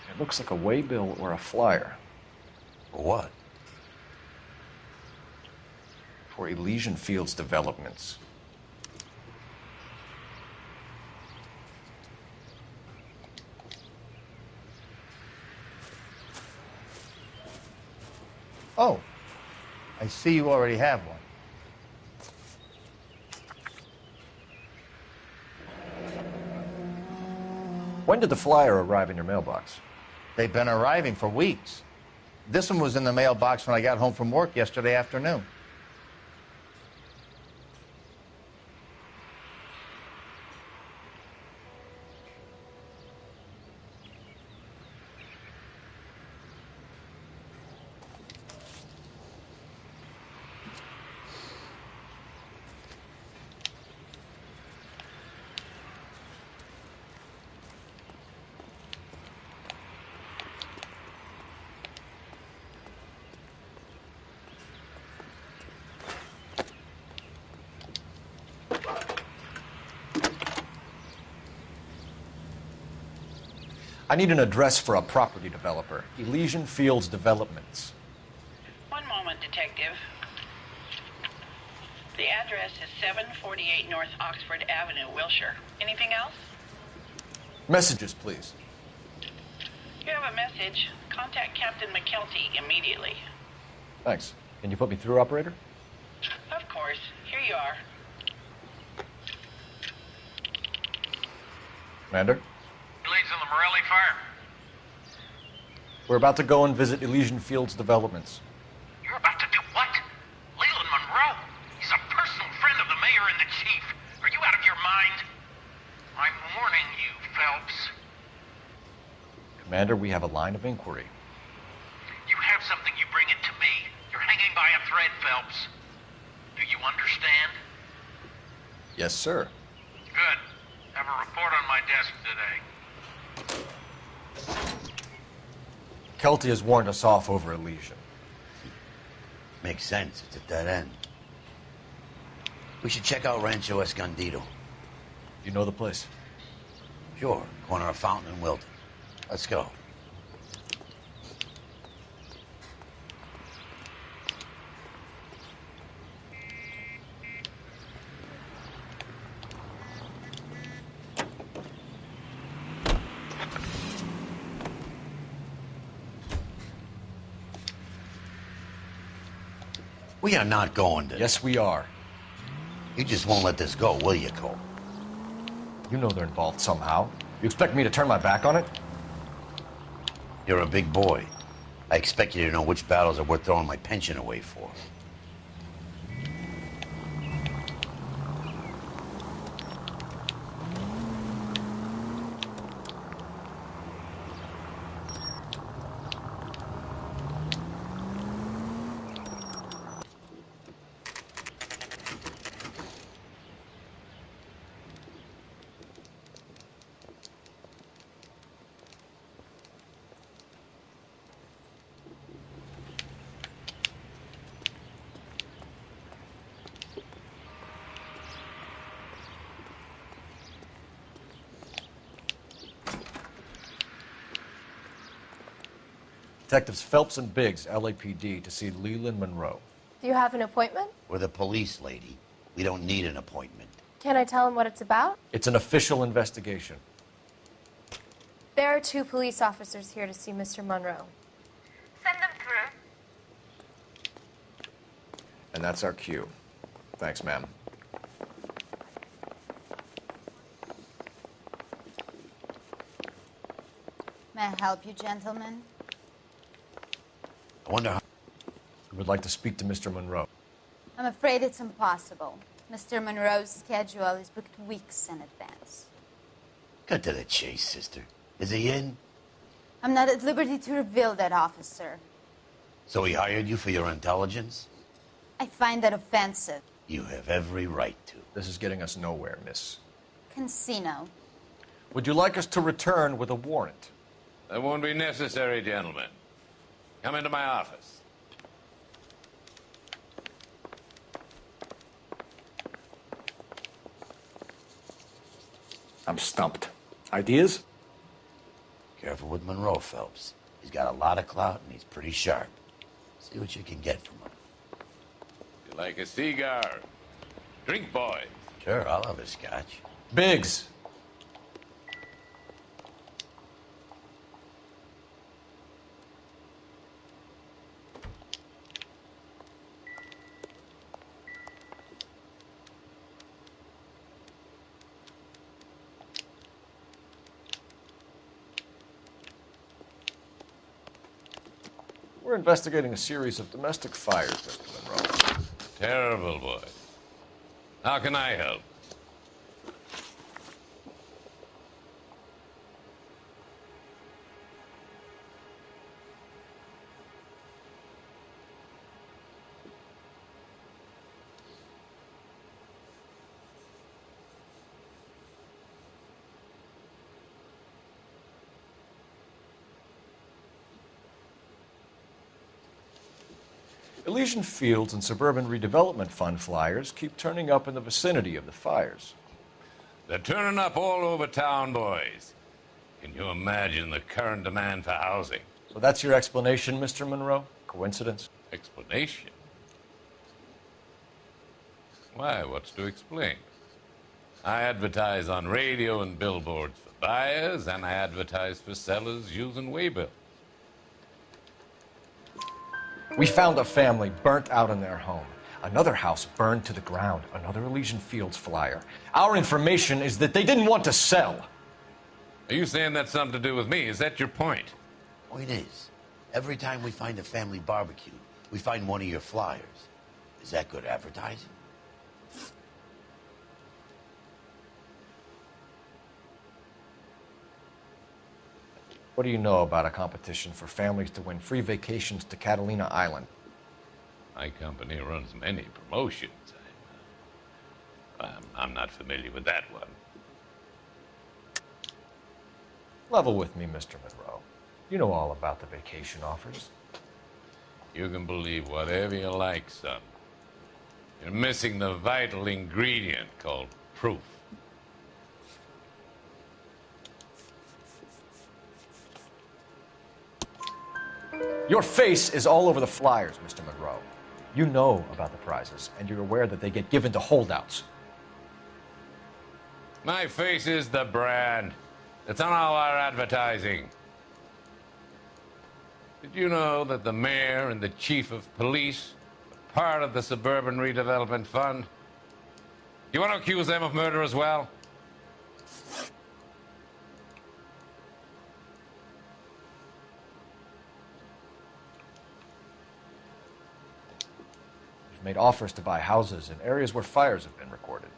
It looks like a waybill or a flyer. For what? For Elysian Fields developments. Oh, I see you already have one. When did the flyer arrive in your mailbox? They've been arriving for weeks. This one was in the mailbox when I got home from work yesterday afternoon. I need an address for a property developer. Elysian Fields Developments. One moment, Detective. The address is 748 North Oxford Avenue, Wilshire. Anything else? Messages, please. You have a message. Contact Captain McKelty immediately. Thanks. Can you put me through, operator? Of course. Here you are. Commander? Leads on the Morelli fire. We're about to go and visit Elysian Fields Developments. You're about to do what? Leland Monroe? He's a personal friend of the mayor and the chief. Are you out of your mind? I'm warning you, Phelps. Commander, we have a line of inquiry. You have something, you bring it to me. You're hanging by a thread, Phelps. Do you understand? Yes, sir. Good. Have a report on my desk today. Kelty has warned us off over Elysian. Makes sense. It's a dead end. We should check out Rancho Escondido. You know the place? Sure. Corner of Fountain and Wilton. Let's go. We are not going to... Yes, we are. You just won't let this go, will you, Cole? You know they're involved somehow. You expect me to turn my back on it? You're a big boy. I expect you to know which battles are worth throwing my pension away for. Detectives Phelps and Biggs, LAPD, to see Leland Monroe. Do you have an appointment? We're the police, lady. We don't need an appointment. Can I tell him what it's about? It's an official investigation. There are 2 police officers here to see Mr. Monroe. Send them through. And that's our cue. Thanks, ma'am. May I help you, gentlemen? I wonder how... We would like to speak to Mr. Monroe. I'm afraid it's impossible. Mr. Monroe's schedule is booked weeks in advance. Cut to the chase, sister. Is he in? I'm not at liberty to reveal that, officer. So he hired you for your intelligence? I find that offensive. You have every right to. This is getting us nowhere, miss. Casino. Would you like us to return with a warrant? That won't be necessary, gentlemen. Come into my office. I'm stumped. Ideas? Careful with Monroe, Phelps. He's got a lot of clout and he's pretty sharp. See what you can get from him. You like a cigar? Drink, boys. Sure, I'll have a scotch. Biggs. We're investigating a series of domestic fires, Mr. Monroe. Terrible, boy. How can I help? Elysian Fields and Suburban Redevelopment Fund flyers keep turning up in the vicinity of the fires. They're turning up all over town, boys. Can you imagine the current demand for housing? So that's your explanation, Mr. Monroe? Coincidence? Explanation? Why, what's to explain? I advertise on radio and billboards for buyers, and I advertise for sellers using waybills. We found a family burnt out in their home. Another house burned to the ground. Another Elysian Fields flyer. Our information is that they didn't want to sell. Are you saying that's something to do with me? Is that your point? Point is, every time we find a family barbecue, we find one of your flyers. Is that good advertising? What do you know about a competition for families to win free vacations to Catalina Island? My company runs many promotions. I'm not familiar with that one. Level with me, Mr. Monroe. You know all about the vacation offers. You can believe whatever you like, son. You're missing the vital ingredient called proof. Your face is all over the flyers, Mr. Monroe. You know about the prizes, and you're aware that they get given to holdouts. My face is the brand. It's on all our advertising. Did you know that the mayor and the chief of police are part of the Suburban Redevelopment Fund? Do you want to accuse them of murder as well? You've made offers to buy houses in areas where fires have been recorded.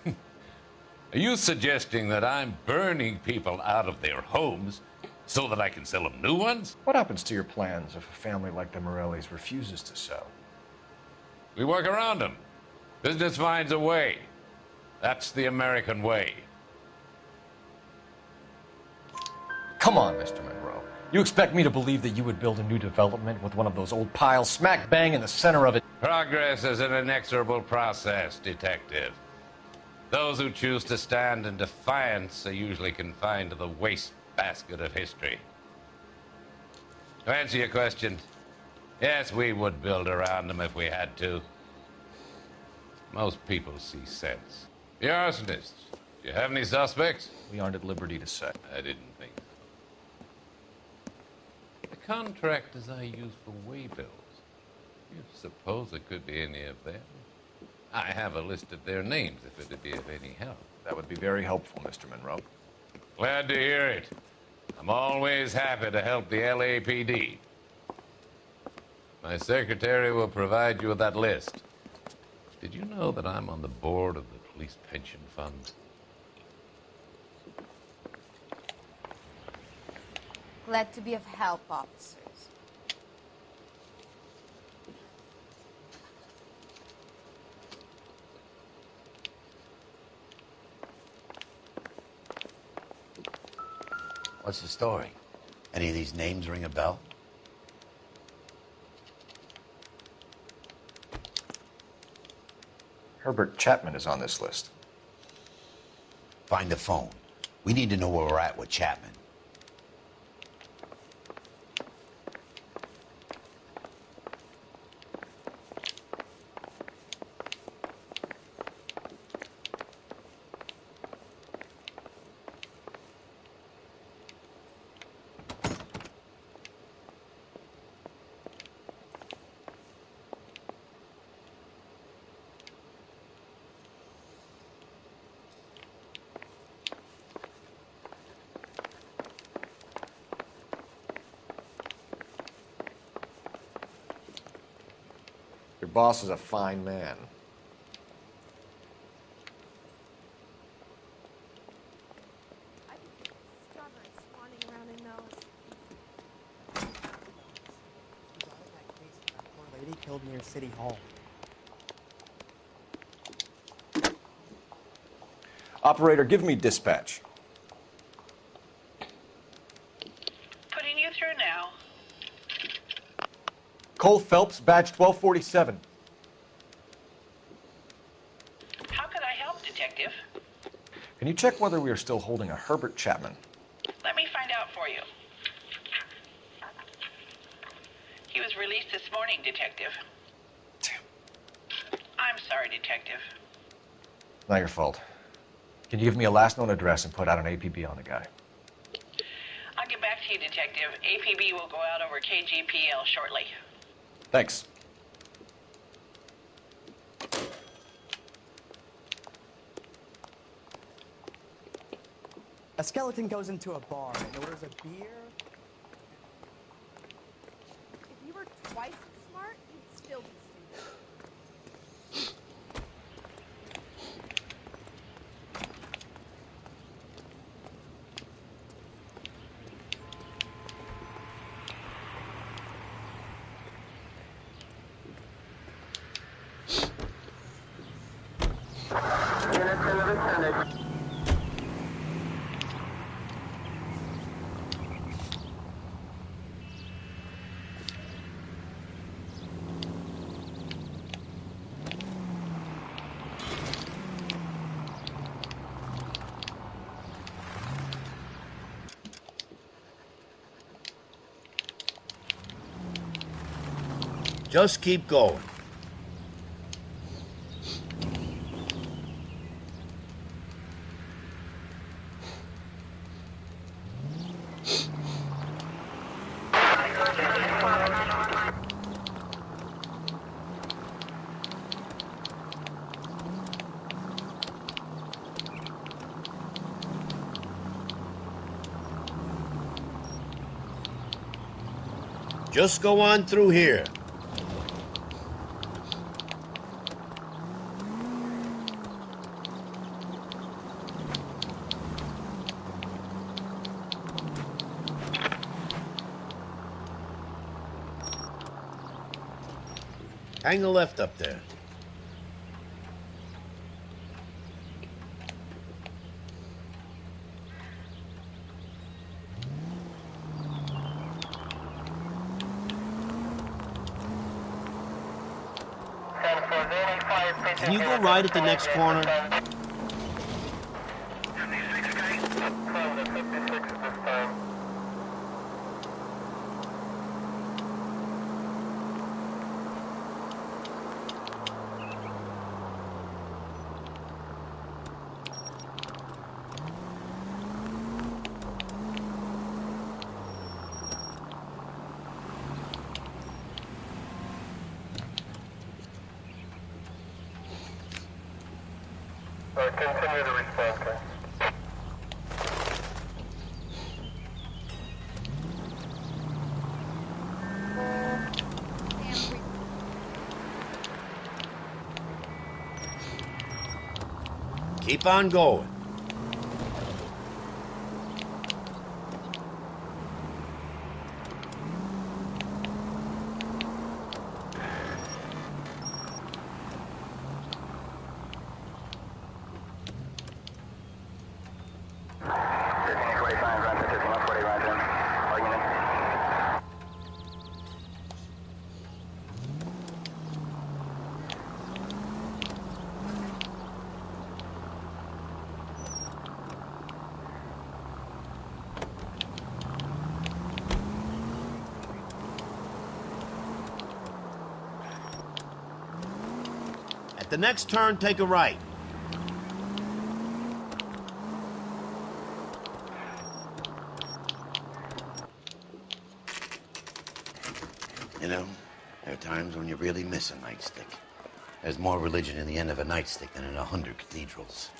Are you suggesting that I'm burning people out of their homes so that I can sell them new ones? What happens to your plans if a family like the Morellis refuses to sell? We work around them. Business finds a way. That's the American way. Come on, Mr. Monroe. You expect me to believe that you would build a new development with one of those old piles smack bang in the center of it? Progress is an inexorable process, detective. Those who choose to stand in defiance are usually confined to the wastebasket of history. To answer your question, yes, we would build around them if we had to. Most people see sense. The arsonists, do you have any suspects? We aren't at liberty to say. I didn't think so. The contractors I use for waybills, you suppose it could be any of them? I have a list of their names if it would be of any help. That would be very helpful, Mr. Monroe. Glad to hear it. I'm always happy to help the LAPD. My secretary will provide you with that list. Did you know that I'm on the board of the Police Pension Fund? Glad to be of help, officers. What's the story? Any of these names ring a bell? Herbert Chapman is on this list. Find the phone. We need to know where we're at with Chapman. Your boss is a fine man. Strawberries spawning around in those. That poor lady killed near City Hall. Operator, give me dispatch. Putting you through now. Cole Phelps, badge 1247. How could I help, Detective? Can you check whether we are still holding a Herbert Chapman? Let me find out for you. He was released this morning, Detective. I'm sorry, Detective. Not your fault. Can you give me a last known address and put out an APB on the guy? I'll get back to you, Detective. APB will go out over KGPL shortly. Thanks. A skeleton goes into a bar and orders a beer. If you were twice as smart, you'd still be stupid. Just keep going. Just go on through here. Hang a left up there. Can you go right at the next corner? Continue to respond, okay? Keep on going. At the next turn, take a right. You know, there are times when you really miss a nightstick. There's more religion in the end of a nightstick than in 100 cathedrals.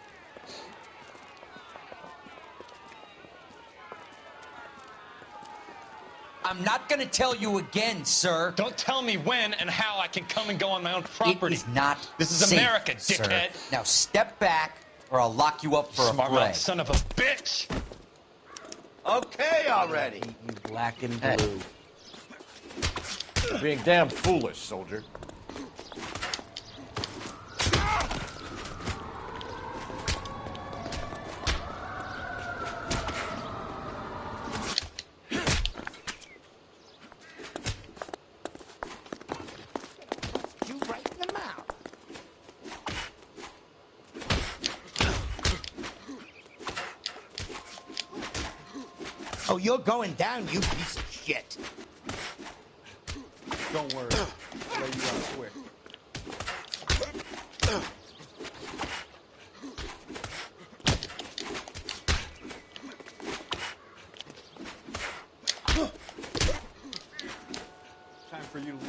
I'm not going to tell you again, sir. Don't tell me when and how I can come and go on my own property. It is not This is safe, America, dickhead. Sir. Now step back, or I'll lock you up for a Smart fray. mouth son of a bitch. Okay already. You black and blue. You're being damn foolish, soldier. You right in the mouth. Oh, you're going down, you piece of shit. Don't worry. I'll lay you out quick. Time for you to leave.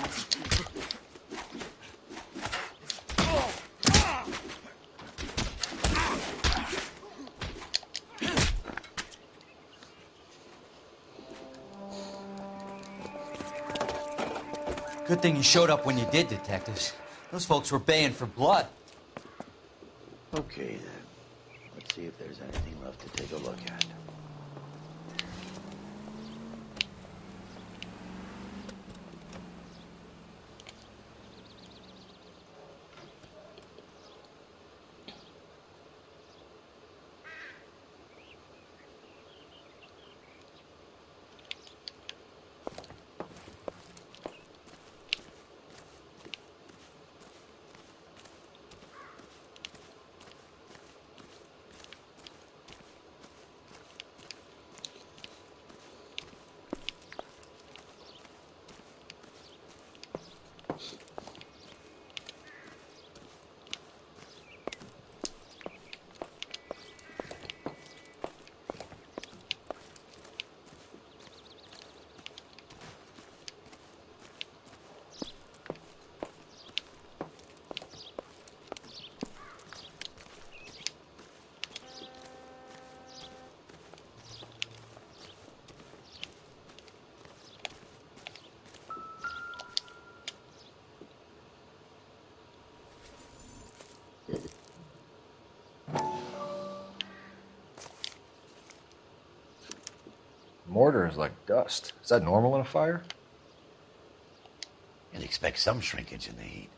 Good thing you showed up when you did, detectives. Those folks were baying for blood. Okay, then. Let's see if there's anything left to take a look at. Mortar is like dust. Is that normal in a fire? You'd expect some shrinkage in the heat,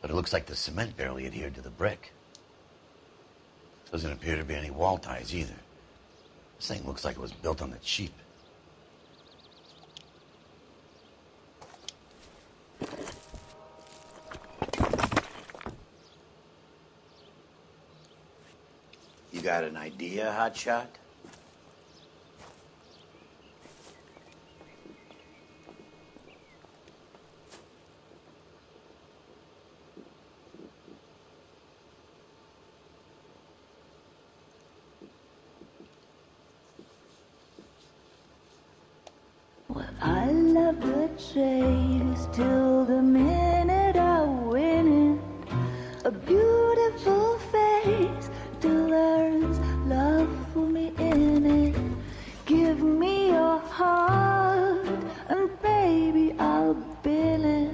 but it looks like the cement barely adhered to the brick. Doesn't appear to be any wall ties either. This thing looks like it was built on the cheap. You got an idea, Hotshot? I love the chase till the minute I win it. A beautiful face till there's love for me in it. Give me your heart and baby I'll bill it.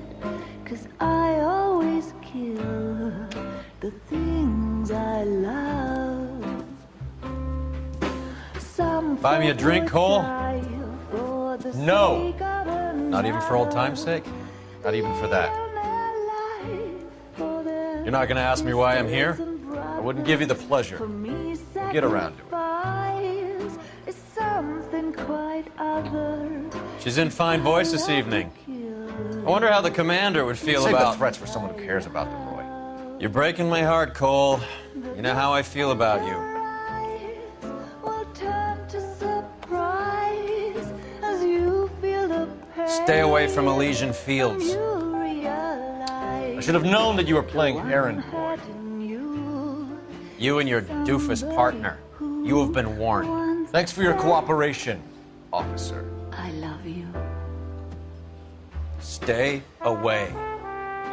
'Cause I always kill the things I love. Some Buy me a drink, Cole? No. Not even for old time's sake? Not even for that. You're not going to ask me why I'm here? I wouldn't give you the pleasure. We'll get around to it. Is something quite other. She's in fine voice this evening. I wonder how the commander would feel Save about... the threats for someone who cares about them, Roy. You're breaking my heart, Cole. You know how I feel about you. Stay away from Elysian Fields. I should have known that you were playing errand boy. You and your doofus partner. You have been warned. Thanks for your cooperation, officer. I love you. Stay away.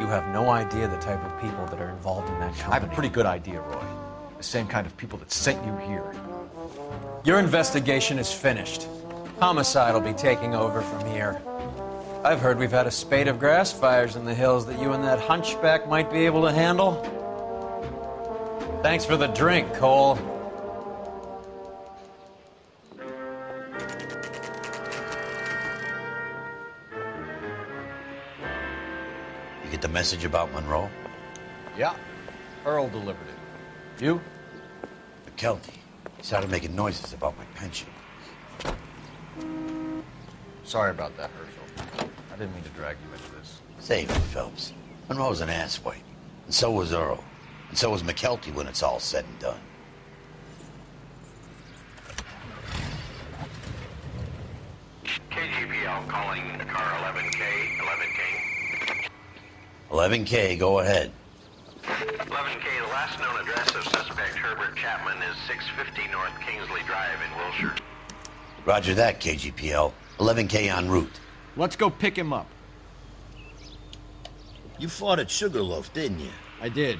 You have no idea the type of people that are involved in that company. I have a pretty good idea, Roy. The same kind of people that sent you here. Your investigation is finished. Homicide will be taking over from here. I've heard we've had a spate of grass fires in the hills that you and that hunchback might be able to handle. Thanks for the drink, Cole. You get the message about Monroe? Yeah. Earl delivered it. You? McKelty. He started making noises about my pension. Sorry about that, Herschel. I didn't mean to drag you into this. Save it, Phelps. Monroe's an asswipe. And so was Earl. And so was McKelty when it's all said and done. KGPL calling car 11K, 11K. 11K, go ahead. 11K, the last known address of suspect Herbert Chapman is 650 North Kingsley Drive in Wilshire. Roger that, KGPL. 11K en route. Let's go pick him up. You fought at Sugarloaf, didn't you? I did.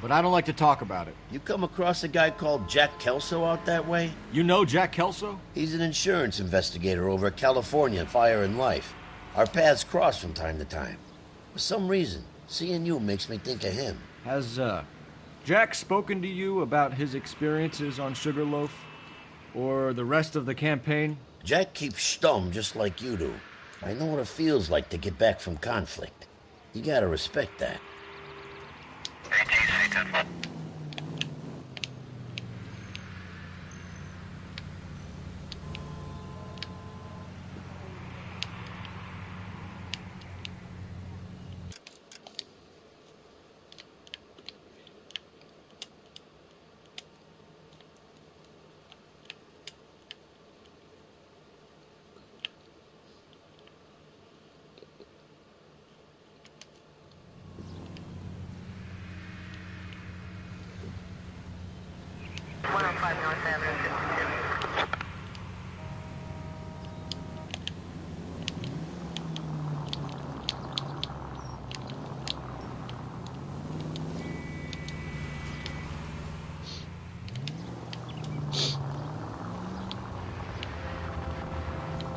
But I don't like to talk about it. You come across a guy called Jack Kelso out that way? You know Jack Kelso? He's an insurance investigator over at California Fire and Life. Our paths cross from time to time. For some reason, seeing you makes me think of him. Has, Jack spoken to you about his experiences on Sugarloaf? Or the rest of the campaign? Jack keeps stum just like you do. I know what it feels like to get back from conflict. You gotta respect that.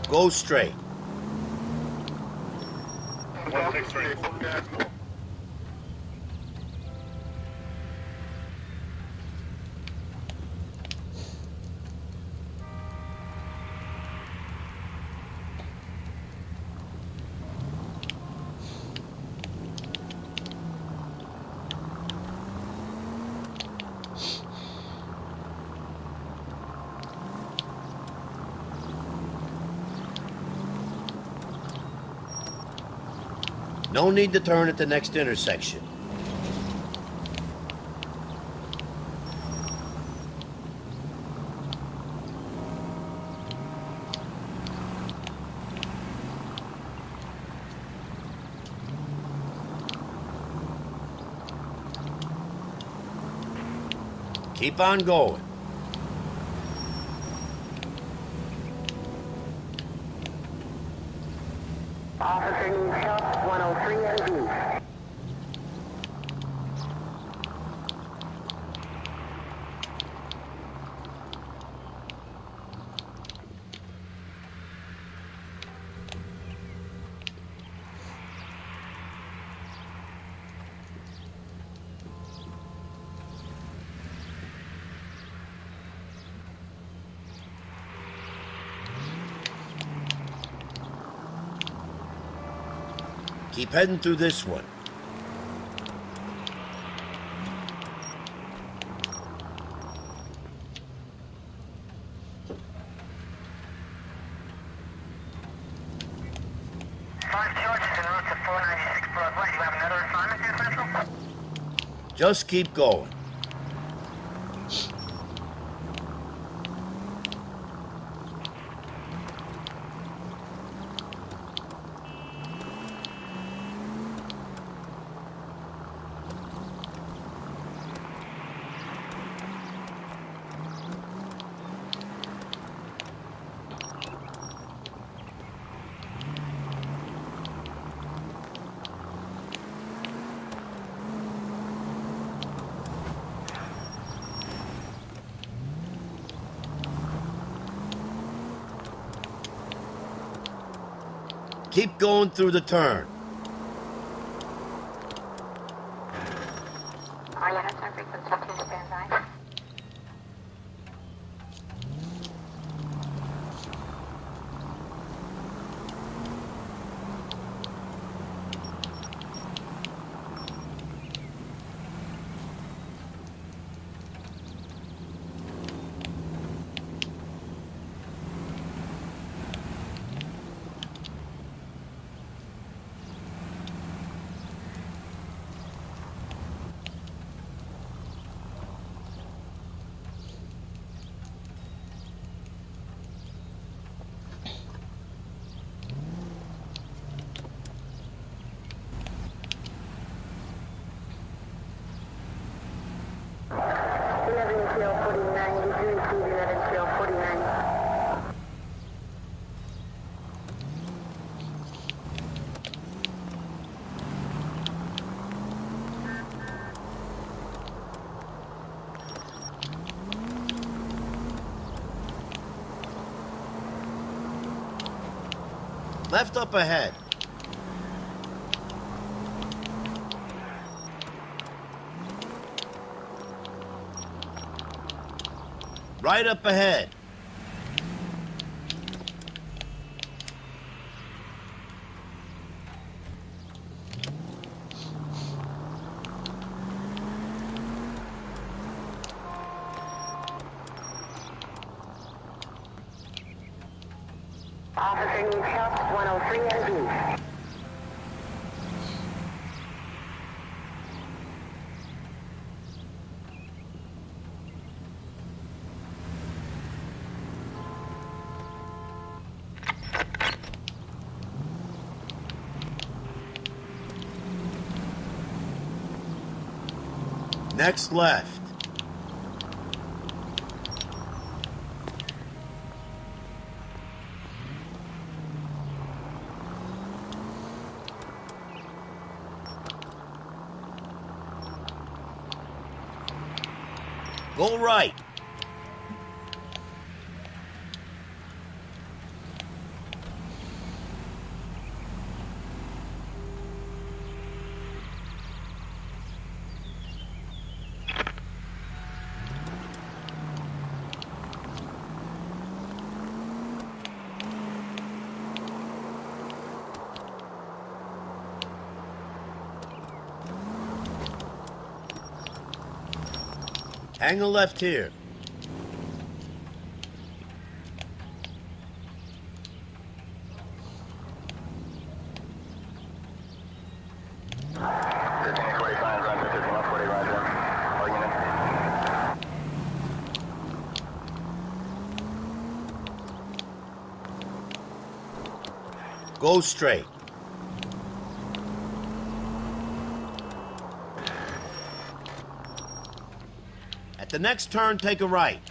Go straight. No need to turn at the next intersection. Keep on going. Officer needs help, 103 and east. Keep heading through this one. Just keep going. Keep going through the turn. Left up ahead. Right up ahead. Officer needs help, 103 and east. Next left. Go right. Hang a left here. Go straight. At the next turn, take a right.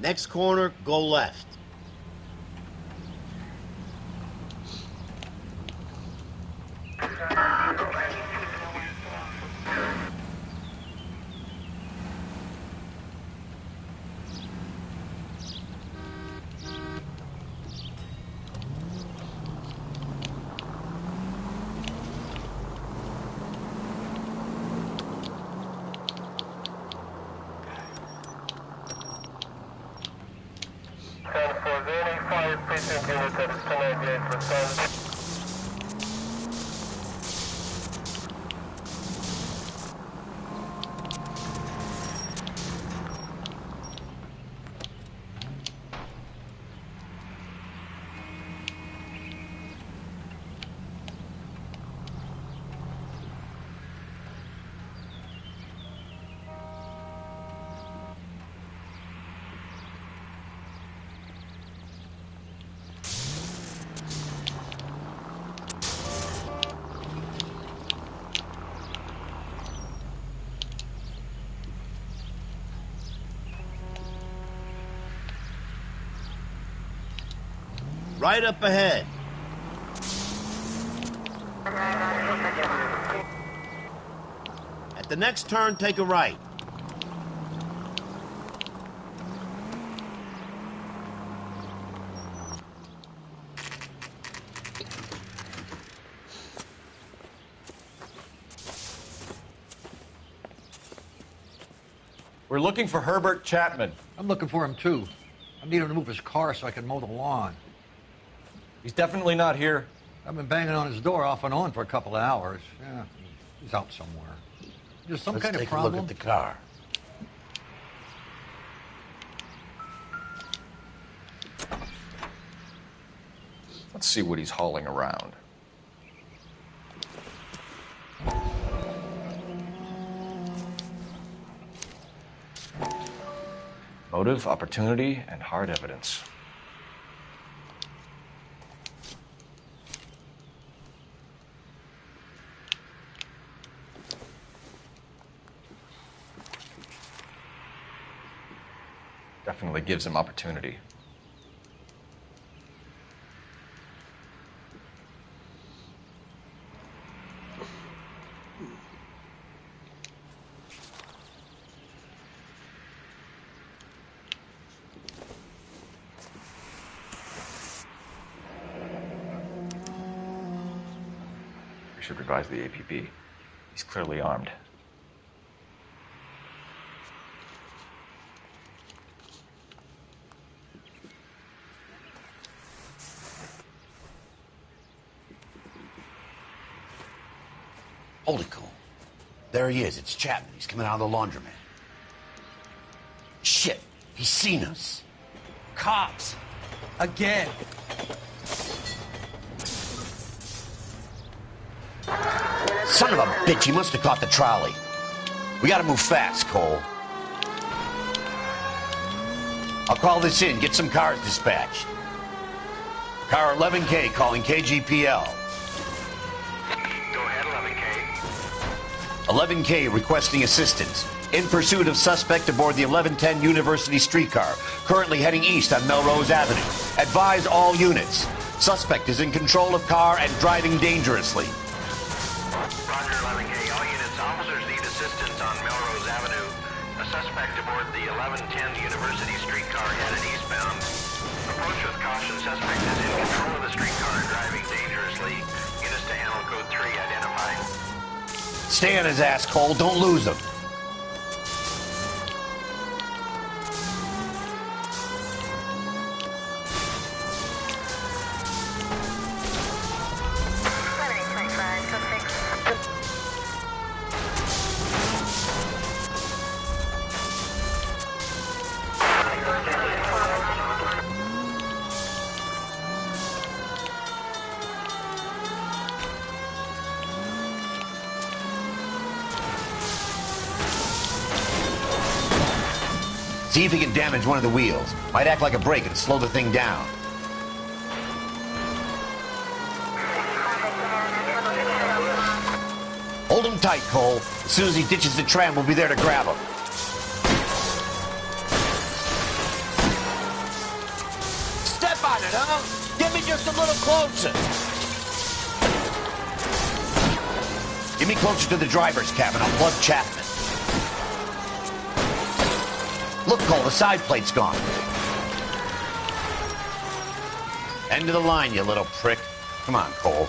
Next corner, go left. Right up ahead. At the next turn, take a right. We're looking for Herbert Chapman. I'm looking for him, too. I need him to move his car so I can mow the lawn. He's definitely not here. I've been banging on his door off and on for a couple of hours. Yeah, he's out somewhere. There's some kind of problem. Let's take a look at the car. Let's see what he's hauling around. Motive, opportunity, and hard evidence. Definitely gives him opportunity. We should revise the APB. He's clearly armed. Hold it, Cole. There he is. It's Chapman. He's coming out of the laundromat. Shit. He's seen us. Cops. Again. Son of a bitch. He must have caught the trolley. We gotta move fast, Cole. I'll call this in. Get some cars dispatched. Car 11K calling KGPL. 11K requesting assistance. In pursuit of suspect aboard the 1110 University streetcar, currently heading east on Melrose Avenue. Advise all units. Suspect is in control of car and driving dangerously. Roger, 11K. All units, officers need assistance on Melrose Avenue. A suspect aboard the 1110 University streetcar headed eastbound. Approach with caution. Suspect is in control of the streetcar and driving dangerously. Units to handle code 3 identified. Stay on his ass, Cole. Don't lose him. See if he can damage one of the wheels. Might act like a brake and slow the thing down. Hold him tight, Cole. As soon as he ditches the tram, we'll be there to grab him. Step on it, huh? Get me just a little closer. Get me closer to the driver's cabin. I'll plug Chapman. Look, Cole, the side plate's gone. End of the line, you little prick. Come on, Cole.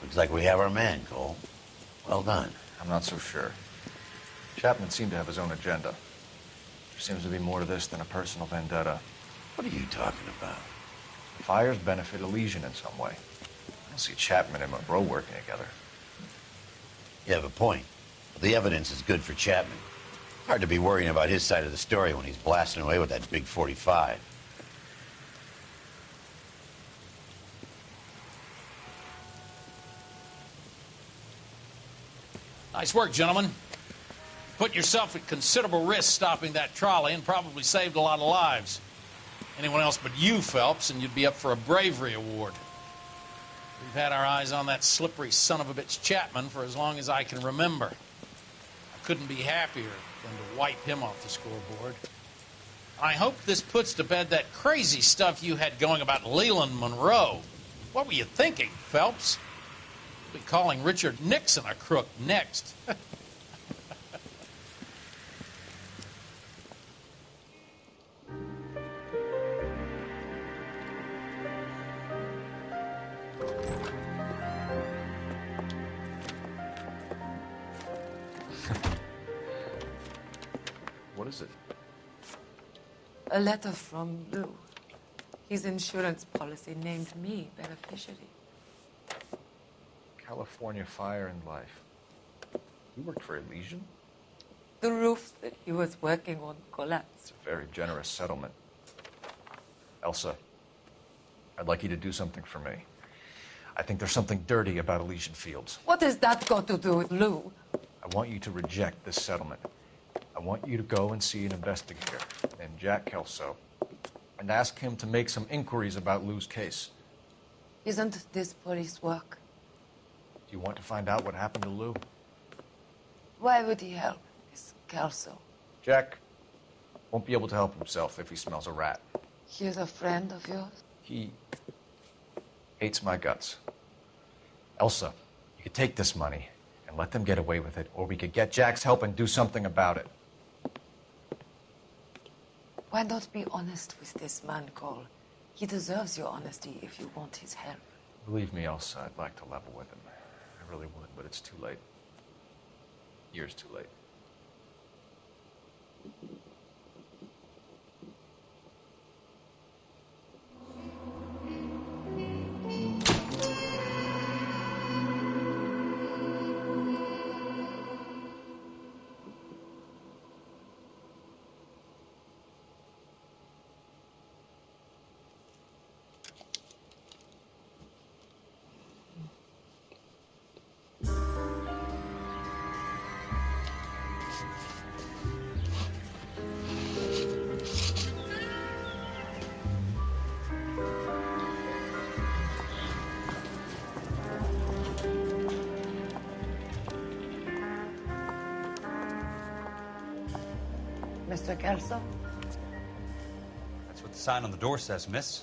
Looks like we have our man, Cole. Well done. I'm not so sure. Chapman seemed to have his own agenda. There seems to be more to this than a personal vendetta. What are you talking about? Fires benefit Elysian in some way. I don't see Chapman and Monroe working together. You have a point. The evidence is good for Chapman. Hard to be worrying about his side of the story when he's blasting away with that big 45. Nice work, gentlemen. Put yourself at considerable risk stopping that trolley and probably saved a lot of lives. Anyone else but you, Phelps, and you'd be up for a bravery award. We've had our eyes on that slippery son of a bitch Chapman for as long as I can remember. I couldn't be happier than to wipe him off the scoreboard. I hope this puts to bed that crazy stuff you had going about Leland Monroe. What were you thinking, Phelps? We'll be calling Richard Nixon a crook next. What is it? A letter from Lou. His insurance policy named me beneficiary. California Fire and Life. You worked for Elysian? The roof that he was working on collapsed. It's a very generous settlement. Elsa, I'd like you to do something for me. I think there's something dirty about Elysian Fields. What has that got to do with Lou? I want you to reject this settlement. I want you to go and see an investigator named Jack Kelso and ask him to make some inquiries about Lou's case. Isn't this police work? Do you want to find out what happened to Lou? Why would he help, Miss Kelso? Jack won't be able to help himself if he smells a rat. He's a friend of yours? He hates my guts. Elsa, you could take this money and let them get away with it, or we could get Jack's help and do something about it. Why not be honest with this man, Cole? He deserves your honesty if you want his help. Believe me, Elsa, I'd like to level with him. I really would, but it's too late. Years too late. Mr. Kelso? That's what the sign on the door says, miss.